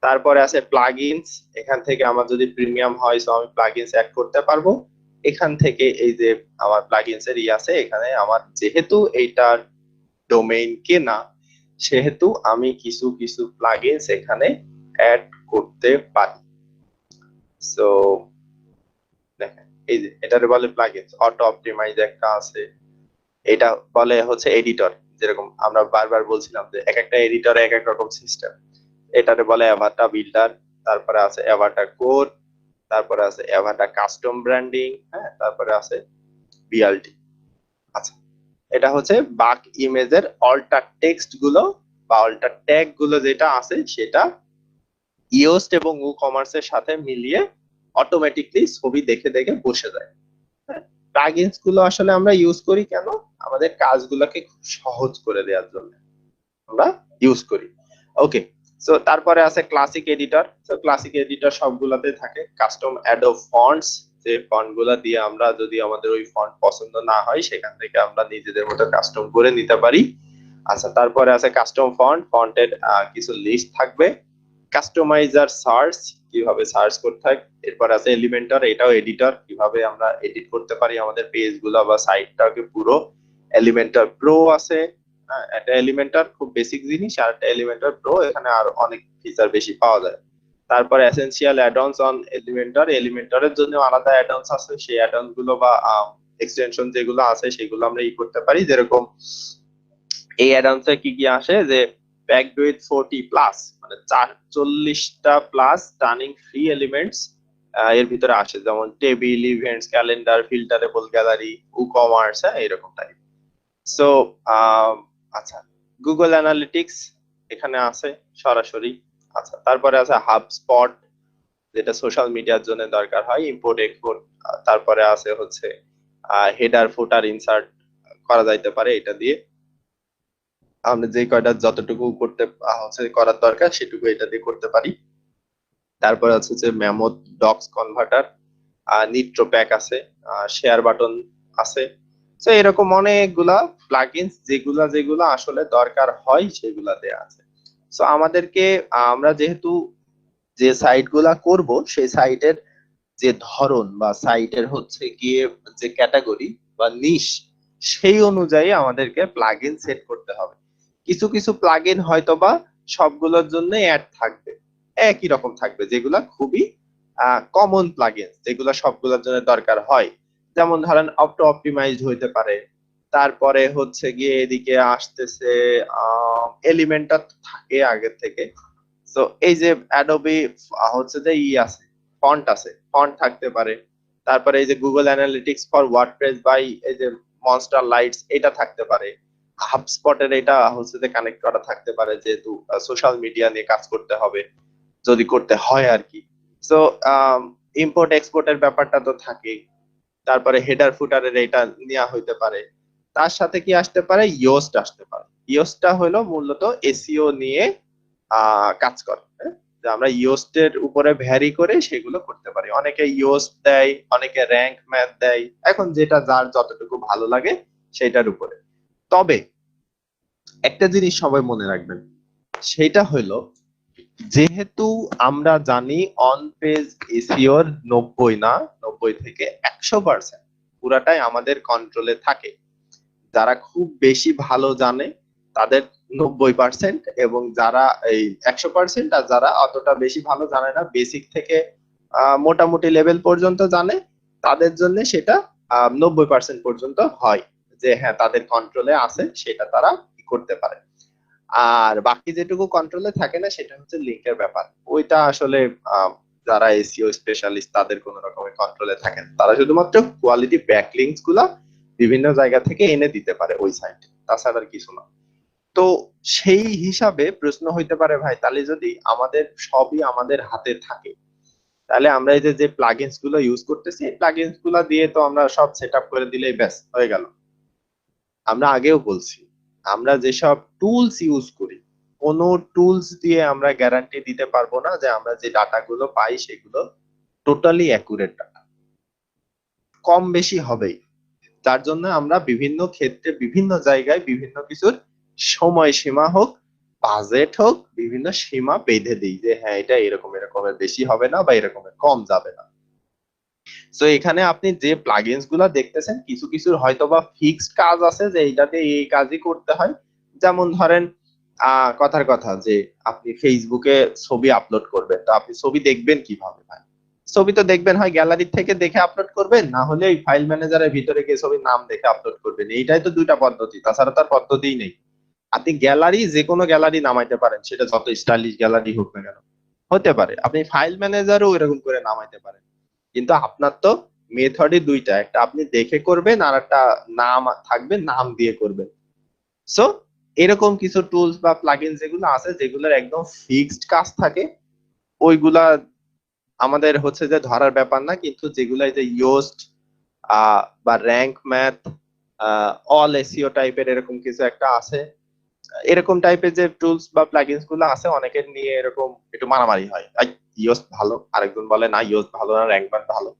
তারপরে আছে প্লাগইনস, এখান থেকে আমার যদি প্রিমিয়াম হয় সো আমি প্লাগইনস অ্যাড করতে পারবো। এখান থেকে এই যে আমার প্লাগইনস এর আছে, এখানে আমার যেহেতু এইটার ডোমেইন কেনা, সেহেতু আমি কিছু কিছু প্লাগইনস এখানে অ্যাড করতে পারি। সো দেখেন এই যে এটারে বলে প্লাগইনস, অটো অপটিমাইজ একটা আছে, এটা বলে হচ্ছে এডিটর। যেরকম আমরা বারবার বলছিলাম যে এক একটা এডিটরে এক এক রকম সিস্টেম, এটারে বলে অ্যাভাটা বিল্ডার, তারপরে আছে অ্যাভাটা কোর, তারপরে আছে অ্যাভাটা কাস্টম ব্র্যান্ডিং, হ্যাঁ, তারপরে আছে বিএলটি। আচ্ছা, এটা হচ্ছে বাক ইমেজের অল্টার টেক্সট গুলো বা অল্টার ট্যাগ গুলো যেটা আছে সেটা ইয়োস্ট এবং ই কমার্সের সাথে মিলিয়ে অটোমেটিকলি ছবি দেখে দেখে বসে যায়। প্লাগইনস গুলো আসলে আমরা ইউজ করি কেন? আমাদের কাজগুলোকে খুব সহজ করে দেওয়ার জন্য আমরা ইউজ করি। ওকে, সো তারপরে আছে classic editor. So classic editor সবগুলাতে থাকে। কাস্টম অ্যাডোব ফন্টস, যে ফন্ট গুলা দিয়ে আমরা যদি আমাদের ওই ফন্ট পছন্দ না হয় সেখান থেকে আমরা নিজেদের মতো কাস্টম করে নিতে পারি। আচ্ছা, তারপরে আছে কাস্টম ফন্ট, ফন্টের কিছু লিস্ট থাকবে। কাস্টমাইজার সার্চ, কিভাবে সার্চ করতে হয়। এরপর আছে এলিমেন্টর, এটাও এডিটর, কিভাবে আমরা এডিট করতে পারি আমাদের পেজ গুলো বা সাইটটাকে পুরো। এলিমেন্টর প্রো আছে, একটা এলিমেন্টর খুব বেসিক জিনিস, আর একটা এলিমেন্টর প্রো, এখানে আর অনেক ফিচার বেশি পাওয়া যায়। তারপর এসেনশিয়াল অ্যাডঅনস অন এলিমেন্টর, এলিমেন্টরের জন্য আলাদা অ্যাডঅনস আছে, সেই অ্যাডঅনস গুলো বা এক্সটেনশন যেগুলো আছে সেগুলো আমরা করতে পারি। যেরকম এই অ্যাডঅনস এ কি কি আসে, যে প্যাকড উইথ 40 প্লাস, মানে 40টা প্লাস টার্নিং ফ্রি এলিমেন্টস এর ভিতরে আসে, যেমন table, events, calendar, filterable gallery, e commerce, হ্যাঁ, এরকম টাইপ। সো আচ্ছা, গুগল অ্যানালিটিক্স এখানে আছে সরাসরি। আচ্ছা, তারপরে আছে হাবস্পট, যেটা সোশ্যাল মিডিয়ার জন্য দরকার হয়, ইম্পোর্ট এক্সপোর্ট। তারপরে আছে হচ্ছে হেডার ফুটার ইনসার্ট করা যাইতে পারে এটা দিয়ে, আমরা যে কয়টা যতটুকু করতে হচ্ছে করার দরকার সেটুকু এটা দিয়ে করতে পারি। তারপর আছে যে Mammoth docs converter, Nitro pack আছে, শেয়ার বাটন আছে। তো এরকম অনেকগুলা প্লাগইনস যেগুলা যেগুলা আসলে দরকার হয় সেগুলা দেয়া আছে। সো আমাদেরকে আমরা যেহেতু যে সাইট গুলা করব সেই সাইটের যে ধরন বা সাইটের হচ্ছে গিয়ে যে ক্যাটাগরি বা নিশ, সেই অনুযায়ী আমাদেরকে প্লাগইন সেট করতে হবে। কিছু কিছু প্লাগইন হয়তোবা সবগুলোর জন্য অ্যাড থাকবে, একই রকম থাকবে, যেগুলা খুবই কমন প্লাগইন, যেগুলো সবগুলোর জন্য দরকার হয়। যেমন ধরেন অটো অপটিমাইজড হইতে পারে, তারপরে হচ্ছে গিয়ে এদিকে আসতেছে এলিমেন্টটা থাকে আগে থেকে। তো এই যে অ্যাডোবি হচ্ছে যে আছে, ফন্ট আছে, ফন্ট থাকতে পারে। তারপরে এই যে Google analytics for WordPress by এই যে মনস্টার লাইটস, এটা থাকতে পারে। হাবস্পটের এটা হচ্ছে যে কানেক্ট করা থাকতে পারে, যেহেতু সোশ্যাল মিডিয়া নিয়ে কাজ করতে হবে, যদি করতে হয় আর কি। সো ইম্পোর্ট এক্সপোর্টের ব্যাপারটা তো থাকেই। তারপরে হেডার ফুটারের এটা নেওয়া হইতে পারে। তার সাথে কি আসতে পারে, ইয়োস্ট আসতে পারে। ইয়োস্টটা হলো মূলত এসইও নিয়ে কাজ করে, হ্যাঁ? যে আমরা ইয়োস্টের উপরে ভ্যারি করে সেগুলো করতে পারি। অনেকে ইয়োস্ট দেয়, অনেকে র্যাঙ্ক ম্যাথ দেয়, এখন যেটা যার যতটুকু ভালো লাগে সেটার উপরে। তবে একটা জিনিস সবাই মনে রাখবেন, সেটা হলো যেহেতু আমরা জানি অন পেজ এসইওর 90 না 90 থেকে 100% পুরাটাই আমাদের কন্ট্রোলে থাকে। যারা খুব বেশি ভালো জানে তাদের 90%, এবং যারা এই 100%, আর যারা অতটা বেশি ভালো জানে না, বেসিক থেকে মোটামুটি লেভেল পর্যন্ত জানে, তাদের জন্য সেটা 90% পর্যন্ত হয়, যে হ্যাঁ তাদের কন্ট্রোলে আছে, সেটা তারা করতে পারে। আর বাকি যেটুকু কন্ট্রোলে থাকে না সেটা হচ্ছে লিঙ্কের ব্যাপার, ওইটা আসলে যারা এসইও স্পেশালিস্ট তাদের কোনো রকমের কন্ট্রোলে থাকে না। তারা শুধুমাত্র কোয়ালিটি ব্যাকলিংকস গুলা বিভিন্ন জায়গা থেকে এনে দিতে পারে ওই সাইটে, তাছাড়া আর কিছু না। তো সেই হিসাবে প্রশ্ন হইতে পারে, ভাই তাহলে যদি আমাদের সবই আমাদের হাতে থাকে, তাহলে আমরা এই যে যে প্লাগইনস গুলো ইউজ করতেছি, এই প্লাগইনস গুলো দিয়ে তো আমরা সব সেটআপ করে দিলেই ব্যাস হয়ে গেল। আমরা আগেও বলছি, আমরা যেসব টুলস ইউজ করি, কোন টুলস দিয়ে আমরা গ্যারান্টি দিতে পারবো না যে আমরা যে ডাটাগুলো পাই সেগুলো টোটালি অ্যাকুরেট ডাটা, কম বেশি হবেই। তার জন্য আমরা বিভিন্ন ক্ষেত্রে বিভিন্ন জায়গায় বিভিন্ন কিছুর সময়সীমা হোক বাজেট হোক, বিভিন্ন সীমা বেঁধে দিই যে হ্যাঁ এটা এরকম এরকমের বেশি হবে না বা এরকমের কম যাবে না। তো এখানে আপনি যে প্লাগইনস গুলা দেখতেছেন কিছু কিছু হয়তোবা ফিক্সড কাজ আছে যে এইটাতে এই কাজই করতে হয়। যেমন ধরেন কথার কথা যে আপনি ফেসবুকে ছবি আপলোড করবেন, তো আপনি ছবি দেখবেন কিভাবে ভাই? ছবি তো দেখবেন হয় গ্যালারি থেকে দেখে আপলোড করবেন, না হলে এই ফাইল ম্যানেজারের ভিতরে গিয়ে ছবির নাম দেখে আপলোড করবেন। এইটাই তো দুইটা পদ্ধতি, তাছাড়া তার পদ্ধতিই নেই। আপনি গ্যালারি যে কোনো গ্যালারি নামাইতে পারেন, সেটা যত স্টাইলিশ গ্যালারি হোক না কেন হতে পারে। আপনি ফাইল ম্যানেজারও এরকম করে নামাইতে পারেন, কিন্তু আপনার তো মেথডই দুইটা, একটা আপনি দেখে করবেন আর একটা নাম থাকবে, নাম দিয়ে করবেন। সো এরকম কিছু টুলস বা প্লাগইন যেগুলো আছে যেগুলোর একদম ফিক্সড কাজ থাকে, ওইগুলা আমাদের হচ্ছে যে ধরার ব্যাপার না। কিন্তু যেগুলো এই যে ইয়োস্ট বা র্যাঙ্ক ম্যাথ, অল এসইও টাইপের এরকম কিছু একটা আছে, এরকম টাইপের যে টুলস বা প্লাগইনস গুলো আছে অনেকের নিয়ে এরকম একটু মারামারি হয়, ইয়োস্ট ভালো, আরেকজন বলে না ইয়োস্ট ভালো না, র্যাঙ্ক ম্যাথ ভালো।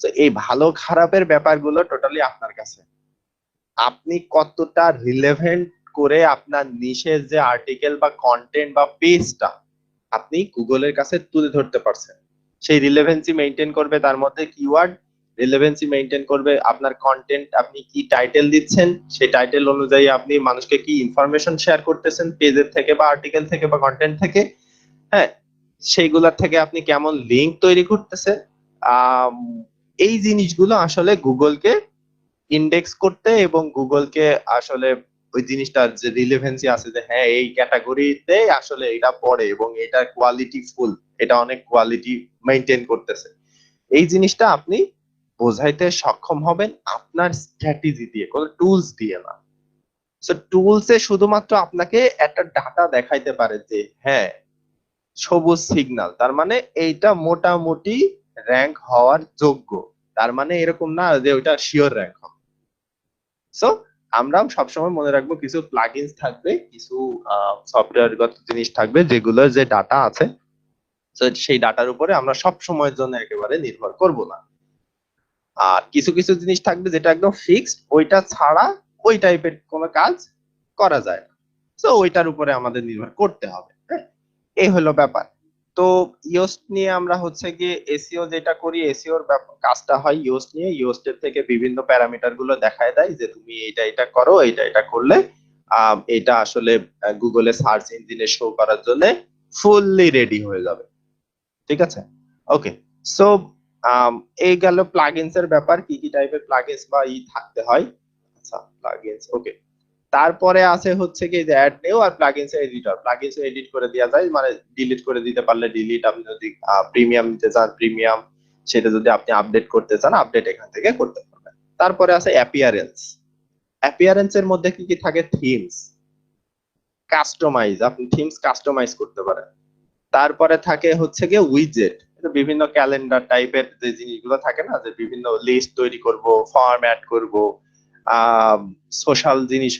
তো এই ভালো খারাপের ব্যাপারগুলো টোটালি আপনার কাছে, আপনি কতটা রিলেভেন্ট করে আপনার নিশের যে আর্টিকেল বা কন্টেন্ট বা পেজটা আপনি গুগলের কাছে তুলে ধরতে পারছেন। সেই রিলেভেন্সি মেনটেন করবে, তার মধ্যে কিওয়ার্ড রিলেভেন্সি মেনটেন করবে, আপনার কন্টেন্ট আপনি কি টাইটেল দিচ্ছেন, সেই টাইটেল অনুযায়ী আপনি মানুষকে কি ইনফরমেশন শেয়ার করতেছেন পেজের থেকে বা আর্টিকেল থেকে বা কন্টেন্ট থেকে, হ্যাঁ, সেইগুলার থেকে আপনি কেমন লিঙ্ক তৈরি করতেছেন। আম, এই জিনিসগুলো আসলে গুগলকে ইন্ডেক্স করতে এবং গুগলকে আসলে ওই জিনিসটার যে রিলেভেন্সি আছে যে হ্যাঁ এই ক্যাটাগরিতে আসলে এটা পড়ে এবং এটা কোয়ালিটি ফুল, এটা অনেক কোয়ালিটি মেনটেন করতেছে, এই জিনিসটা আপনি বোঝাইতে সক্ষম হবেন আপনার স্ট্র্যাটেজি দিয়ে, কোনো টুলস দিয়ে না। সো টুলসে শুধুমাত্র আপনাকে একটা ডাটা দেখাইতে পারে যে হ্যাঁ সবুজ সিগন্যাল, তার মানে এইটা মোটামুটি র্যাঙ্ক হওয়ার যোগ্য, তার মানে এরকম না যে ওইটা শিওর র্যাঙ্ক হবে। সো আমরা সবসময় মনে রাখবো কিছু প্লাগইনস থাকবে, কিছু সফটওয়্যারগত জিনিস থাকবে যেগুলোর যে ডাটা আছে, তো সেই ডাটার উপরে আমরা সব সময়ের জন্য একেবারে নির্ভর করব না। আর কিছু কিছু জিনিস থাকবে যেটা একদম ফিক্সড, ওইটা ছাড়া ওই টাইপের কোনো কাজ করা যায় না। তো ওইটার উপরে আমাদের নির্ভর করতে হবে, হ্যাঁ, এই হলো ব্যাপার। তো ইয়োস্ট নিয়ে আমরা হচ্ছে গিয়ে এসইও যেটা করি, এসইওর কাজটা হয় ইয়োস্ট নিয়ে, ইয়োস্টের থেকে বিভিন্ন প্যারামিটার গুলো দেখায় দেয় যে তুমি এটা এটা করো, এটা এটা করলে এটা আসলে গুগলে সার্চ ইঞ্জিনে শো করার জন্য ফুললি রেডি হয়ে যাবে। ঠিক আছে, ওকে। সো এই গেল প্লাগইনস এর ব্যাপার, কি কি টাইপের প্লাগইনস বা থাকতে হয়। আচ্ছা, প্লাগইনস ওকে। তারপরে আছে হচ্ছে কি যে অ্যাড নিউ আর প্লাগইনস এডিটর, প্লাগইনস এডিট করে দেওয়া যায়, মানে ডিলিট করে দিতে পারলে ডিলিট, আপনি যদি প্রিমিয়াম নিতে চান প্রিমিয়াম, সেটা যদি আপনি আপডেট করতে চান আপডেট এখান থেকে করতে পারবেন। তারপরে আছে অ্যাপিয়ারেন্স, অ্যাপিয়ারেন্স এর মধ্যে কি কি থাকে, থিমস, কাস্টমাইজ, আপনি থিমস কাস্টমাইজ করতে পারেন। তারপরে থাকে হচ্ছে গিয়ে উইজেট, বিভিন্ন ক্যালেন্ডার টাইপের যে জিনিসগুলো থাকে না, যে বিভিন্ন লিস্ট তৈরি করব, ফর্ম অ্যাড করব, সোশ্যাল জিনিস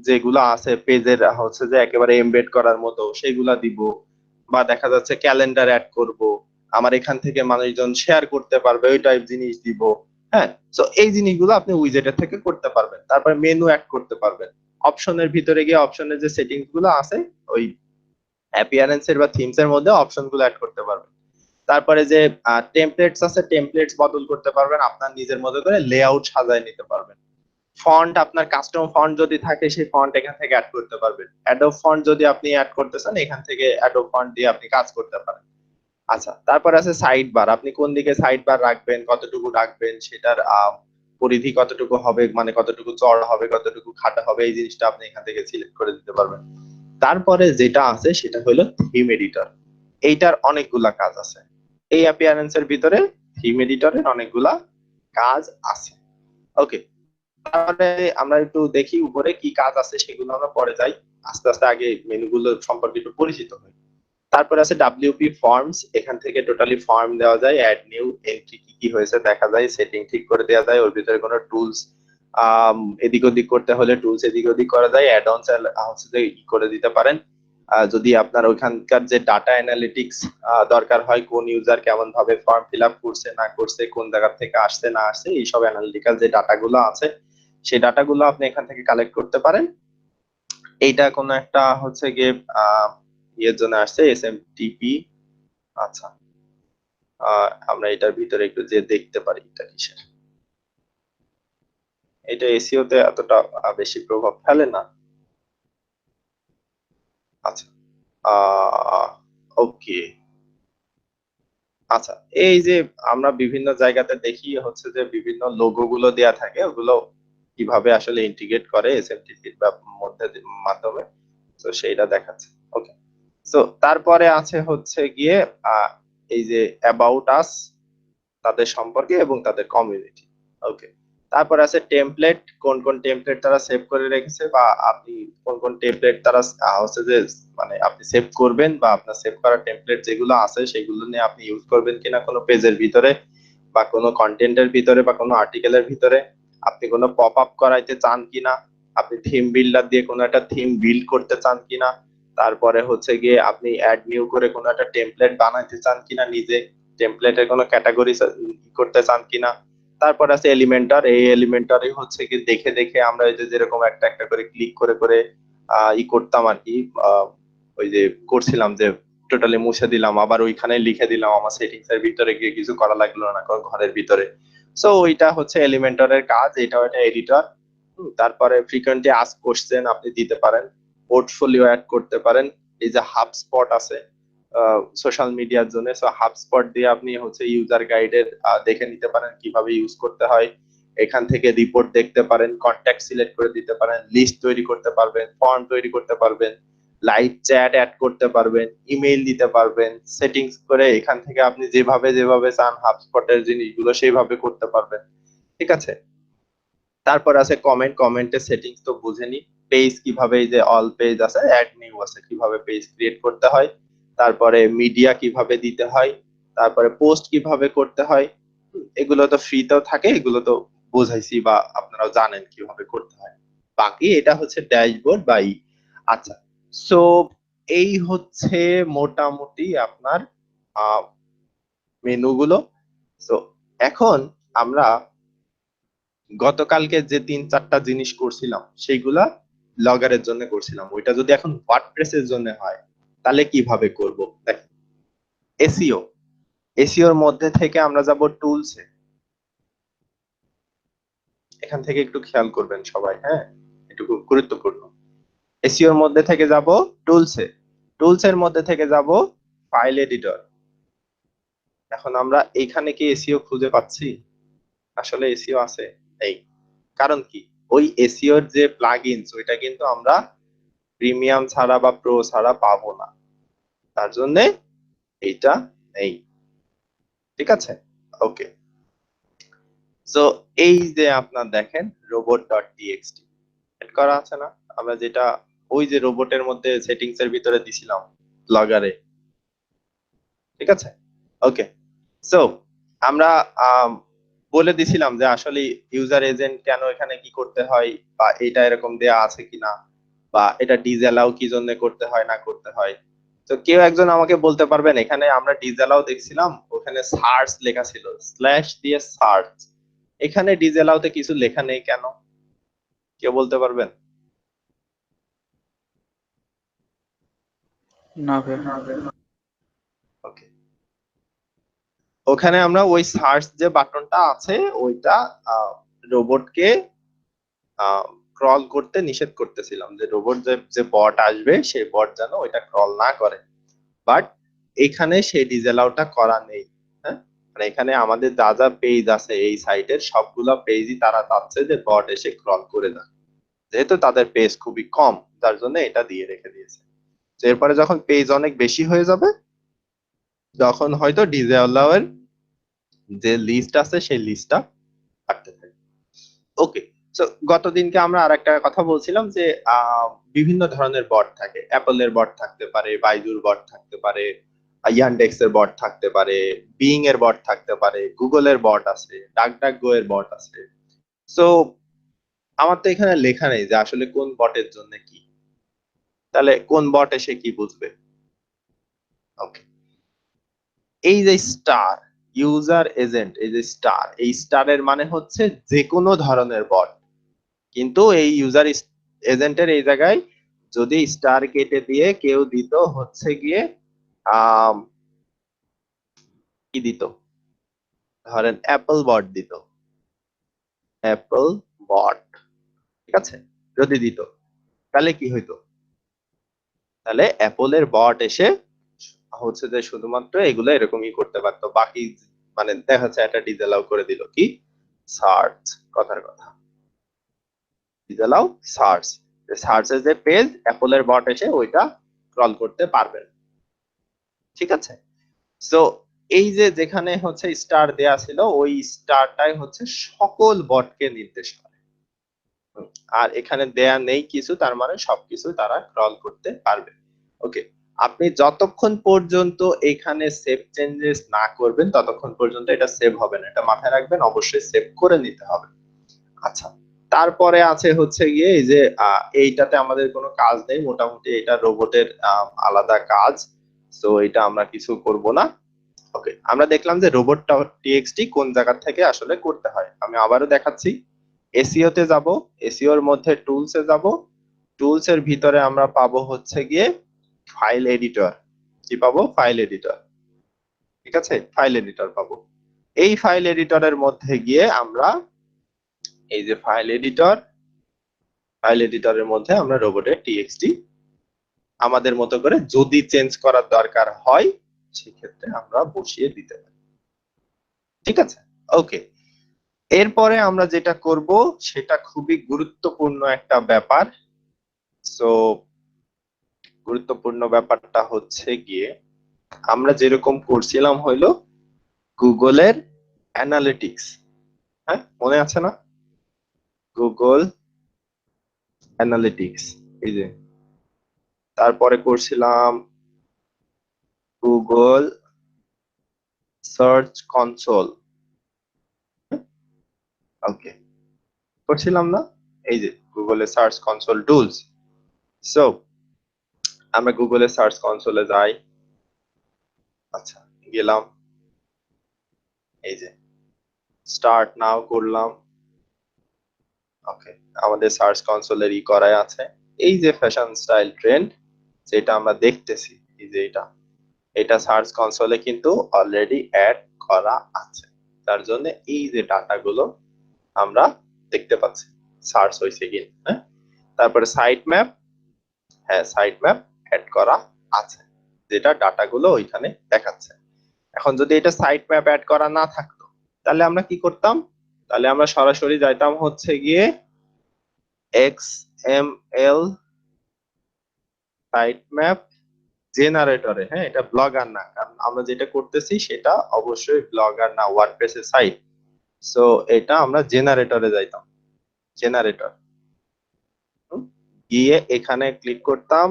যেগুলো আছে পেজের হচ্ছে যে একেবারে এমবেড করার মতো সেগুলা দিব, বা দেখা যাচ্ছে ক্যালেন্ডার অ্যাড করব, আমার এখান থেকে মানুষজন শেয়ার করতে পারবে ওই টাইপ জিনিস দিব। হ্যাঁ, তো এই জিনিসগুলো আপনি উইজেটের থেকে করতে পারবেন। তারপরে মেনু অ্যাড করতে পারবেন, অপশনের ভিতরে গিয়ে অপশনের যে সেটিংস গুলো আছে ওই অ্যাপিয়ারেন্স এর বা থিমস এর মধ্যে অপশন গুলো অ্যাড করতে পারবেন। তারপরে যে টেমপ্লেটস আছে, টেমপ্লেটস বদল করতে পারবেন, আপনার নিজের মতো করে লেআউট সাজায় নিতে পারবেন। ফন্ট, আপনার কাস্টম ফন্ট যদি থাকে সেই ফন্ট এখান থেকে অ্যাড করতে পারবেন। অ্যাডোব ফন্ট যদি আপনি অ্যাড করতে চান এখান থেকে অ্যাডোব ফন্ট দিয়ে আপনি কাজ করতে পারেন। আচ্ছা, তারপর আছে সাইড বার, আপনি কোন দিকে সাইড বার রাখবেন, কতটুকু রাখবেন, সেটার পরিধি কতটুকু হবে, মানে কতটুকু চড় হবে, কতটুকু খাটো হবে, এই জিনিসটা আপনি এখান থেকে সিলেক্ট করে দিতে পারবেন। তারপরে যেটা আছে সেটা হলো থিম এডিটর, এইটার অনেকগুলা কাজ আছে। এই অ্যাপিয়ারেন্স এর ভিতরে থিম এডিটরের অনেকগুলা কাজ আছে। ওকে, তাহলে আমরা একটু দেখি উপরে কি কাজ আছে, সেগুলো আমরা পরে যাই, আস্তে আস্তে আগে মেনুগুলো সম্পর্কে একটু পরিচিত হই। তারপরে আছে ডাব্লিউপি ফর্মস, এখান থেকে টোটালি ফর্ম দেওয়া যায়, অ্যাড নিউ এন্ট্রি কি কি হয়েছে দেখা যায়, সেটিং ঠিক করে দেওয়া যায়, ওর ভিতরে কোনো টুলস এদিক ওদিক করতে হলে টুলস এদিক ওদিক করা যায়, অ্যাড অনস হচ্ছে যে ই করে দিতে পারেন। যদি আপনার ওইখানকার যে ডাটা অ্যানালিটিক্স দরকার হয়, কোন ইউজার কেমন ভাবে ফর্ম ফিল আপ করছে না করছে, কোন জায়গা থেকে আসছে না আসছে, এইসব অ্যানালিটিক্যাল যে ডাটাগুলো আছে সেই ডাটাগুলো আপনি এখান থেকে কালেক্ট করতে পারেন। এইটা কোনো একটা হচ্ছে গিয়ে ইয়ের জন্য আসছে এসএমটিপি। আচ্ছা, আমরা এটার ভিতরে একটু যে দেখতে পারি এটা কিসের। এটা এসইও তে এতটা বেশি প্রভাব ফেলে না। আচ্ছা, ওকে। আচ্ছা, এই যে আমরা বিভিন্ন জায়গাতে দেখি হচ্ছে যে বিভিন্ন লোগো গুলো দেয়া থাকে, ওগুলো কিভাবে আসলে ইন্টিগ্রেট করে এসএমটিপির মধ্যে মাধ্যমে, তো সেইটা দেখাচ্ছে। ওকে, তো তারপরে আছে হচ্ছে গিয়ে এই যে অ্যাবাউট আস, তাদের সম্পর্কে এবং তাদের কমিউনিটি। ওকে, তারপর আছে টেমপ্লেট, কোন কোন টেমপ্লেট তারা সেভ করে রেখেছে, বা আপনি কোন কোন টেমপ্লেট তারা হচ্ছে যে মানে আপনি সেভ করবেন, বা আপনার সেভ করা টেমপ্লেট যেগুলো আছে সেগুলো নিয়ে আপনি ইউজ করবেন কিনা কোনো পেজের ভিতরে, বা কোনো কন্টেন্টের ভিতরে, বা কোনো আর্টিকেলের ভিতরে। আপনি কোনো পপ আপ করাইতে চান কিনা, আপনি থিম বিল্ডার দিয়ে কোনো একটা থিম বিল্ড করতে চান কিনা, তারপরে হচ্ছে গিয়ে আপনি অ্যাড নিউ করে কোনো একটা টেমপ্লেট বানাইতে চান কিনা, নিজে টেমপ্লেটের কোনো ক্যাটাগরি করতে চান কিনা। তারপর আছে এলিমেন্টর, এই এলিমেন্টরে হচ্ছে কি দেখে দেখে আমরা ওই যে যেরকম একটা একটা করে ক্লিক করে করে করতাম আর কি, ওই যে করছিলাম যে টোটালি মুছে দিলাম, আবার ওইখানে লিখে দিলাম, আমার সেটিংস এর ভিতরে গিয়ে কিছু করা লাগলো না কারণ ঘরের ভিতরে। সো ওইটা হচ্ছে এলিমেন্টরের কাজ, এটাও একটা এডিটর। তারপরে ফ্রিকোয়েন্টলি আস্ক কোশ্চেন আপনি দিতে পারেন, পোর্টফোলিও অ্যাড করতে পারেন। এই যে হাবস্পট আছে সোশ্যাল মিডিয়ার জন্য, সো হাবস্পট দিয়ে আপনি হচ্ছে ইউজার গাইডের দেখে নিতে পারেন কিভাবে ইউজ করতে হয়। এখান থেকে রিপোর্ট দেখতে পারেন, কন্ট্যাক্ট সিলেক্ট করে দিতে পারেন, লিস্ট তৈরি করতে পারবেন, ফর্ম তৈরি করতে পারবেন, লাইভ চ্যাট অ্যাড করতে পারবেন, ইমেইল দিতে পারবেন, সেটিংস করে এখান থেকে আপনি যেভাবে যেভাবে চান হাবস্পটের জিনিসগুলো সেইভাবে করতে পারবেন। ঠিক আছে, তারপর আছে কমেন্ট, কমেন্টের সেটিংস তো বুঝেনি। পেজ কিভাবে, এই যে অল পেজ আছে, অ্যাড নিউ আছে, কিভাবে পেজ ক্রিয়েট করতে হয়, তারপরে মিডিয়া কিভাবে দিতে হয়, তারপরে পোস্ট কিভাবে করতে হয়। এগুলো তো ফ্রিতেও থাকে, এগুলো তো বোঝাইছি বা আপনারাও জানেন কিভাবে করতে হয়। বাকি এটা হচ্ছে ড্যাশবোর্ড বা আচ্ছা, সো এই হচ্ছে মোটামুটি আপনার মেনুগুলো। সো এখন আমরা গতকালকে যে 3-4টা জিনিস করছিলাম সেইগুলা ব্লগারের জন্য করছিলাম, ওইটা যদি এখন ওয়ার্ডপ্রেসের জন্য হয় তাহলে কিভাবে করব দেখেন। এসইও, এসইওর মধ্যে থেকে আমরা যাব টুলসে। এখান থেকে একটু খেয়াল করবেন সবাই, হ্যাঁ, একটু খুব গুরুত্বপূর্ণ। এসইওর মধ্যে থেকে যাব টুলসে, টুলসের মধ্যে থেকে যাব ফাইল এডিটর। এখন আমরা এইখানে কি এসইও খুঁজে পাচ্ছি? আসলে এসইও আছে এই, কারণ কি ওই এসইওর যে প্লাগইনস ওইটা কিন্তু আমরা প্রিমিয়াম ছাড়া বা প্রো ছাড়া পাবো না, তার জন্য এইটা নেই। ঠিক আছে, ওকে। সো এই যে আপনার দেখেন রোবট ডট টিএক্সটি এড করা আছে না, আমরা যেটা ওই যে রোবটের মধ্যে সেটিংস এর ভিতরে দিছিলাম ব্লগারে। ঠিক আছে, ওকে। সো আমরা বলে দিছিলাম যে আসলে ইউজার এজেন্ট কেন এখানে কি করতে হয়, বা এটা এরকম দেয়া আছে কিনা, বা এটা ডিসঅ্যালাউ কি জন্য করতে হয় না করতে হয়। তো কেউ একজন আমাকে বলতে পারবেন, এখানে আমরা ডিসঅ্যালাউ দেখছিলাম, ওখানে সার্চ লেখা ছিল, স্ল্যাশ দিয়ে সার্চ, এখানে ডিসঅ্যালাউতে কিছু লেখা নেই কেন? কেউ বলতে পারবেন? না ভাই। ওকে, ওখানে আমরা ওই সার্চ যে বাটনটা আছে ওইটা রোবটকে ক্রল করতে নিষেধ করতেছিলাম, যে রোবট যে যে বট আসবে সেই বট যেন ওইটা ক্রল না করে। বাট এখানে সেই ডিসঅ্যালাউটা করা নেই। হ্যাঁ, মানে এখানে আমাদের যা যা পেজ আছে এই সাইটের সবগুলো পেজই তারা চাচ্ছে যে বট এসে ক্রল করে দেয়, যেহেতু তাদের পেজ খুবই কম, যার জন্য এটা দিয়ে রেখে দিয়েছে। তো এরপরে যখন পেজ অনেক বেশি হয়ে যাবে তখন হয়তো ডিসঅ্যালাউ এর যে লিস্ট আছে সেই লিস্টটা থাকতে থাকবে। ওকে, সো গতদিনকে আমরা আরেকটা কথা বলছিলাম যে বিভিন্ন ধরনের বট থাকে, অ্যাপলের বট থাকতে পারে, বাইজুর বট থাকতে পারে, ইয়ান্ডেক্স এর বট থাকতে পারে, বিং এর বট থাকতে পারে, গুগলের বট আছে, ডাকডাকগো এর বট আছে। সো আমার তো এখানে লেখা নেই যে আসলে কোন বটের জন্য কি, তাহলে কোন বট এসে কি বুঝবে? ওকে, এই যে স্টার, ইউজার এজেন্ট, এই যে স্টার, এই স্টারের মানে হচ্ছে যে কোনো ধরনের বট, কিন্তু এই ইউজার এজেন্টের এই জায়গায় যদি স্টার কেটে দিয়ে কেউ দিত হচ্ছে গিয়ে আহ কি দিত, ধরেন অ্যাপল বট দিত, অ্যাপল বট, ঠিক আছে, যদি দিত তাহলে কি হইতো, তাহলে অ্যাপলের বট এসে হচ্ছে যে শুধুমাত্র এগুলো এরকমই করতে পারতো, বাকি মানে দেখা যাচ্ছে একটা ডিসঅ্যালাউ করে দিল কি, সার্চ, কথার কথা, ডিসঅ্যালাউ সার্চ, সার্চের যে পেজ অ্যাপলের বট এসে ওইটা স্ক্রল করতে পারবে না। ঠিক আছে, সো এই যে যেখানে হচ্ছে স্টার দেয়া ছিল ওই স্টারটাই হচ্ছে সকল বটকে নির্দেশ করে। আর এখানে দেয়া নেই কিছু, তার মানে সবকিছু তারা ক্রল করতে পারবে। ওকে, আপনি যতক্ষণ পর্যন্ত এখানে সেভ চেঞ্জেস না করবেন ততক্ষণ পর্যন্ত এটা সেভ হবে না, এটা মাথায় রাখবেন, অবশ্যই সেভ করে নিতে হবে। আচ্ছা, তারপরে আছে হচ্ছে গিয়ে এই যে এইটাতে আমাদের কোনো কাজ নেই, মোটামুটি এটা রোবটের আলাদা কাজ, তো এটা আমরা কিছু করব না। ওকে, আমরা দেখলাম যে রোবট টিএক্সটি কোন জায়গা থেকে আসলে করতে হয়, আমি আবারও দেখাচ্ছি। এসইও তে যাব, এসইও এর মধ্যে টুলস এ যাব, টুলস এর ভিতরে আমরা পাবো হচ্ছে গিয়ে ফাইল এডিটর, কি পাবো, ফাইল এডিটর, ঠিক আছে, ফাইল এডিটর পাবো। এই ফাইল এডিটরের মধ্যে গিয়ে আমরা এই যে ফাইল এডিটর, ফাইল এডিটরের মধ্যে আমরা রোবটের টিএক্সটি আমাদের মতো করে যদি চেঞ্জ করার দরকার হয় সেক্ষেত্রে আমরা বসিয়ে দিতে পারি। ঠিক আছে, ওকে, এরপরে আমরা যেটা করব সেটা খুবই গুরুত্বপূর্ণ একটা ব্যাপার। সো গুরুত্বপূর্ণ ব্যাপারটা হচ্ছে গিয়ে আমরা যেরকম করছিলাম হইলো গুগলের অ্যানালিটিক্স, হ্যাঁ মনে আছে না, গুগল অ্যানালিটিক্স, এই যে তারপরে করছিলাম গুগল সার্চ কনসোল, ওকে, করছিলাম না, এই যে গুগলের সার্চ কনসোল টুলস। সো আমরা গুগলের সার্চ কনসোলে যাই, আচ্ছা গেলাম, এই যে স্টার্ট নাও করলাম, ওকে, আমাদের সার্চ কনসোলের করাই আছে, এই যে ফ্যাশন স্টাইল ট্রেন্ড যেটা আমরা দেখতেছি, এই যে এটা, এটা সার্চ কনসোলে কিন্তু অলরেডি অ্যাড করা আছে, তার জন্য এই যে ডাটাগুলো আমরা দেখতে পাচ্ছি সার্চ হয়েছে কি, হ্যাঁ, তারপরে সাইট ম্যাপ, হ্যাঁ সাইট ম্যাপ অ্যাড করা আছে, যেটা ডাটাগুলো ওইখানে দেখাচ্ছে। এখন যদি এটা সাইট ম্যাপ অ্যাড করা না থাকতো তাহলে আমরা কি করতাম, তাহলে আমরা সরাসরি যাইতাম হচ্ছে গিয়ে XML সাইট ম্যাপ জেনারেটরে, হ্যাঁ এটা ব্লগার না, কারণ আমরা যেটা করতেছি সেটা অবশ্যই ব্লগার না, ওয়ার্ডপ্রেসের সাইট। সো এটা আমরা জেনারেটরে যাইতাম, জেনারেটর, গিয়ে এখানে ক্লিক করতাম,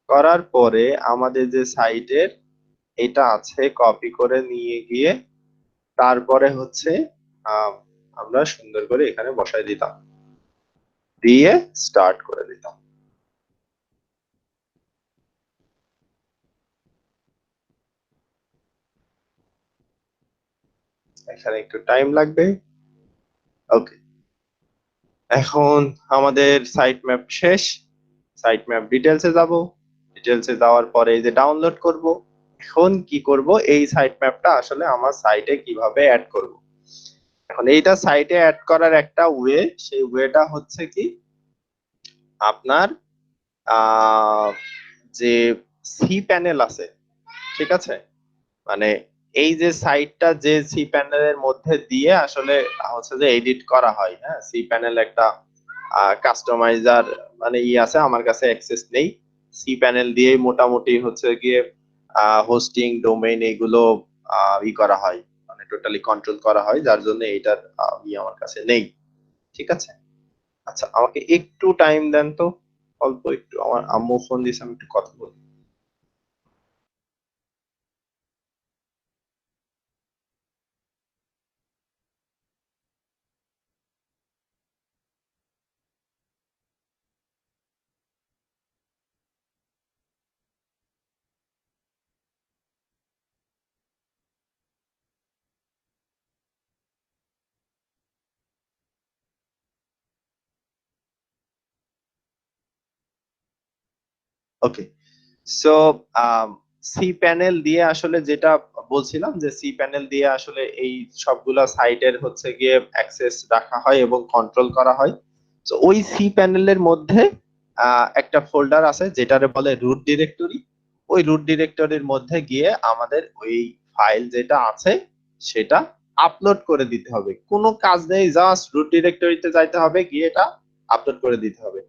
করার পরে আমাদের যে সাইটের এটা আছে কপি করে নিয়ে গিয়ে তারপরে হচ্ছে আহ, আমরা সুন্দর করে এখানে বসাই দিতাম, দিয়ে স্টার্ট করে দিতাম। এখানে একটু টাইম লাগবে। ওকে, এখন আমাদের সাইট ম্যাপ শেষ, সাইট ম্যাপ ডিটেলসে যাব, ডিটেলসে যাওয়ার পরে এই যে ডাউনলোড করব। এখন কি করব, এই সাইট ম্যাপটা আসলে আমার সাইটে কিভাবে অ্যাড করব। এখন এইটা সাইটে অ্যাড করার একটা ওয়ে, সেই ওয়েটা হচ্ছে কি আপনার আহ যে সি প্যানেল আছে, ঠিক আছে, মানে এই যে সাইটটা যে সি প্যানেলের মধ্যে দিয়ে আসলে হচ্ছে যে এডিট করা হয়, হ্যাঁ সি প্যানেল একটা কাস্টমাইজার মানে আছে, আমার কাছে অ্যাক্সেস নেই, সি প্যানেল দিয়ে মোটামুটি হচ্ছে গিয়ে হোস্টিং ডোমেইন এগুলো করা হয়, মানে টোটালি কন্ট্রোল করা হয়, যার জন্য এইটার আমার কাছে নেই। ঠিক আছে, আচ্ছা আমাকে একটু টাইম দেন তো, অল্প একটু, আমার আম্মু ফোন দিয়েছে, আমি একটু কথা বলি। ওকে, সো সি প্যানেল দিয়ে আসলে যেটা বলছিলাম যে সি প্যানেল দিয়ে আসলে এই সবগুলা সাইটের হচ্ছে গিয়ে অ্যাক্সেস রাখা হয় এবং কন্ট্রোল করা হয়। তো ওই সি প্যানেলের মধ্যে একটা ফোল্ডার আছে যেটারে বলে রুট ডিরেক্টরি। ওই রুট ডিরেক্টরির মধ্যে গিয়ে আমাদের ওই ফাইল যেটা আছে সেটা আপলোড করে দিতে হবে। কোনো কাজ নেই, জাস্ট রুট ডিরেক্টরিতে যাইতে হবে, গিয়ে এটা আপলোড করে দিতে হবে।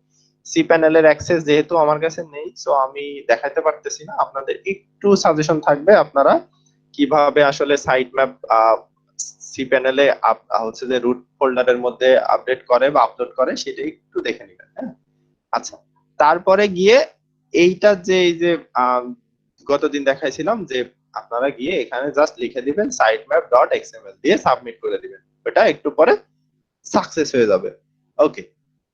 সি প্যানেলের অ্যাক্সেস যেহেতু আমার কাছে নেই, সো আমি দেখাতে পারতেছি না। আপনাদের একটু সাজেশন থাকবে, আপনারা কিভাবে আসলে সাইট ম্যাপ সি প্যানেলে হচ্ছে যে রুট ফোল্ডারের মধ্যে আপডেট করে বা আপলোড করে সেটা একটু দেখে নেবেন। হ্যাঁ, আচ্ছা, তারপরে গিয়ে এইটা যে এই যে গতদিন দেখাইছিলাম যে আপনারা গিয়ে এখানে জাস্ট লিখে দিবেন sitemap.xml দিয়ে সাবমিট করে দিবেন, ওটা একটু পরে সাকসেস হয়ে যাবে। ওকে,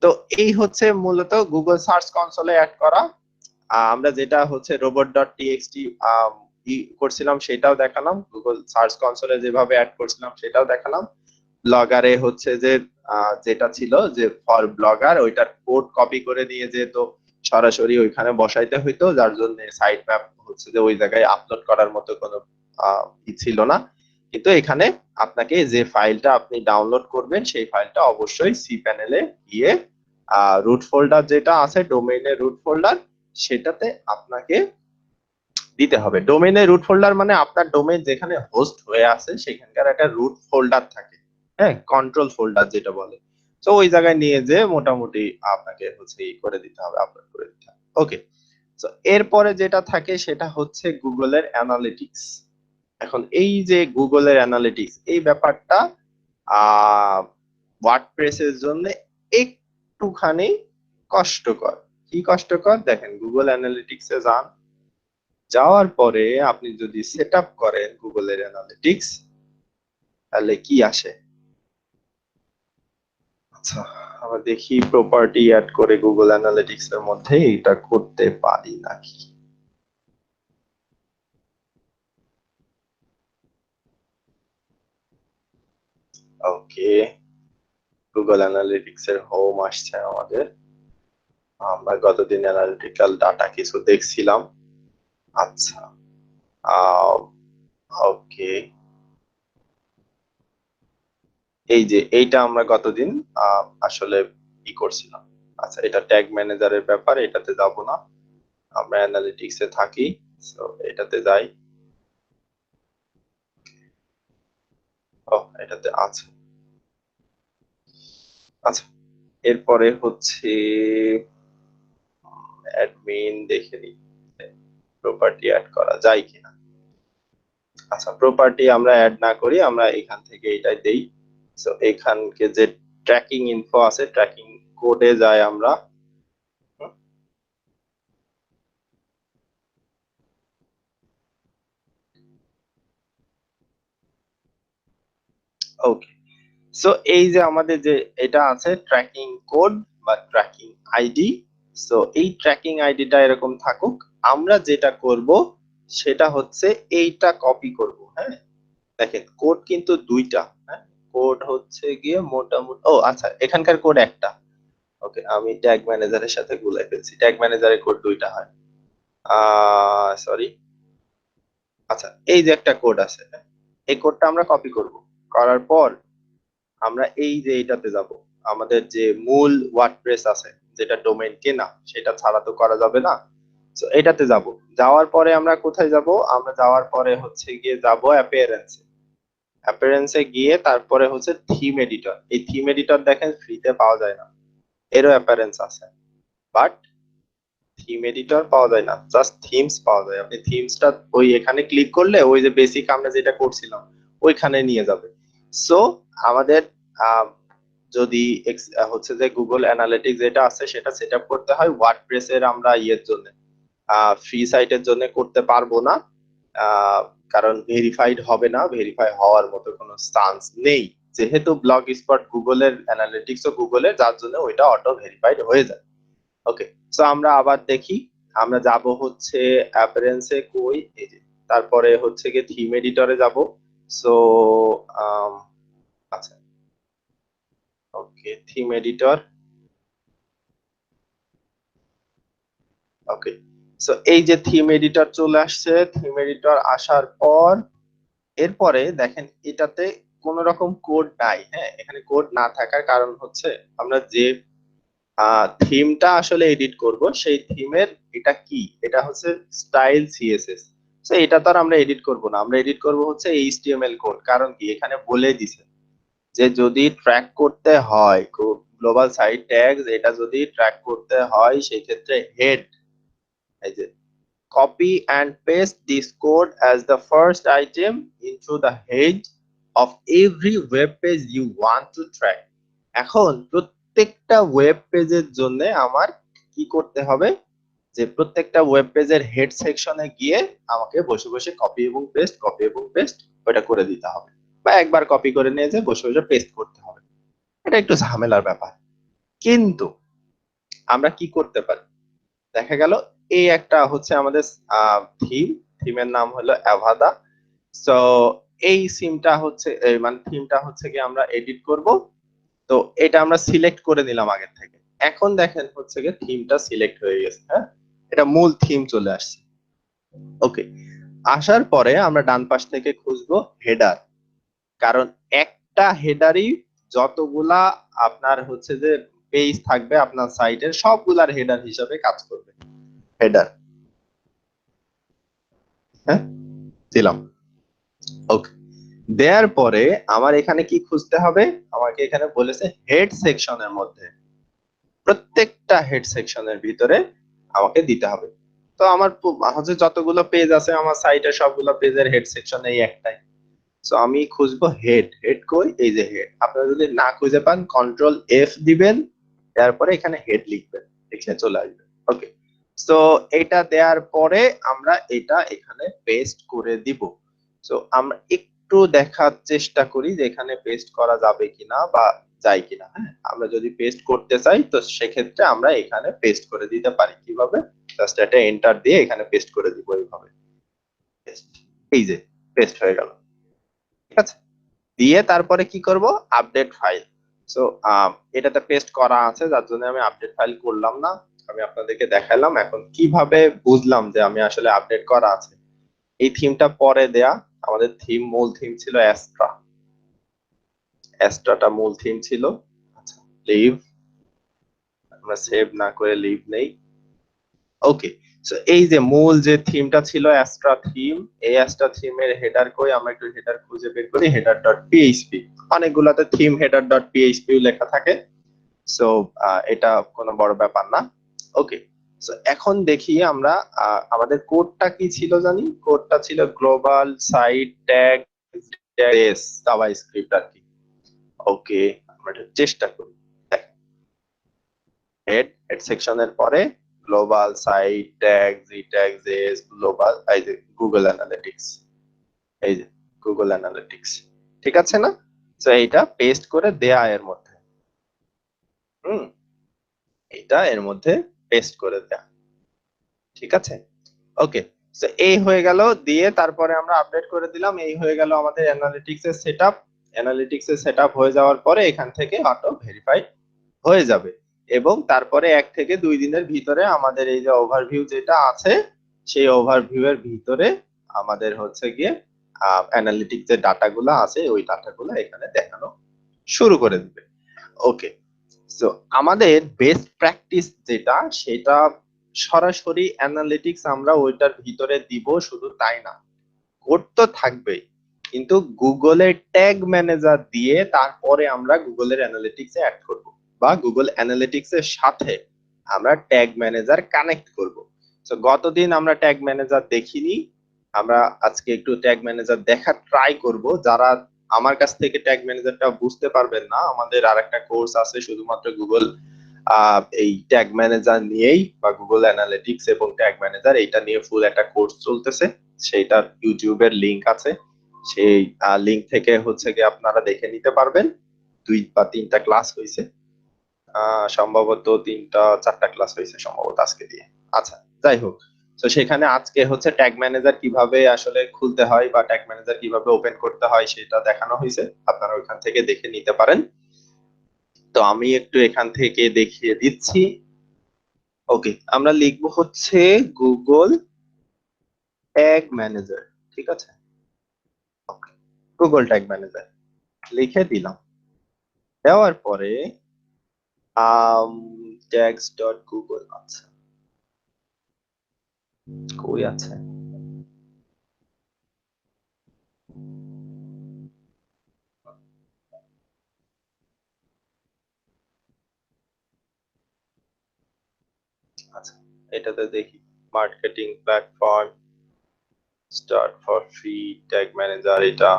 তো এই হচ্ছে মূলত গুগল সার্চ কনসোলে অ্যাড করা। আমরা যেটা হচ্ছে robot.txt করছিলাম সেটাও দেখালাম, গুগল সার্চ কনসোলে যেভাবে অ্যাড করছিলাম সেটাও দেখালাম। ব্লগারে হচ্ছে যে যেটা ছিল যে ফর ব্লগার, ওইটার কোড কপি করে নিয়ে যেত সরাসরি ওইখানে বসাইতে হইতো, যার জন্য সাইট ম্যাপ হচ্ছে যে ওই জায়গায় আপলোড করার মতো কোনো ছিল না। কিন্তু এখানে আপনাকে যে ফাইলটা আপনি ডাউনলোড করবেন সেই ফাইলটা অবশ্যই সি প্যানেলে গিয়ে রুট ফোল্ডার যেটা আছে ডোমেইনের রুট ফোল্ডার, সেটাতে আপনাকে দিতে হবে। ডোমেইনের রুট ফোল্ডার মানে আপনার ডোমেইন যেখানে হোস্ট হয়ে আছে সেখানকার একটা রুট ফোল্ডার থাকে, হ্যাঁ, কন্ট্রোল ফোল্ডার যেটা বলে। তো ওই জায়গায় নিয়ে যে মোটামুটি আপনাকে হচ্ছে ই করে দিতে হবে, আপলোড করে দিতে হবে। ওকে, তো এরপরে যেটা থাকে সেটা হচ্ছে গুগলের অ্যানালিটিক্স। এখন এই যে গুগলের অ্যানালিটিক্স এই ব্যাপারটা ওয়ার্ডপ্রেসের জন্য একটুখানি কষ্টকর। কি কষ্টকর দেখেন, গুগল অ্যানালিটিক্স এ যান, যাওয়ার পরে আপনি যদি সেট আপ করেন গুগলের অ্যানালিটিক্স, তাহলে কি আসে? আচ্ছা, আমরা দেখি প্রপার্টি অ্যাড করে গুগল অ্যানালিটিক্স এর মধ্যে এটা করতে পারি নাকি। ওকে, গুগল অ্যানালিটিক্স এর হোম আসছে আমাদের। আমরা গতদিন অ্যানালিটিক্যাল ডাটা কিছু দেখছিলাম। আচ্ছা, ওকে, এই যে এইটা আমরা গতদিন আসলে ই করছিলাম। আচ্ছা, এটা ট্যাগ ম্যানেজারের ব্যাপার, এটাতে যাব না, আমরা অ্যানালিটিক্স এ থাকি। সো এটাতে যাই। ও, এটাতে আছে। আচ্ছা, এরপরে হচ্ছে অ্যাডমিন দেখে নিই প্রপার্টি অ্যাড করা যায় কিনা। আচ্ছা, প্রপার্টি আমরা অ্যাড না করি, আমরা এখান থেকে এটাই দেই। সো এখানকে যে ট্র্যাকিং ইনফো আছে, ট্র্যাকিং কোডে যাই আমরা। ওকে, সো এই যে আমাদের যে এটা আছে ট্র্যাকিং কোড বা ট্র্যাকিং আইডি। সো এই ট্র্যাকিং আইডিটা এরকম থাকুক। আমরা যেটা করব সেটা হচ্ছে এইটা কপি করব। হ্যাঁ, দেখেন কোড কিন্তু দুইটা। হ্যাঁ, কোড হচ্ছে গিয়ে মোটামুটি, ও আচ্ছা, এখানকার কোড একটা। ওকে, আমি ট্যাগ ম্যানেজারের সাথে গুলাই ফেলছি, ট্যাগ ম্যানেজারের কোড দুইটা হয়। সরি, আচ্ছা, এই যে একটা কোড আছে, হ্যাঁ, এই কোডটা আমরা কপি করব। করার পর আমরা এই যে এইটাতে যাব, আমাদের যে মূল ওয়ার্ডপ্রেস আছে যেটা ডোমেইন কেনা, সেটা ছাড়া তো করা যাবে না। তো এটাতে যাব, যাওয়ার পরে আমরা কোথায় যাব? আমরা যাওয়ার পরে হচ্ছে গিয়ে যাব অ্যাপিয়ারেন্সে। অ্যাপিয়ারেন্সে গিয়ে তারপরে হচ্ছে থিম এডিটর। এই থিম এডিটর দেখেন ফ্রিতে পাওয়া যায় না, এরও অ্যাপিয়ারেন্স আছে, বাট থিম এডিটর পাওয়া যায় না, জাস্ট থিমস পাওয়া যায়। আপনি থিমসটা ওই এখানে ক্লিক করলে ওই যে বেসিক আমরা যেটা করছিলাম ওইখানে নিয়ে যাবে। সো আমাদের আহ, যদি হচ্ছে যে গুগল অ্যানালিটিক্স যেটা আছে সেটা সেট আপ করতে হয় ওয়ার্ডপ্রেসের আমরা ইয়ের জন্য, ফ্রি সাইটের জন্য করতে পারবো না। আহ, কারণ ভেরিফাইড হবে না, ভেরিফাই হওয়ার মতো কোনো চান্স নেই, যেহেতু ব্লগ স্পট গুগলের অ্যানালিটিক্স ও গুগলের, যার জন্য ওইটা অটো ভেরিফাইড হয়ে যায়। ওকে, সো আমরা আবার দেখি, আমরা যাব হচ্ছে অ্যাপারেন্সে, কই এই যে, তারপরে হচ্ছে গিয়ে থিম এডিটরে যাব। সো আচ্ছা, ওকে, থিম এডিটর। ওকে, সো এই যে থিম এডিটর চলে আসছে, থিম এডিটর আসার পর এরপরে দেখেন এটাতে কোন রকম কোড নাই। হ্যাঁ, এখানে কোড না থাকার কারণ হচ্ছে আমরা যে থিমটা আসলে এডিট করব সেই থিমের এটা কি, এটা হচ্ছে স্টাইল সিএসএস। তো এটা তো আর আমরা এডিট করব না, আমরা এডিট করব হচ্ছে এইচটিএমএল কোড। কারণ কি, এখানে বলে দিছে যে যদি ট্র্যাক করতে হয় গ্লোবাল সাইট ট্যাগস, এটা যদি ট্র্যাক করতে হয় সেই ক্ষেত্রে হেড, এই যে copy and paste this code as the first item into the head of every web page you want to track. এখন প্রত্যেকটা ওয়েব পেজের জন্য আমার কি করতে হবে, যে প্রত্যেকটা ওয়েব পেজের হেড সেকশনে গিয়ে আমাকে বসে বসে কপি এবং পেস্ট ওটা করে দিতে হবে, বা একবার কপি করে নিয়ে যে বসে বসে পেস্ট করতে হবে। এটা একটু ঝামেলার ব্যাপার, কিন্তু আমরা কি করতে পারি, দেখা গেল এই একটা হচ্ছে আমাদের থিমের নাম হলো অ্যাভাদা। সো এই সিমটা হচ্ছে মানে থিমটা হচ্ছে কি আমরা এডিট করব। তো এটা আমরা সিলেক্ট করে নিলাম আগের থেকে। এখন দেখেন হচ্ছে কি থিমটা সিলেক্ট হয়ে গেছে। হ্যাঁ, এটা মূল থিম চলে আসছে। ওকে, আসার পরে আমরা ডান পাশ থেকে খুঁজবো হেডার, কারণ একটা হেডারই যতগুলা আপনার হচ্ছে যে পেজ থাকবে আপনার সাইটের সবগুলার হেডার হিসাবে কাজ করবে। হেডার, হ্যাঁ দিলাম। ওকে, দেওয়ার পরে আমার এখানে কি খুঁজতে হবে, আমাকে এখানে বলেছে হেড সেকশনের মধ্যে, প্রত্যেকটা হেড সেকশনের ভিতরে আমাকে দিতে হবে। তো আমার হচ্ছে যতগুলো পেজ আছে আমার সাইটে সবগুলো পেজের হেড সেকশন এই একটাই। সো আমি খুঁজবো হেড, হেড কই, এই যে হেড। আপনারা যদি না খুঁজে পান কন্ট্রোল এফ দিবেন, তারপরে এখানে হেড লিখবেন, লিখলে চলে আসবে। ওকে, সো এটা দেওয়ার পরে আমরা এটা এখানে পেস্ট করে দিব। সো আমরা একটু দেখার চেষ্টা করি যে এখানে পেস্ট করা যাবে কিনা বা যায় কিনা। হ্যাঁ, আমরা যদি পেস্ট করতে চাই তো সেক্ষেত্রে আমরা এখানে পেস্ট করে দিতে পারি। কিভাবে, জাস্ট এটা এন্টার দিয়ে এখানে পেস্ট করে দিব এইভাবে। এই যে পেস্ট হয়ে গেল, ঠিক আছে। দিয়ে তারপরে কি করব, আপডেট ফাইল। সো এটাতে পেস্ট করা আছে যার জন্য আমি আপডেট ফাইল করলাম না, আমি আপনাদেরকে দেখালাম। এখন কিভাবে বুঝলাম যে আমি আসলে আপডেট করা আছে, এই থিমটা পরে দেয়া। আমাদের থিম, মূল থিম ছিল অ্যাস্ট্রা, অ্যাস্ট্রাটা মূল থিম ছিল। আচ্ছা, লিভ, আমরা সেভ না করে লিভ নেই। ওকে, সো এই যে মূল যে থিমটা ছিল অ্যাস্ট্রা থিম, এই অ্যাস্ট্রা থিমের হেডার কই, আমরা একটু হেডার খুঁজে বের করি। হেডার ডট পিএইচপি, অনেকগুলাতে থিম হেডার ডট পিএইচপি লেখা থাকে। সো এটা কোনো বড় ব্যাপার না। ওকে, সো এখন দেখি আমরা আমাদের কোডটা কি ছিল জানি, কোডটা ছিল গ্লোবাল সাইট ট্যাগ জাভাস্ক্রিপ্ট আর কি। ওকে, আমরা এটা চেষ্টা করি। হেড সেকশনের পরে গ্লোবাল সাইট ট্যাগ জি ট্যাগ জেস গ্লোবাল, এই যে গুগল অ্যানালিটিক্স, এই যে গুগল অ্যানালিটিক্স, ঠিক আছে না? তো এইটা পেস্ট করে দেয়া এর মধ্যে, হুম, এটা এর মধ্যে পেস্ট করে দেয়া, ঠিক আছে। ওকে, তো এই হয়ে গেল, দিয়ে তারপরে আমরা আপডেট করে দিলাম। এই হয়ে গেল আমাদের অ্যানালিটিক্স এর সেটআপ। অ্যানালিটিক্স এর সেটআপ হয়ে যাওয়ার পরে এখান থেকে অটো ভেরিফাইড হয়ে যাবে, এবং তারপরে 1 থেকে 2 দিনের ভিতরে আমাদের এই যে ওভারভিউ যেটা আছে সেই ওভারভিউ এর ভিতরে আমাদের হচ্ছে গিয়ে অ্যানালিটিক্স যে ডাটাগুলো আছে ওই ডাটাগুলো এখানে দেখানো শুরু করে দিবে। ওকে, সো আমাদের বেস্ট প্র্যাকটিস যেটা, সেটা সরাসরি অ্যানালিটিক্স আমরা ওইটার ভিতরে দিব, শুধু তাই না, কোড তো থাকবেই, কিন্তু গুগলের ট্যাগ ম্যানেজার দিয়ে তারপরে আমরা গুগলের অ্যানালিটিক্সে অ্যাড করব, বা গুগল অ্যানালিটিক্স এর সাথে আমরা ট্যাগ ম্যানেজার কানেক্ট করব। তো গতদিন আমরা ট্যাগ ম্যানেজার দেখিনি, আমরা আজকে একটু ট্যাগ ম্যানেজার দেখার ট্রাই করব। যারা আমার কাছ থেকে ট্যাগ ম্যানেজারটা বুঝতে পারবেন না, আমাদের আরেকটা কোর্স আছে শুধুমাত্র গুগল এই ট্যাগ ম্যানেজার নিয়েই, বা গুগল অ্যানালিটিক্স এবং ট্যাগ ম্যানেজার এইটা নিয়ে ফুল একটা কোর্স চলতেছে। সেইটার ইউটিউবের লিংক আছে, সেই লিংক থেকে হচ্ছে গিয়ে আপনারা দেখে নিতে পারবেন। 2 বা 3টা ক্লাস হয়েছে, সম্ভবত 3টা 4টা ক্লাস হয়েছে সম্ভবত আজকে দিয়ে। আচ্ছা, যাই হোক, তো সেখানে আজকে হচ্ছে ট্যাগ ম্যানেজার কিভাবে আসলে খুলতে হয় বা ট্যাগ ম্যানেজার কিভাবে ওপেন করতে হয় সেটা দেখানো হয়েছে, আপনারা ওইখান থেকে দেখে নিতে পারেন। তো আমি একটু এখান থেকে দেখিয়ে দিচ্ছি। ওকে, আমরা লিখবো হচ্ছে গুগল ট্যাগ ম্যানেজার। ঠিক আছে, ওকে, গুগল ট্যাগ ম্যানেজার লিখে দিলাম। দেওয়ার পরে ট্যাগস ডট গুগল, আচ্ছা কই আছে, আচ্ছা এটাতে দেখি marketing platform start for free tag manager, এটা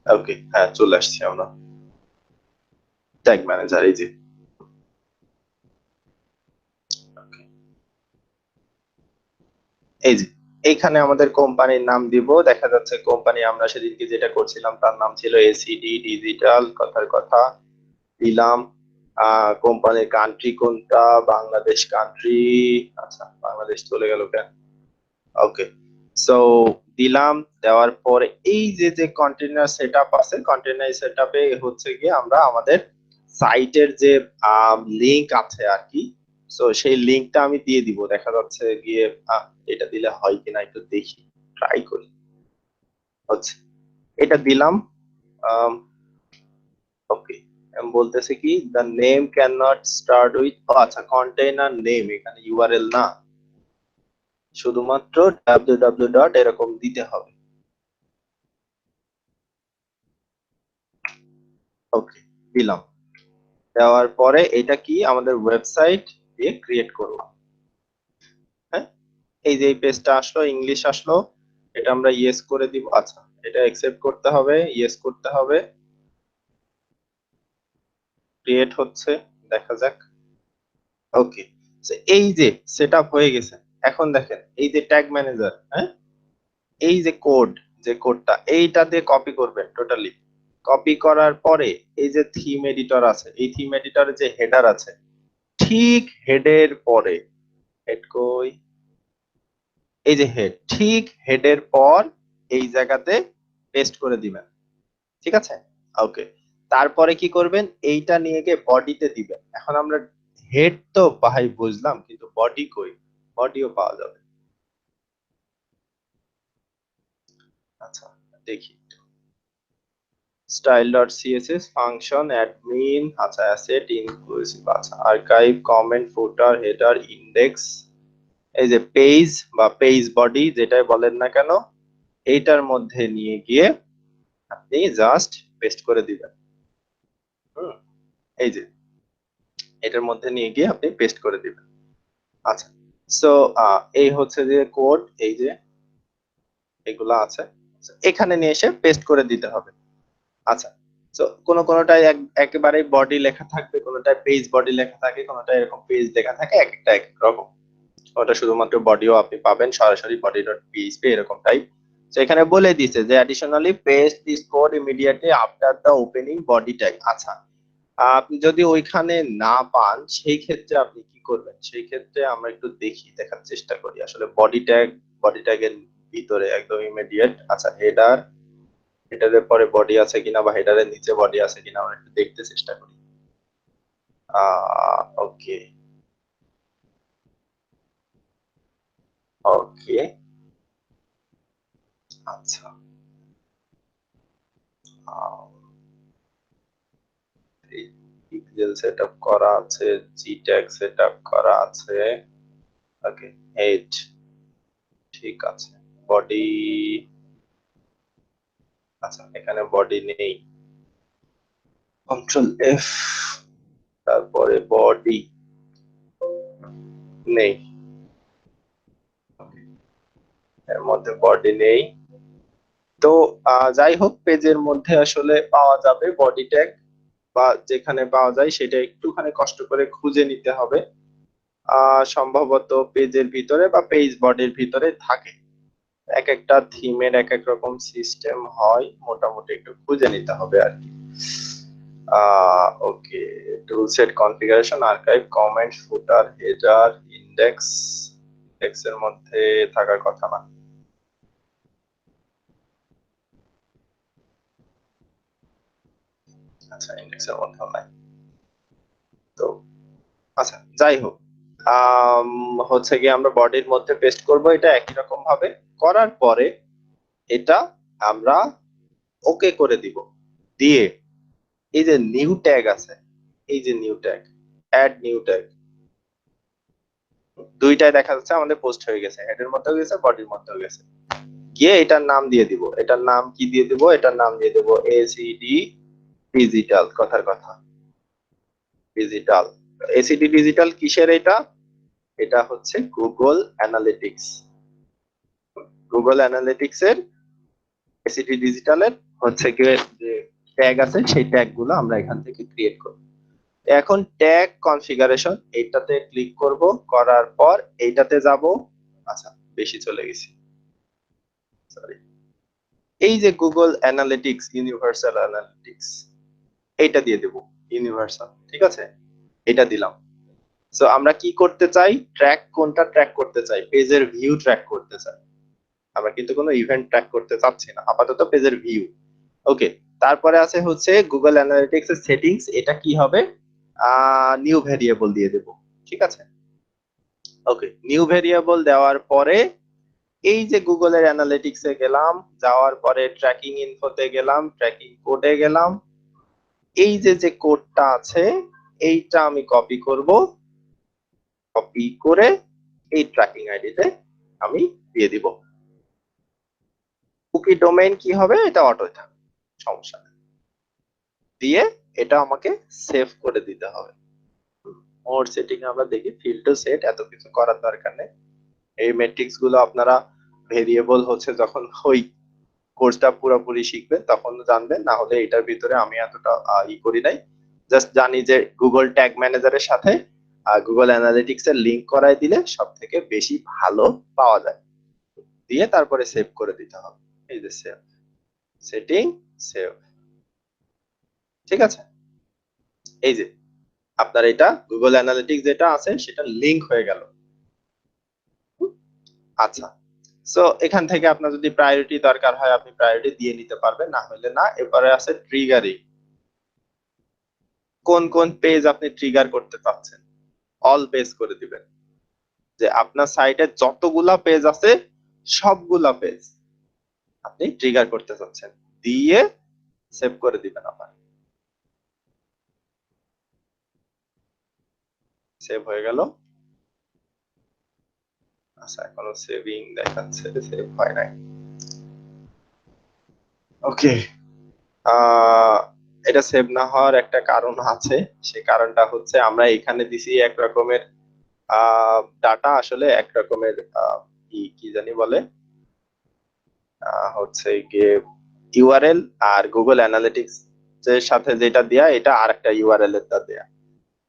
ওকে, হ্যাঁ চলে আসছি আমরা ট্যাগ ম্যানেজার, এই যে okay, এই যে এইখানে আমাদের কোম্পানির নাম দিব। দেখা যাচ্ছে কোম্পানি আমরা সেদিনকে যেটা করছিলাম তার নাম ছিল এসিডি ডিজিটাল, কথার কথা দিলাম। কোম্পানির কান্ট্রি কোনটা, বাংলাদেশ কান্ট্রি, আচ্ছা বাংলাদেশ চলে গেল কেন, ওকে, সো দিলাম। দেওয়ার পরে এই যে যে কন্টেইনার সেটআপ আছে, কন্টেইনার সেটআপে হচ্ছে গিয়ে আমরা আমাদের সাইটের যে লিংক আছে আর কি, সো সেই লিংকটা আমি দিয়ে দিব। দেখা যাচ্ছে গিয়ে এটা দিলে হয় কিনা একটু দেখি, ট্রাই করি। হচ্ছে, এটা দিলাম। ওকে, আমি বলতেছি কি the name can not start with, আচ্ছা কন্টেইনার নেম, এখানে ইউআরএল না, শুধুমাত্র www ডট এরকম দিতে হবে। ওকে, দিলাম। দেওয়ার পরে এটা কি আমাদের ওয়েবসাইট দিয়ে ক্রিয়েট করলাম। হ্যাঁ, এই যে এই পেজটা আসলো, ইংলিশ আসলো, এটা আমরা ইয়েস করে দিব। আচ্ছা, এটা অ্যাকসেপ্ট করতে হবে, ইয়েস করতে হবে। ক্রিয়েট হচ্ছে, দেখা যাক। ওকে, এই যে সেটআপ হয়ে গেছে। এখন দেখেন এই যে ট্যাগ ম্যানেজার, হ্যাঁ, এই যে কোড, যে কোডটা এইটা দিয়ে কপি করবেন টোটালি। কপি করার পরে এই যে থিম এডিটর আছে, এই থিম এডিটরে যে হেডার আছে, ঠিক হেডের পরে, হেড কই, এই যে হেড, ঠিক হেডের পর এই জায়গাতে পেস্ট করে দিবেন। ঠিক আছে, ওকে। তারপরে কি করবেন, এইটা নিয়ে গিয়ে বডিতে দিবেন। এখন আমরা হেড তো ভাই বুঝলাম, কিন্তু বডি কই, বডিও পাওয়া যাবে। আচ্ছা দেখি, style.css ফাংশন অ্যাডমিন, আচ্ছা অ্যাসেট ইনক্লুসিভ, আচ্ছা archive comment footer header index, এই যে পেজ বা পেজ বডি যেটাই বলেন না কেন, এইটার মধ্যে নিয়ে গিয়ে আপনি জাস্ট পেস্ট করে দিবেন। হুম, এই যে এটার মধ্যে নিয়ে গিয়ে আপনি পেস্ট করে দিবেন। আচ্ছা, সো এই হচ্ছে যে কোড, এই যে এগুলা আছে, So, এখানে নিয়ে এসে পেস্ট করে দিতে হবে। আচ্ছা, তো কোনোটায় একেবারে বডি লেখা থাকবে, কোনোটায় পেজ বডি লেখা থাকে, কোনোটায় এরকম পেজ লেখা থাকে, এক একটা এক এক রকম। ওটা শুধুমাত্র বডিও আপনি পাবেন সরাসরি বডি ডট পিএইচপি এরকম টাইপ। তো এখানে বলে দিছে যে additionally paste this code immediately after the opening body tag. আচ্ছা, আপনি যদি ওইখানে না পান সেই ক্ষেত্রে আপনি কি করবেন, সেই ক্ষেত্রে আমরা একটু দেখি, দেখার চেষ্টা করি আসলে বডি ট্যাগের ভিতরে একদম ইমিডিয়েট, আচ্ছা হেডার, হেডারের পরে বডি আছে কিনা বা হেডারের নিচে বডি আছে কিনা আমরা একটু দেখতে চেষ্টা করি। ওকে, ওকে, আচ্ছা, পিক্সেল সেটআপ করা আছে, জি ট্যাগ সেটআপ করা আছে, ওকে, হেড ঠিক আছে, বডি, আচ্ছা এখানে বডি নেই, কন্ট্রোল এফ, তারপরে বডি নেই, এর মধ্যে বডি নেই। তো যাই হোক, পেজের মধ্যে আসলে পাওয়া যাবে বডি ট্যাগ, বা যেখানে পাওয়া যায় সেটা একটুখানি কষ্ট করে খুঁজে নিতে হবে। সম্ভবত পেজের ভিতরে বা পেজ বডির ভিতরে থাকে। এক একটা থিমের এক এক রকম সিস্টেম হয়, মোটামুটি একটু খুঁজে নিতে হবে আর কি। Okay, tool set configuration, archive comment footer header index, index এর মধ্যে থাকার কথা না। আচ্ছা, ইন্ডেক্স এর মধ্যেও নাই। তো আচ্ছা যাই হোক, হচ্ছে গিয়ে আমরা বডির মধ্যে পেস্ট করব, এটা একই রকম ভাবে করার পরে এটা আমরা ওকে করে দিব। দিয়ে এই যে নিউ ট্যাগ আছে, এই যে new tag, add new tag, দুইটাই দেখা যাচ্ছে আমাদের পোস্ট হয়ে গেছে, হেডের মধ্যেও গেছে বডির মধ্যেও গেছে। গিয়ে এটার নাম দিয়ে দিব, এটার নাম কি দিয়ে দিব, এটার নাম দিয়ে দেব এসিডি ডিজিটাল, কথার কথা ডিজিটাল। এসিডি ডিজিটাল কিসের এটা? এটা হচ্ছে গুগল অ্যানালিটিক্স, গুগল অ্যানালিটিক্স এর এসিডি ডিজিটালের হচ্ছে কি যে ট্যাগ আছে, সেই ট্যাগ গুলো আমরা এখান থেকে ক্রিয়েট করব। এখন ট্যাগ কনফিগারেশন এইটাতে ক্লিক করব, করার পর এইটাতে যাব। আচ্ছা বেশি চলে গেছি, সরি। এই যে গুগল অ্যানালিটিক্স, ইউনিভার্সাল অ্যানালিটিক্স, এইটা দিয়ে দেব, ইউনিভার্সাল, ঠিক আছে, এটা দিলাম। সো আমরা কি করতে চাই, ট্র্যাক কোনটা ট্র্যাক করতে চাই, পেজের ভিউ ট্র্যাক করতে চাই, আমরা কিন্তু কোনো ইভেন্ট ট্র্যাক করতে চাচ্ছি না, আপাতত পেজের ভিউ। ওকে, তারপরে আছে হচ্ছে গুগল অ্যানালিটিক্স এর সেটিংস, এটা কি হবে, নিউ ভেরিয়েবল দিয়ে দেব, ঠিক আছে। ওকে, নিউ ভেরিয়েবল দেওয়ার পরে এই যে গুগলের অ্যানালিটিক্স এ গেলাম, যাওয়ার পরে ট্র্যাকিং ইনফোতে গেলাম, ট্র্যাকিং কোডে গেলাম, এই যে যে কোডটা আছে এইটা আমি কপি করব, কপি করে এই ট্র্যাকিং আইডিতে আমি দিয়ে দিব। কুকি ডোমেইন কি হবে, এটা অটো থাকবে, সমস্যা নেই। দিয়ে এটা আমাকে সেভ করে দিতে হবে। মোর সেটিং আমরা দেখি, ফিল্ড টু সেট, এত কিছু করার দরকার নেই। এই মেট্রিক্স গুলো আপনারা ভেরিয়েবল হচ্ছে যখন ওই কোর্সটা পুরোপুরি শিখবেন তখন জানবেন, না হলে এটার ভিতরে আমি এতটা করি নাই। জাস্ট জানি যে গুগল ট্যাগ ম্যানেজারের সাথে গুগল অ্যানালিটিক্স এর লিংক করাই দিলে সব থেকে বেশি ভালো পাওয়া যায়। দিয়ে তারপরে সেভ করে দিতে হবে, এই যে সেভ, সেটিং, সেভ, ঠিক আছে। এই যে আপনার এটা গুগল অ্যানালিটিক্স যেটা আছে সেটা লিংক হয়ে গেল। আচ্ছা, সো এখান থেকে আপনার যদি প্রায়োরিটি দরকার হয় আপনি প্রায়োরিটি দিয়ে নিতে পারবেন, না হলে না। এবারে আছে ট্রিগারিং, কোন কোন পেজ আপনি ট্রিগার করতে চাচ্ছেন, অল পেজ করে দিবেন, যে আপনার সাইটে যতগুলা পেজ আছে সবগুলা পেজ আপনি ট্রিগার করতে চাচ্ছেন, দিয়ে সেভ করে দিবেন। আবার সেভ হয়ে গেল। আচ্ছা এখনো সেভিং দেখাচ্ছে, সেভ হয় নাই। ওকে, এটা সেভ না হওয়ার একটা কারণ আছে, সেই কারণটা হচ্ছে আমরা এখানে দিছি এক রকমের ডাটা, আসলে এক রকমের কি জানি বলে, হচ্ছে গিয়ে ইউআরএল, আর গুগল অ্যানালিটিক্স এর সাথে যেটা দেয়া এটা আরেকটা ইউআরএল এর দেয়া,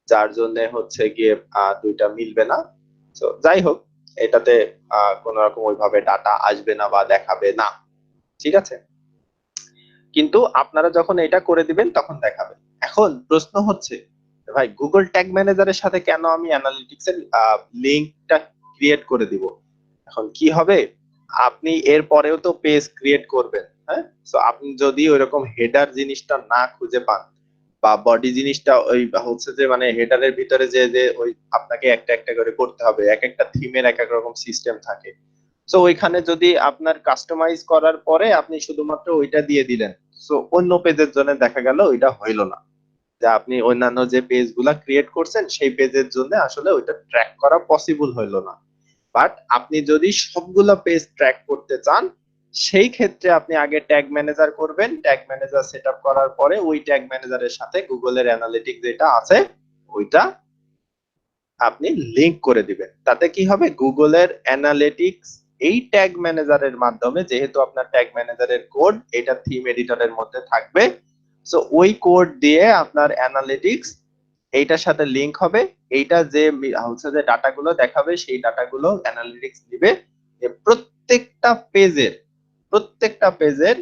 যার জন্য হচ্ছে গিয়ে দুইটা মিলবে না। তো যাই হোক, এটাতে কোন রকম ওইভাবে ডাটা আসবে না বা দেখাবে না, ঠিক আছে। কিন্তু আপনারা যখন এটা করে দিবেন তখন দেখাবে। এখন প্রশ্ন হচ্ছে ভাই গুগল ট্যাগ ম্যানেজারের সাথে কেন আমি অ্যানালিটিক্স এর লিংকটা ক্রিয়েট করে দিব? এখন কি হবে, আপনি এর পরেও তো পেজ ক্রিয়েট করবেন, হ্যাঁ। তো আপনি যদি ওইরকম হেডার জিনিসটা না খুঁজে পান বা বডি জিনিসটা ওই হচ্ছে যে মানে হেডারের ভিতরে যে যে ওই আপনাকে একটা একটা করে করতে হবে, এক একটা থিমের এক এক রকম সিস্টেম থাকে। সো ওইখানে যদি আপনার কাস্টমাইজ করার পরে আপনি শুধুমাত্র ওইটা দিয়ে দিলেন, সো অন্য পেজের জন্য দেখা গেল ওইটা হইলো না, যে আপনি অন্যান্য যে পেজ গুলা ক্রিয়েট করছেন সেই পেজের জন্য আসলে ওইটা ট্র্যাক করা পসিবল হইলো না। বাট আপনি যদি সবগুলা পেজ ট্র্যাক করতে চান সেই ক্ষেত্রে আপনি আগে ট্যাগ ম্যানেজার করবেন, ট্যাগ ম্যানেজার সেট আপ করার পরে ওই ট্যাগ ম্যানেজারের সাথে গুগলের অ্যানালিটিক্স যেটা আছে ওইটা আপনি লিংক করে দিবেন। তাতে কি হবে, গুগলের অ্যানালিটিক্স এই ট্যাগ ম্যানেজারের মাধ্যমে, যেহেতু আপনার ট্যাগ ম্যানেজারের কোড এটা থিম এডিটরের মধ্যে থাকবে, সো ওই কোড দিয়ে আপনার অ্যানালিটিক্স এইটার সাথে লিংক হবে। এইটা যে হচ্ছে যে ডাটাগুলো দেখাবে সেই ডাটাগুলো অ্যানালিটিক্স দিবে। প্রত্যেকটা পেজের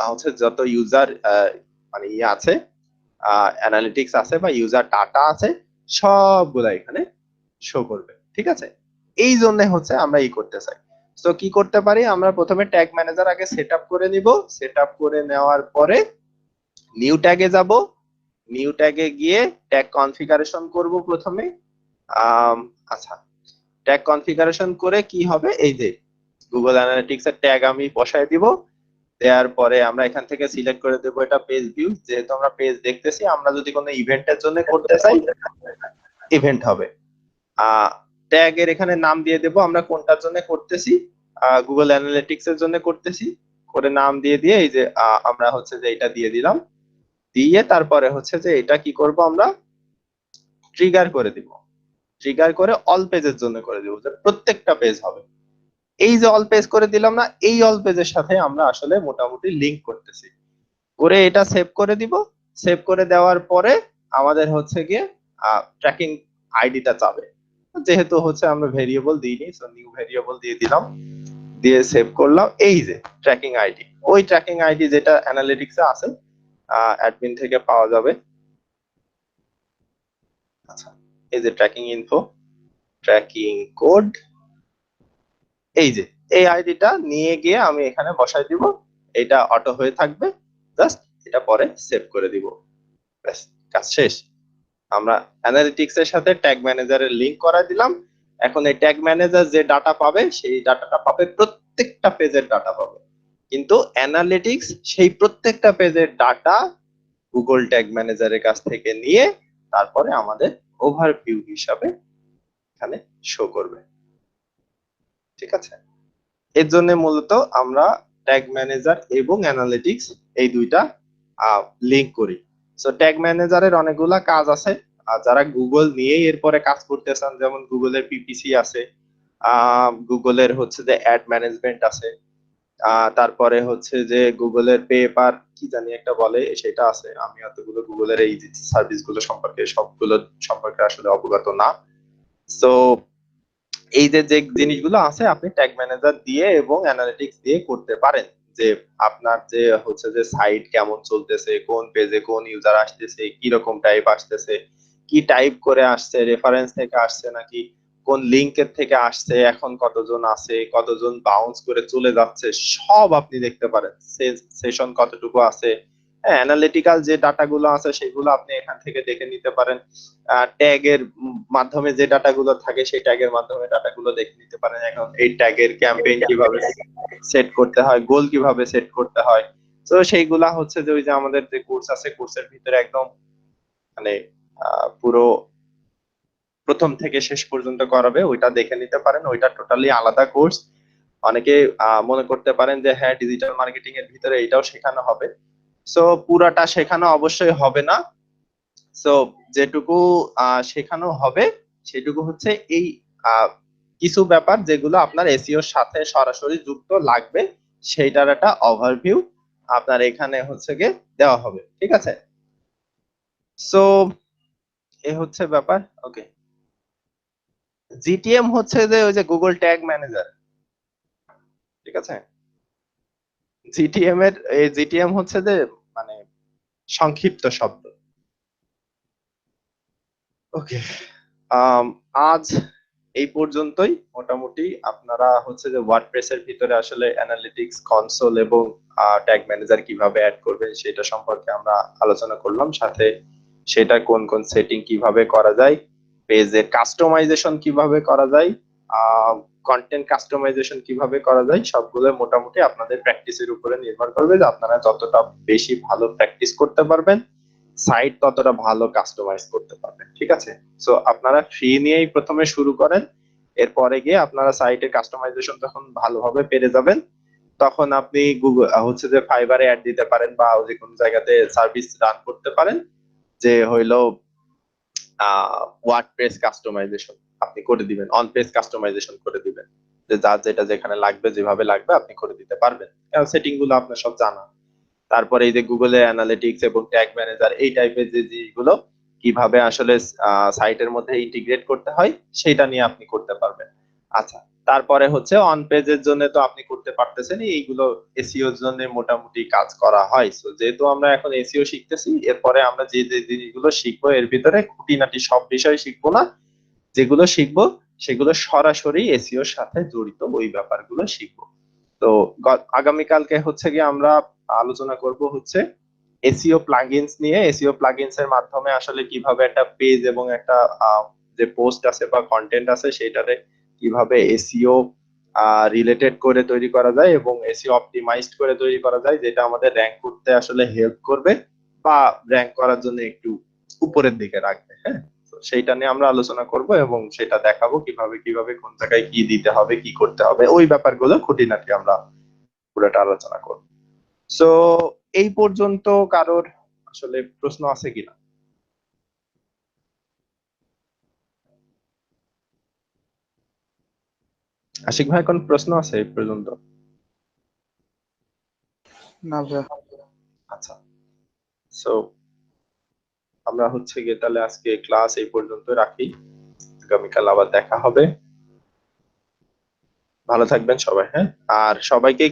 হচ্ছে যত ইউজার মানে ইয়ে আছে, অ্যানালিটিক্স আছে বা ইউজার ডাটা আছে সবগুলা এখানে শো করবে, ঠিক আছে। এই জন্য হচ্ছে আমরা করতে চাই। তো কি করতে পারি, আমরা প্রথমে ট্যাগ ম্যানেজার আগে সেট আপ করে নিব, সেট আপ করে নেওয়ার পরে নিউ ট্যাগে যাব, নিউ ট্যাগে গিয়ে ট্যাগ কনফিগারেশন করব প্রথমে, আম, আচ্ছা, ট্যাগ কনফিগারেশন করে কি হবে, এই যে গুগল অ্যানালিটিক্স এর ট্যাগ আমি বসায় দিব। দেওয়ার পরে আমরা এখান থেকে সিলেক্ট করে দেবো এটা পেজ ভিউ, যেহেতু আমরা পেজ দেখতেছি, আমরা যদি কোনো ইভেন্টের জন্য করতে চাই ইভেন্ট হবে। ট্যাগের এখানে নাম দিয়ে দেবো আমরা কোনটার জন্য করতেছি, গুগল অ্যানালিটিক্স এর জন্য করতেছি, করে নাম দিয়ে দিয়ে এই যে আমরা হচ্ছে যে এটা দিয়ে দিলাম, দিয়ে তারপরে হচ্ছে যে এটা কি করব আমরা ট্রিগার করে দিব, ট্রিগার করে অল পেজের জন্য করে দিব, যে প্রত্যেকটা পেজ হবে। এই যে অল পেজ করে দিলাম না, এই অল পেজের সাথে আমরা আসলে মোটামুটি লিংক করতেছি, করে এটা সেভ করে দিব। সেভ করে দেওয়ার পরে আমাদের হচ্ছে গিয়ে ট্র্যাকিং আইডিটা চাবে, যেহেতু হচ্ছে আমরা ভেরিয়েবল দিইনি, সো নিউ ভেরিয়েবল দিয়ে দিলাম, দিয়ে সেভ করলাম। এই যে ট্র্যাকিং আইডি, ওই ট্র্যাকিং আইডি যেটা অ্যানালিটিক্সে আছে, অ্যাডমিন থেকে পাওয়া যাবে। আচ্ছা, এই যে ট্র্যাকিং ইনফো, ট্র্যাকিং কোড, এই যে এই আইডিটা নিয়ে গিয়ে আমি এখানে বসাই দিব, এটা অটো হয়ে থাকবে, জাস্ট এটা পরে সেভ করে দিব, ব্যাস কাজ শেষ। আমরা অ্যানালিটিক্স এর সাথে ট্যাগ ম্যানেজারের লিংক করাই দিলাম। এখন এই ট্যাগ ম্যানেজার যে ডাটা পাবে, সেই ডাটাটা পাবে প্রত্যেকটা পেজের ডাটা পাবে, কিন্তু অ্যানালিটিক্স সেই প্রত্যেকটা পেজের ডাটা গুগল ট্যাগ ম্যানেজারের কাছ থেকে নিয়ে তারপরে আমাদের ওভারভিউ হিসাবে এখানে শো করবে। ঠিক আছে, এর জন্য মূলত আমরা ট্যাগ ম্যানেজার এবং অ্যানালিটিক্স এই দুইটা লিংক করি। সো ট্যাগ ম্যানেজারের অনেকগুলা কাজ আছে, আর যারা গুগল নিয়েই এরপরে কাজ করতে চান, যেমন গুগলের পিপিসি আছে, গুগলের হচ্ছে যে অ্যাড ম্যানেজমেন্ট আছে, তারপরে হচ্ছে যে গুগলের পেপার কি জানি একটা বলে সেটা আছে। আমি এতগুলো গুগলের এই সার্ভিস গুলো সম্পর্কে সবগুলো সম্পর্কে আসলে অবগত না। সো এই যে যে জিনিসগুলো আছে আপনি ট্যাগ ম্যানেজার দিয়ে এবং অ্যানালিটিক্স দিয়ে করতে পারেন, যে আপনার যে হচ্ছে যে সাইট কেমন চলতেছে, কোন পেজে কোন ইউজার আসতেছে, কি রকম টাইপ আসতেছে, কি টাইপ করে আসছে, রেফারেন্স থেকে আসছে নাকি কোন লিংকের থেকে আসছে, এখন কতজন আছে, কতজন বাউন্স করে চলে যাচ্ছে, সব আপনি দেখতে পারেন, সেশন কতটুকু আছে। হ্যাঁ, অ্যানালিটিক্যাল যে ডাটাগুলো আছে সেগুলো আপনি এখান থেকে দেখে নিতে পারেন। ট্যাগের মাধ্যমে যে ডাটাগুলো থাকে সেই ট্যাগের মাধ্যমে ডাটাগুলো দেখে নিতে পারেন। এখন এই ট্যাগের ক্যাম্পেইন কিভাবে সেট করতে হয়, গোল কিভাবে সেট করতে হয়, তো সেইগুলা হচ্ছে যে ওই যে আমাদের যে কোর্স আছে, কোর্সের ভিতরে একদম মানে পুরো প্রথম থেকে শেষ পর্যন্ত করাবে, ওইটা দেখে নিতে পারেন, ওইটা টোটালি আলাদা কোর্স। অনেকে মনে করতে পারেন যে হ্যাঁ ডিজিটাল মার্কেটিং এর ভিতরে এটাও শেখানো হবে, সো পুরাটা শেখানো অবশ্যই হবে না। সো যেটুকু শেখানো হবে সেটুকু হচ্ছে এই আহ, কিছু ব্যাপার যেগুলো আপনার এসইওর সাথে সরাসরি যুক্ত লাগবে, সেইটার একটা ওভারভিউ আপনার এখানে হচ্ছে গিয়ে দেওয়া হবে। ঠিক আছে, সো এ হচ্ছে ব্যাপার। ওকে, জিটিএম হচ্ছে যে ওই যে গুগল ট্যাগ ম্যানেজার। ঠিক আছে, জিটিএম এর এই জিটিএম হচ্ছে যে মানে সংক্ষিপ্ত শব্দ। ওকে, আজ এই পর্যন্তই মোটামুটি। আপনারা হচ্ছে যে ওয়ার্ডপ্রেস এর ভিতরে আসলে অ্যানালিটিক্স কনসোল এবং ট্যাগ ম্যানেজার কিভাবে অ্যাড করবেন সেটা সম্পর্কে আমরা আলোচনা করলাম, সাথে সেটা কোন কোন সেটিং কিভাবে করা যায়, পেজের কাস্টমাইজেশন কিভাবে করা যায়, কন্টেন্ট কাস্টমাইজেশন কিভাবে করা যায়, সবগুলো মোটামুটি আপনাদের প্র্যাকটিসের উপরে নির্ভর করবে, যে আপনারা যতটা বেশি ভালো প্র্যাকটিস করতে পারবেন সাইট ততটা ভালো কাস্টমাইজ করতে পারবেন। ঠিক আছে, সো আপনারা ফ্রি নিয়েই প্রথমে শুরু করেন, এরপরে গিয়ে আপনারা সাইটের কাস্টমাইজেশন যখন ভালোভাবে পেরে যাবেন তখন আপনি গুগল হচ্ছে যে ফাইবারে অ্যাড দিতে পারেন বা যে কোনো জায়গাতে সার্ভিস রান করতে পারেন, যে হইলো ওয়ার্ডপ্রেস কাস্টমাইজেশন আপনি করে দিবেন, অন পেজ কাস্টমাইজেশন করে দিবেন, যে যার যেটা যেখানে লাগবে যেভাবে লাগবে আপনি করে দিতে পারবেন, কারণ সেটিং গুলো আপনার সব জানা। তারপরে এই যে গুগলের অ্যানালিটিক্স এবং ট্যাগ ম্যানেজার এই টাইপের যে জিনিসগুলো কিভাবে আসলে সাইটের মধ্যে ইন্টিগ্রেট করতে হয় সেটা নিয়ে আপনি করতে পারবেন। আচ্ছা, তারপরে হচ্ছে অন পেজের জন্য তো আপনি করতে পারতেছেন, এইগুলো এসইও এর জন্য মোটামুটি কাজ করা হয়। সো যেহেতু আমরা এখন এসইও শিখতেছি, এরপরে আমরা যে যে জিনিসগুলো শিখবো এর ভিতরে খুঁটিনাটি সব বিষয় শিখবো না, যেগুলো শিখবো সেগুলো সরাসরি এসইও এর সাথে জড়িত ওই ব্যাপারগুলো শিখবো। তো আগামীকালকে হচ্ছে গিয়ে আমরা আলোচনা করব হচ্ছে এসইও প্লাগইনস নিয়ে, এসইও প্লাগইনস এর মাধ্যমে আসলে কিভাবে একটা পেজ এবং একটা যে পোস্ট আছে বা কন্টেন্ট আছে সেটারে কিভাবে এসইও রিলেটেড করে তৈরি করা যায় এবং এসইও অপটিমাইজড করে তৈরি করা যায়, যেটা আমাদের র্যাঙ্ক করতে আসলে হেল্প করবে বা র্যাঙ্ক করার জন্য একটু উপরের দিকে রাখবে। হ্যাঁ, তো সেইটা নিয়ে আমরা আলোচনা করব এবং সেটা দেখাবো কিভাবে কিভাবে কোন জায়গায় কি দিতে হবে, কি করতে হবে, ওই ব্যাপারগুলো খুঁটিনাটি আমরা পুরোটা আলোচনা করব। সো এই পর্যন্ত কারোর আসলে প্রশ্ন আছে কিনা? আশিক ভাই, কোন প্রশ্ন আছে এই পর্যন্ত? না ভাইয়া। আচ্ছা, সো আমরা হচ্ছে গিয়ে তাহলে আজকে ক্লাস এই পর্যন্ত রাখি, আগামীকাল আবার দেখা হবে। ভালো থাকবেন সবাই, হ্যাঁ, আর সবাইকে